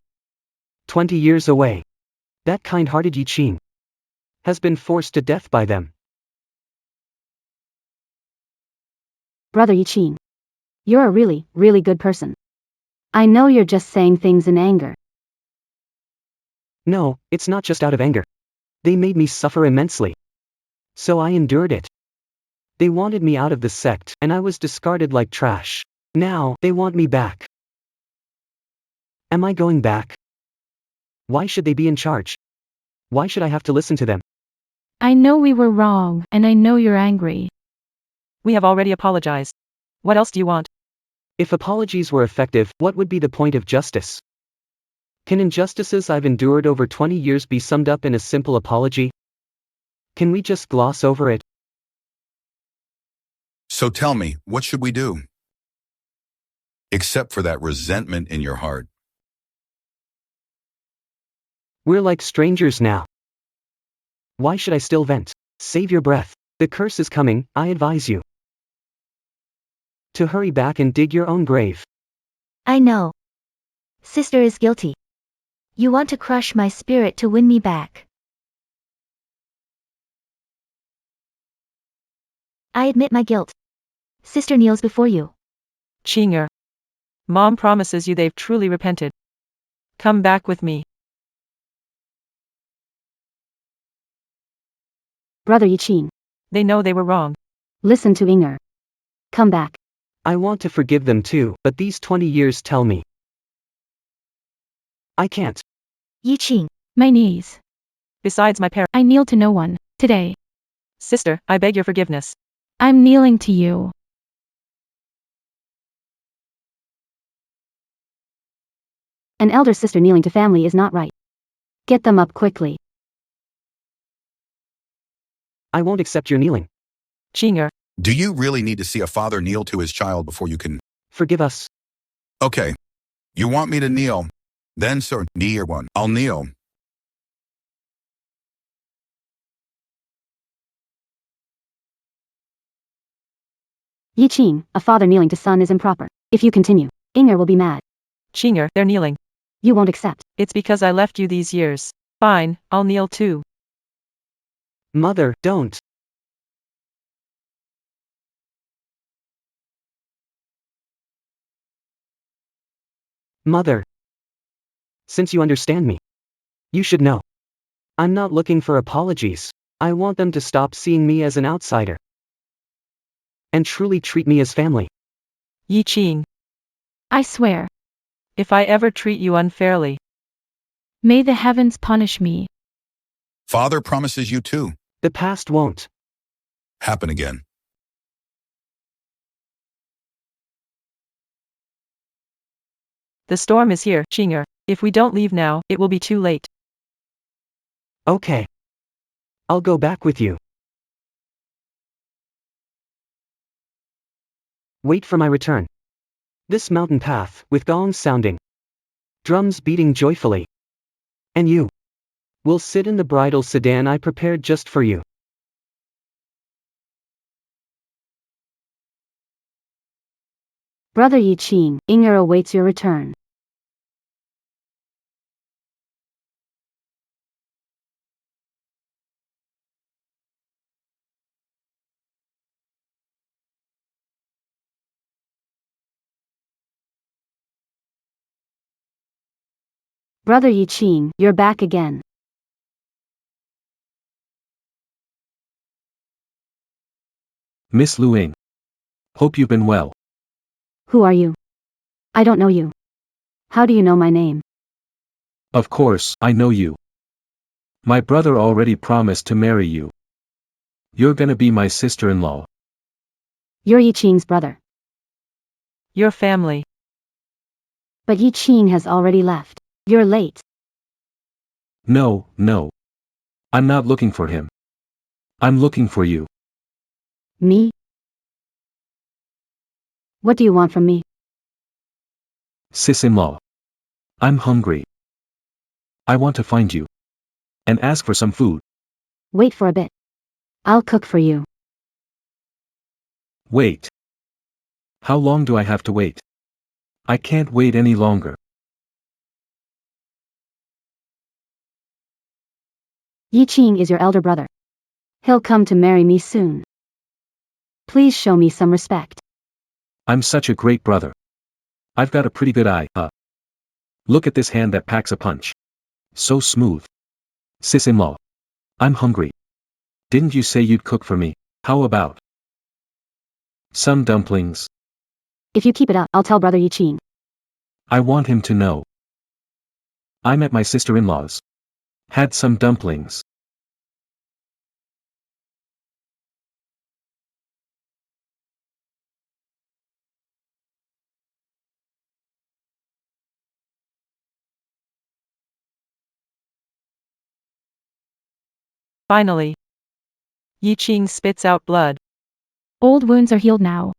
20 years away. That kind-hearted Yi Qing has been forced to death by them. Brother Yi Qing. You're a really, really good person. I know you're just saying things in anger. No, it's not just out of anger. They made me suffer immensely. So I endured it. They wanted me out of the sect, and I was discarded like trash. Now, they want me back. Am I going back? Why should they be in charge? Why should I have to listen to them? I know we were wrong, and I know you're angry. We have already apologized. What else do you want? If apologies were effective, what would be the point of justice? Can injustices I've endured over 20 years be summed up in a simple apology? Can we just gloss over it? So tell me, what should we do? Except for that resentment in your heart. We're like strangers now. Why should I still vent? Save your breath. The curse is coming, I advise you to hurry back and dig your own grave. I know. Sister is guilty. You want to crush my spirit to win me back. I admit my guilt. Sister kneels before you. Qinger. Mom promises you they've truly repented. Come back with me. Brother Yi Qing. They know they were wrong. Listen to Inger. Come back. I want to forgive them too, but these 20 years tell me I can't. Yi Qing. My knees. Besides my parents. I kneel to no one, today. Sister, I beg your forgiveness. I'm kneeling to you. An elder sister kneeling to family is not right. Get them up quickly. I won't accept your kneeling. Qinger. Do you really need to see a father kneel to his child before you can? Forgive us. Okay. You want me to kneel? Then, sir, kneel one. I'll kneel. Yi Qing, a father kneeling to son is improper. If you continue, Inger will be mad. Qinger, they're kneeling. You won't accept. It's because I left you these years. Fine, I'll kneel too. Mother, don't. Mother. Since you understand me, you should know. I'm not looking for apologies. I want them to stop seeing me as an outsider and truly treat me as family. Yi Qing. I swear. If I ever treat you unfairly. May the heavens punish me. Father promises you too. The past won't Happen again. The storm is here, Qinger. If we don't leave now, it will be too late. Okay. I'll go back with you. Wait for my return. This mountain path, with gongs sounding, drums beating joyfully. And you will sit in the bridal sedan I prepared just for you. Brother Yi Qing, Inger awaits your return. Brother Yi Qing, you're back again. Miss Lu Ying. Hope you've been well. Who are you? I don't know you. How do you know my name? Of course, I know you. My brother already promised to marry you. You're gonna be my sister-in-law. You're Yi Qing's brother. Your family. But Yi Qing has already left. You're late. No, no. I'm not looking for him. I'm looking for you. Me? What do you want from me? Sis-in-law. I'm hungry. I want to find you. And ask for some food. Wait for a bit. I'll cook for you. Wait. How long do I have to wait? I can't wait any longer. Yi Qing is your elder brother. He'll come to marry me soon. Please show me some respect. I'm such a great brother. I've got a pretty good eye, huh? Look at this hand that packs a punch. So smooth. Sis-in-law. I'm hungry. Didn't you say you'd cook for me? How about some dumplings? If you keep it up, I'll tell Brother Yi Qing. I want him to know. I'm at my sister-in-law's. Had some dumplings. Finally, Yi Qing spits out blood. Old wounds are healed now.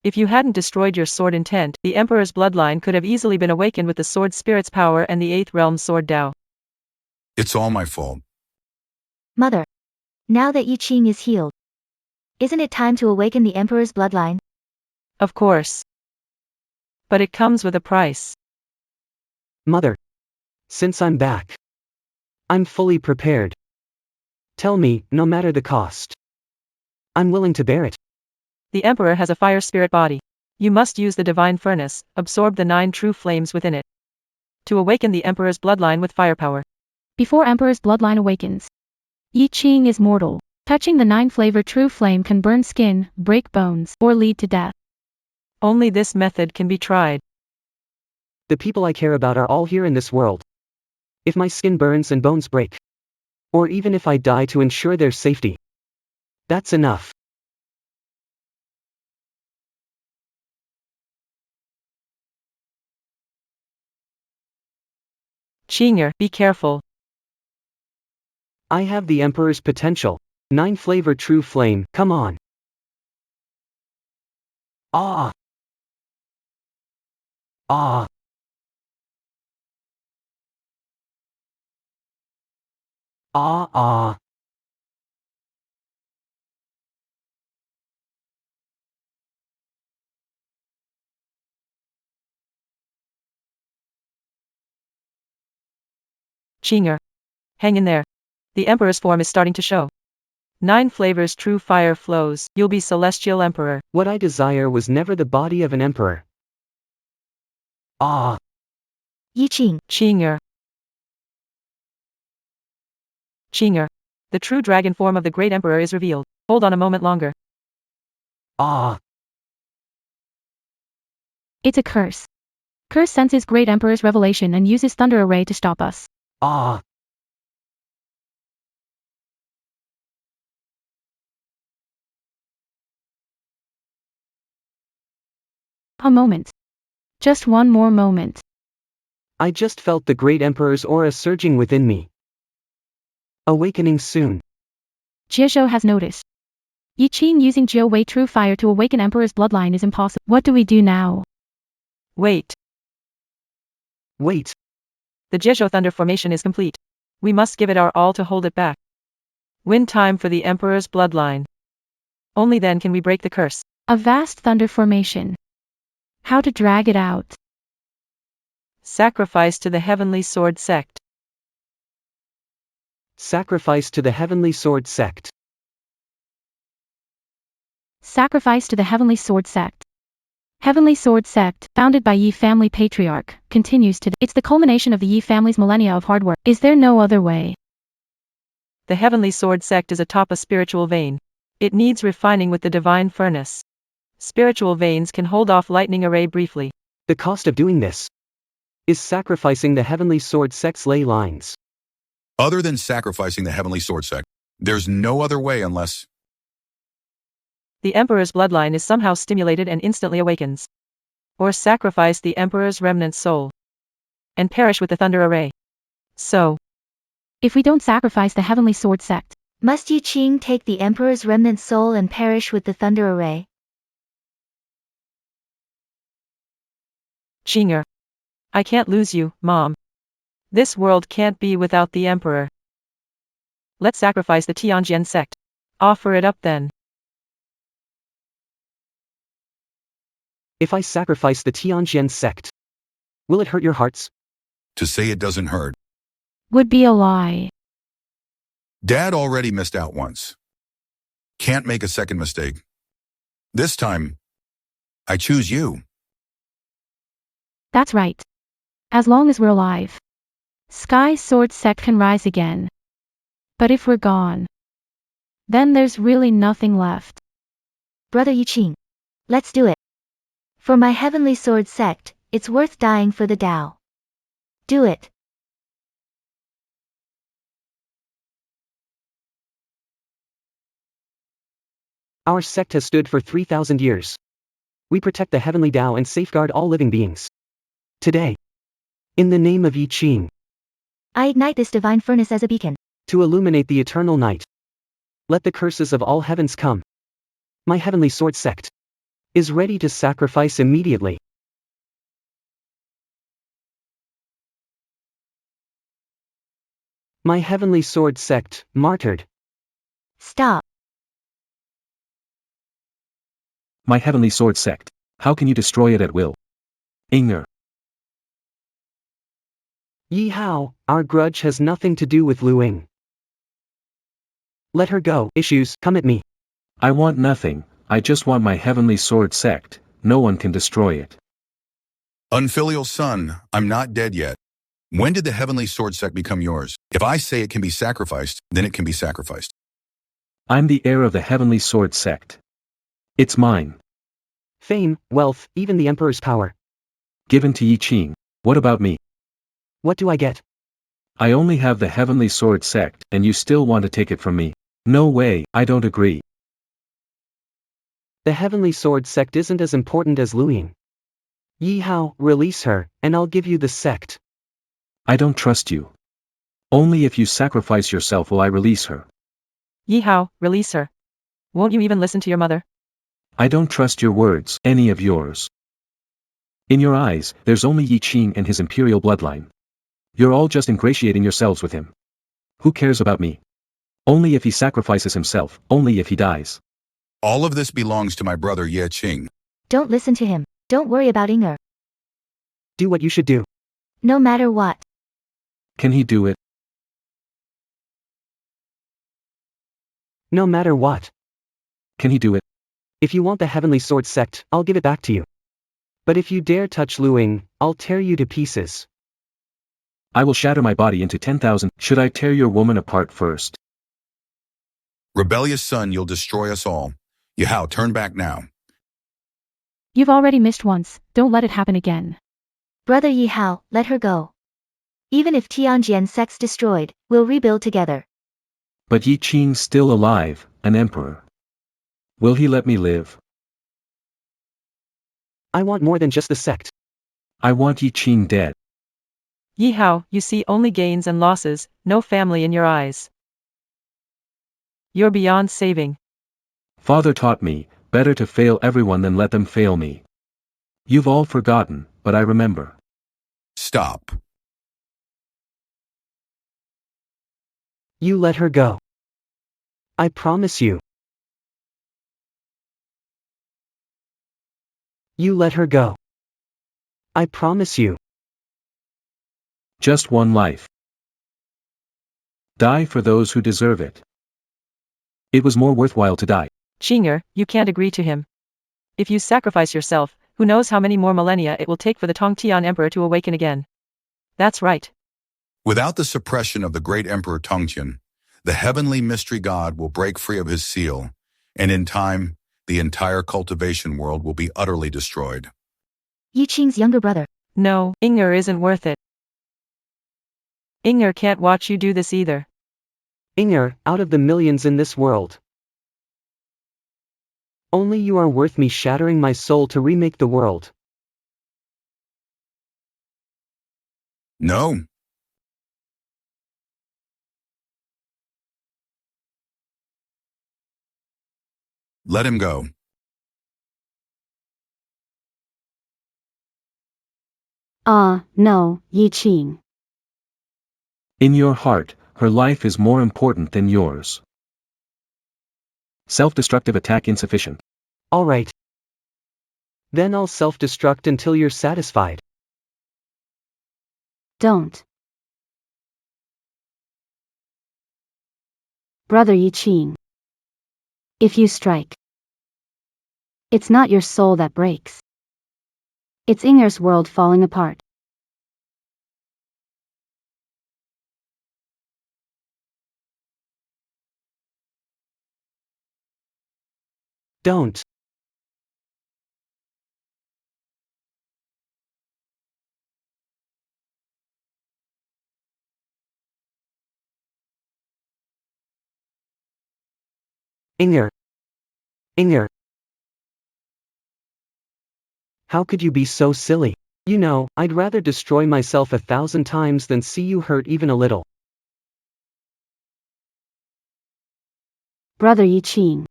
If you hadn't destroyed your sword intent, the Emperor's bloodline could have easily been awakened with the sword spirit's power and the 8th realm sword Dao. It's all my fault. Mother. Now that Yi Qing is healed, isn't it time to awaken the Emperor's bloodline? Of course. But it comes with a price. Mother. Since I'm back, I'm fully prepared. Tell me, no matter the cost. I'm willing to bear it. The Emperor has a fire spirit body. You must use the divine furnace, absorb the 9 true flames within it, to awaken the Emperor's bloodline with firepower. Before Emperor's bloodline awakens, Yi Qing is mortal. Touching the 9-flavor true flame can burn skin, break bones, or lead to death. Only this method can be tried. The people I care about are all here in this world. If my skin burns and bones break, or even if I die to ensure their safety, that's enough. Qing'er, be careful. I have the Emperor's potential. 9-flavor true flame, come on. Ah! Ah! Ah ah! Qing'er. Hang in there. The Emperor's form is starting to show. 9 flavors true fire flows, you'll be Celestial Emperor. What I desire was never the body of an emperor. Ah! Yi Qing. Qing'er. Qing'er. The true dragon form of the great Emperor is revealed. Hold on a moment longer. Ah! It's a curse. Curse senses great Emperor's revelation and uses thunder array to stop us. Ah! A moment. Just one more moment. I just felt the great Emperor's aura surging within me. Awakening soon. Jiezhou has noticed. Yi Qing using Jiu Wei true fire to awaken Emperor's bloodline is impossible. What do we do now? Wait. Wait. The Jiezhou thunder formation is complete. We must give it our all to hold it back. Win time for the Emperor's bloodline. Only then can we break the curse. A vast thunder formation. How to drag it out? Sacrifice to the Heavenly Sword Sect. Sacrifice to the Heavenly Sword Sect. Sacrifice to the Heavenly Sword Sect. Heavenly Sword Sect, founded by Yi family patriarch, continues today. It's the culmination of the Yi family's millennia of hard work. Is there no other way? The Heavenly Sword Sect is atop a spiritual vein. It needs refining with the divine furnace. Spiritual veins can hold off lightning array briefly. The cost of doing this is sacrificing the Heavenly Sword Sect's ley lines. Other than sacrificing the Heavenly Sword Sect, there's no other way unless... The Emperor's bloodline is somehow stimulated and instantly awakens. Or sacrifice the Emperor's remnant soul. And perish with the Thunder Array. So, if we don't sacrifice the Heavenly Sword Sect, must Yi Qing take the Emperor's remnant soul and perish with the Thunder Array? Qinger. I can't lose you, Mom. This world can't be without the Emperor. Let's sacrifice the Tianjian sect. Offer it up then. If I sacrifice the Tianjian sect, will it hurt your hearts? To say it doesn't hurt. would be a lie. Dad already missed out once. Can't make a second mistake. This time, I choose you. That's right. As long as we're alive, Sky Sword Sect can rise again. But if we're gone, then there's really nothing left. Brother Yi Qing, let's do it. For my Heavenly Sword Sect, it's worth dying for the Tao. Do it. Our sect has stood for 3,000 years. We protect the heavenly Tao and safeguard all living beings. Today, in the name of Yi Qing, I ignite this divine furnace as a beacon. to illuminate the eternal night. Let the curses of all heavens come. My Heavenly Sword Sect is ready to sacrifice immediately. My Heavenly Sword Sect, martyred. Stop. My Heavenly Sword Sect. How can you destroy it at will? Inger. Yi Hao, our grudge has nothing to do with Lu Ying. Let her go. Issues, come at me. I want nothing, I just want my Heavenly Sword Sect, no one can destroy it. Unfilial son, I'm not dead yet. When did the Heavenly Sword Sect become yours? If I say it can be sacrificed, then it can be sacrificed. I'm the heir of the Heavenly Sword Sect. It's mine. Fame, wealth, even the Emperor's power. Given to Yi Qing. What about me? What do I get? I only have the Heavenly Sword Sect, and you still want to take it from me? No way, I don't agree. The Heavenly Sword Sect isn't as important as Lu Ying. Yi Hao, release her, and I'll give you the sect. I don't trust you. Only if you sacrifice yourself will I release her. Yi Hao, release her. Won't you even listen to your mother? I don't trust your words, any of yours. In your eyes, there's only Yi Qing and his imperial bloodline. You're all just ingratiating yourselves with him. Who cares about me? Only if he sacrifices himself, only if he dies. All of this belongs to my brother Ye Qing. Don't listen to him. Don't worry about Inger. Do what you should do. No matter what. Can he do it? No matter what. Can he do it? If you want the Heavenly Sword Sect, I'll give it back to you. But if you dare touch Lu Ying, I'll tear you to pieces. I will shatter my body into 10,000. Should I tear your woman apart first? Rebellious son, you'll destroy us all. Yi Hao, turn back now. You've already missed once, don't let it happen again. Brother Yi Hao, let her go. Even if Tianjian sect's destroyed, we'll rebuild together. But Yi Qing's still alive, an emperor. Will he let me live? I want more than just the sect. I want Yi Qing dead. Yi Hao, you see only gains and losses, no family in your eyes. You're beyond saving. Father taught me, better to fail everyone than let them fail me. You've all forgotten, but I remember. Stop. You let her go. I promise you. You let her go. I promise you. Just one life. Die for those who deserve it. It was more worthwhile to die. Qinger, you can't agree to him. If you sacrifice yourself, Who knows how many more millennia it will take for the Tongtian Emperor to awaken again. That's right. Without the suppression of the great Emperor Tongtian, the heavenly mystery god will break free of his seal, and in time, the entire cultivation world will be utterly destroyed. Yi Qing's younger brother. No, Inger isn't worth it. Inger can't watch you do this either. Inger, out of the millions in this world, only you are worth me shattering my soul to remake the world. No. Let him go. No, Yi Qing. In your heart, her life is more important than yours. Self-destructive attack insufficient. Alright. Then I'll self-destruct until you're satisfied. Don't. Brother Yi Qing. If you strike, it's not your soul that breaks. It's Inger's world falling apart. Don't. Inger. Inger. How could you be so silly? You know, I'd rather destroy myself 1,000 times than see you hurt even a little. Brother Yi Qing.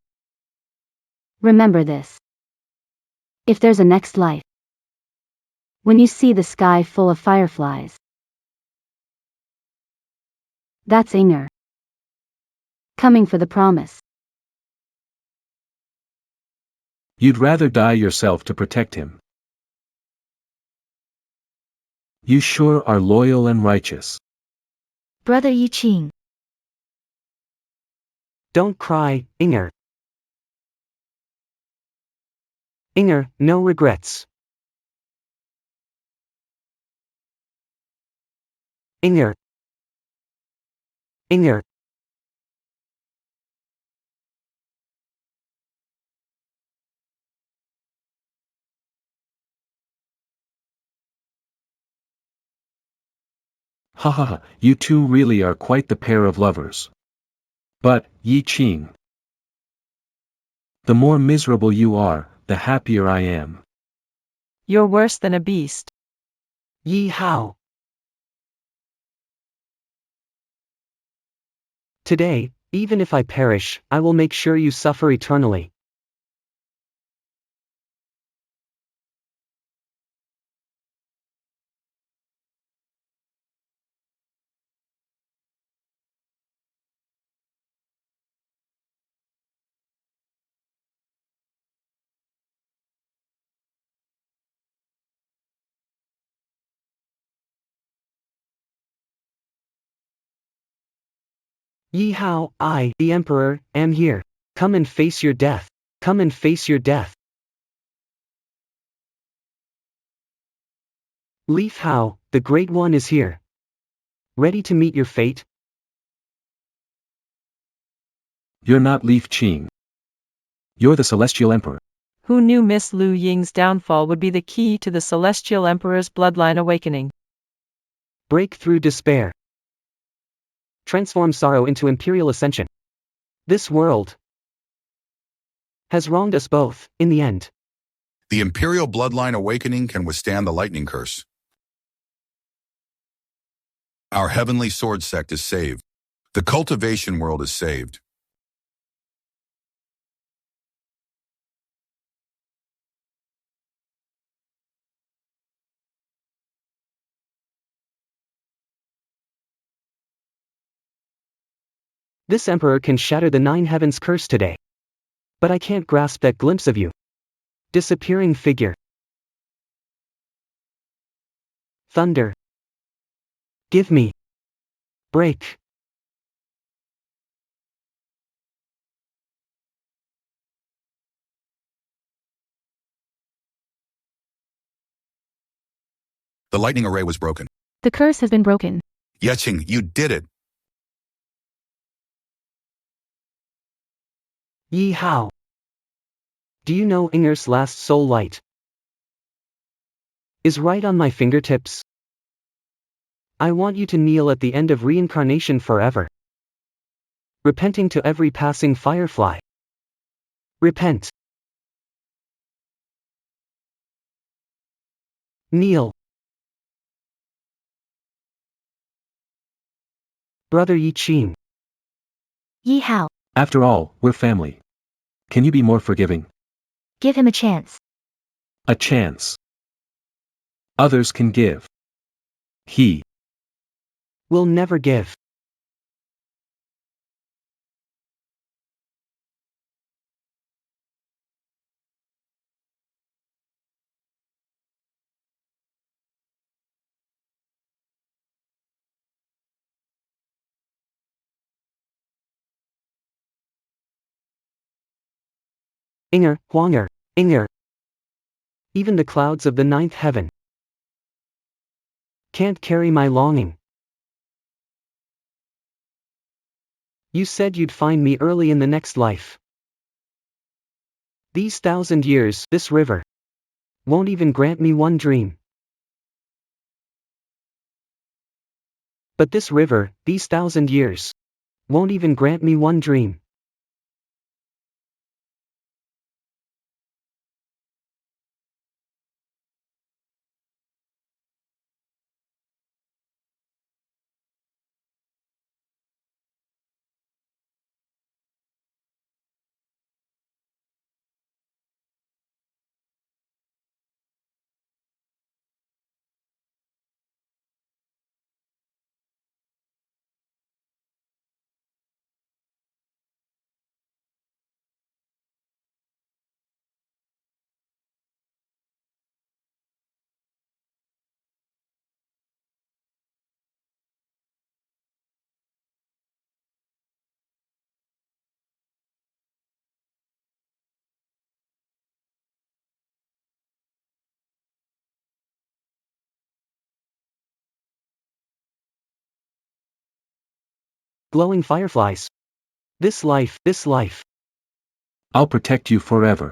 Remember this. If there's a next life, when you see the sky full of fireflies, that's Inger. Coming for the promise. You'd rather die yourself to protect him. You sure are loyal and righteous. Brother Yi Qing. Don't cry, Inger. Inger, no regrets. Inger. Inger. Ha ha ha, you two really are quite the pair of lovers. But, Yi Qing, the more miserable you are, the happier I am. You're worse than a beast. Yi Hao. Today, even if I perish, I will make sure you suffer eternally. Yi Hao, I, the Emperor, am here. Come and face your death. Come and face your death. Leaf Hao, the Great One is here. Ready to meet your fate? You're not Leaf Qing. You're the Celestial Emperor. Who knew Miss Lu Ying's downfall would be the key to the Celestial Emperor's bloodline awakening? Break through despair. Transform sorrow into imperial ascension. This world has wronged us both, in the end. The imperial bloodline awakening can withstand the lightning curse. Our heavenly sword sect is saved. The cultivation world is saved. This emperor can shatter the 9 heavens curse today. But I can't grasp that glimpse of you. Disappearing figure. Thunder. Give me. Break. The lightning array was broken. The curse has been broken. Yeching, you did it. Yi Hao. Do you know Inger's last soul light is right on my fingertips? I want you to kneel at the end of reincarnation forever, repenting to every passing firefly. Repent. Kneel. Brother Yi Qing. Yi Hao, After all, we're family. Can you be more forgiving? give him a chance. A chance. Others can give. He Will never give. Inger, Huanger, Inger. Even the clouds of the ninth heaven can't carry my longing. You said you'd find me early in the next life. These 1,000 years, this river won't even grant me one dream. But this river, these 1,000 years, won't even grant me one dream. Glowing fireflies. This life. I'll protect you forever.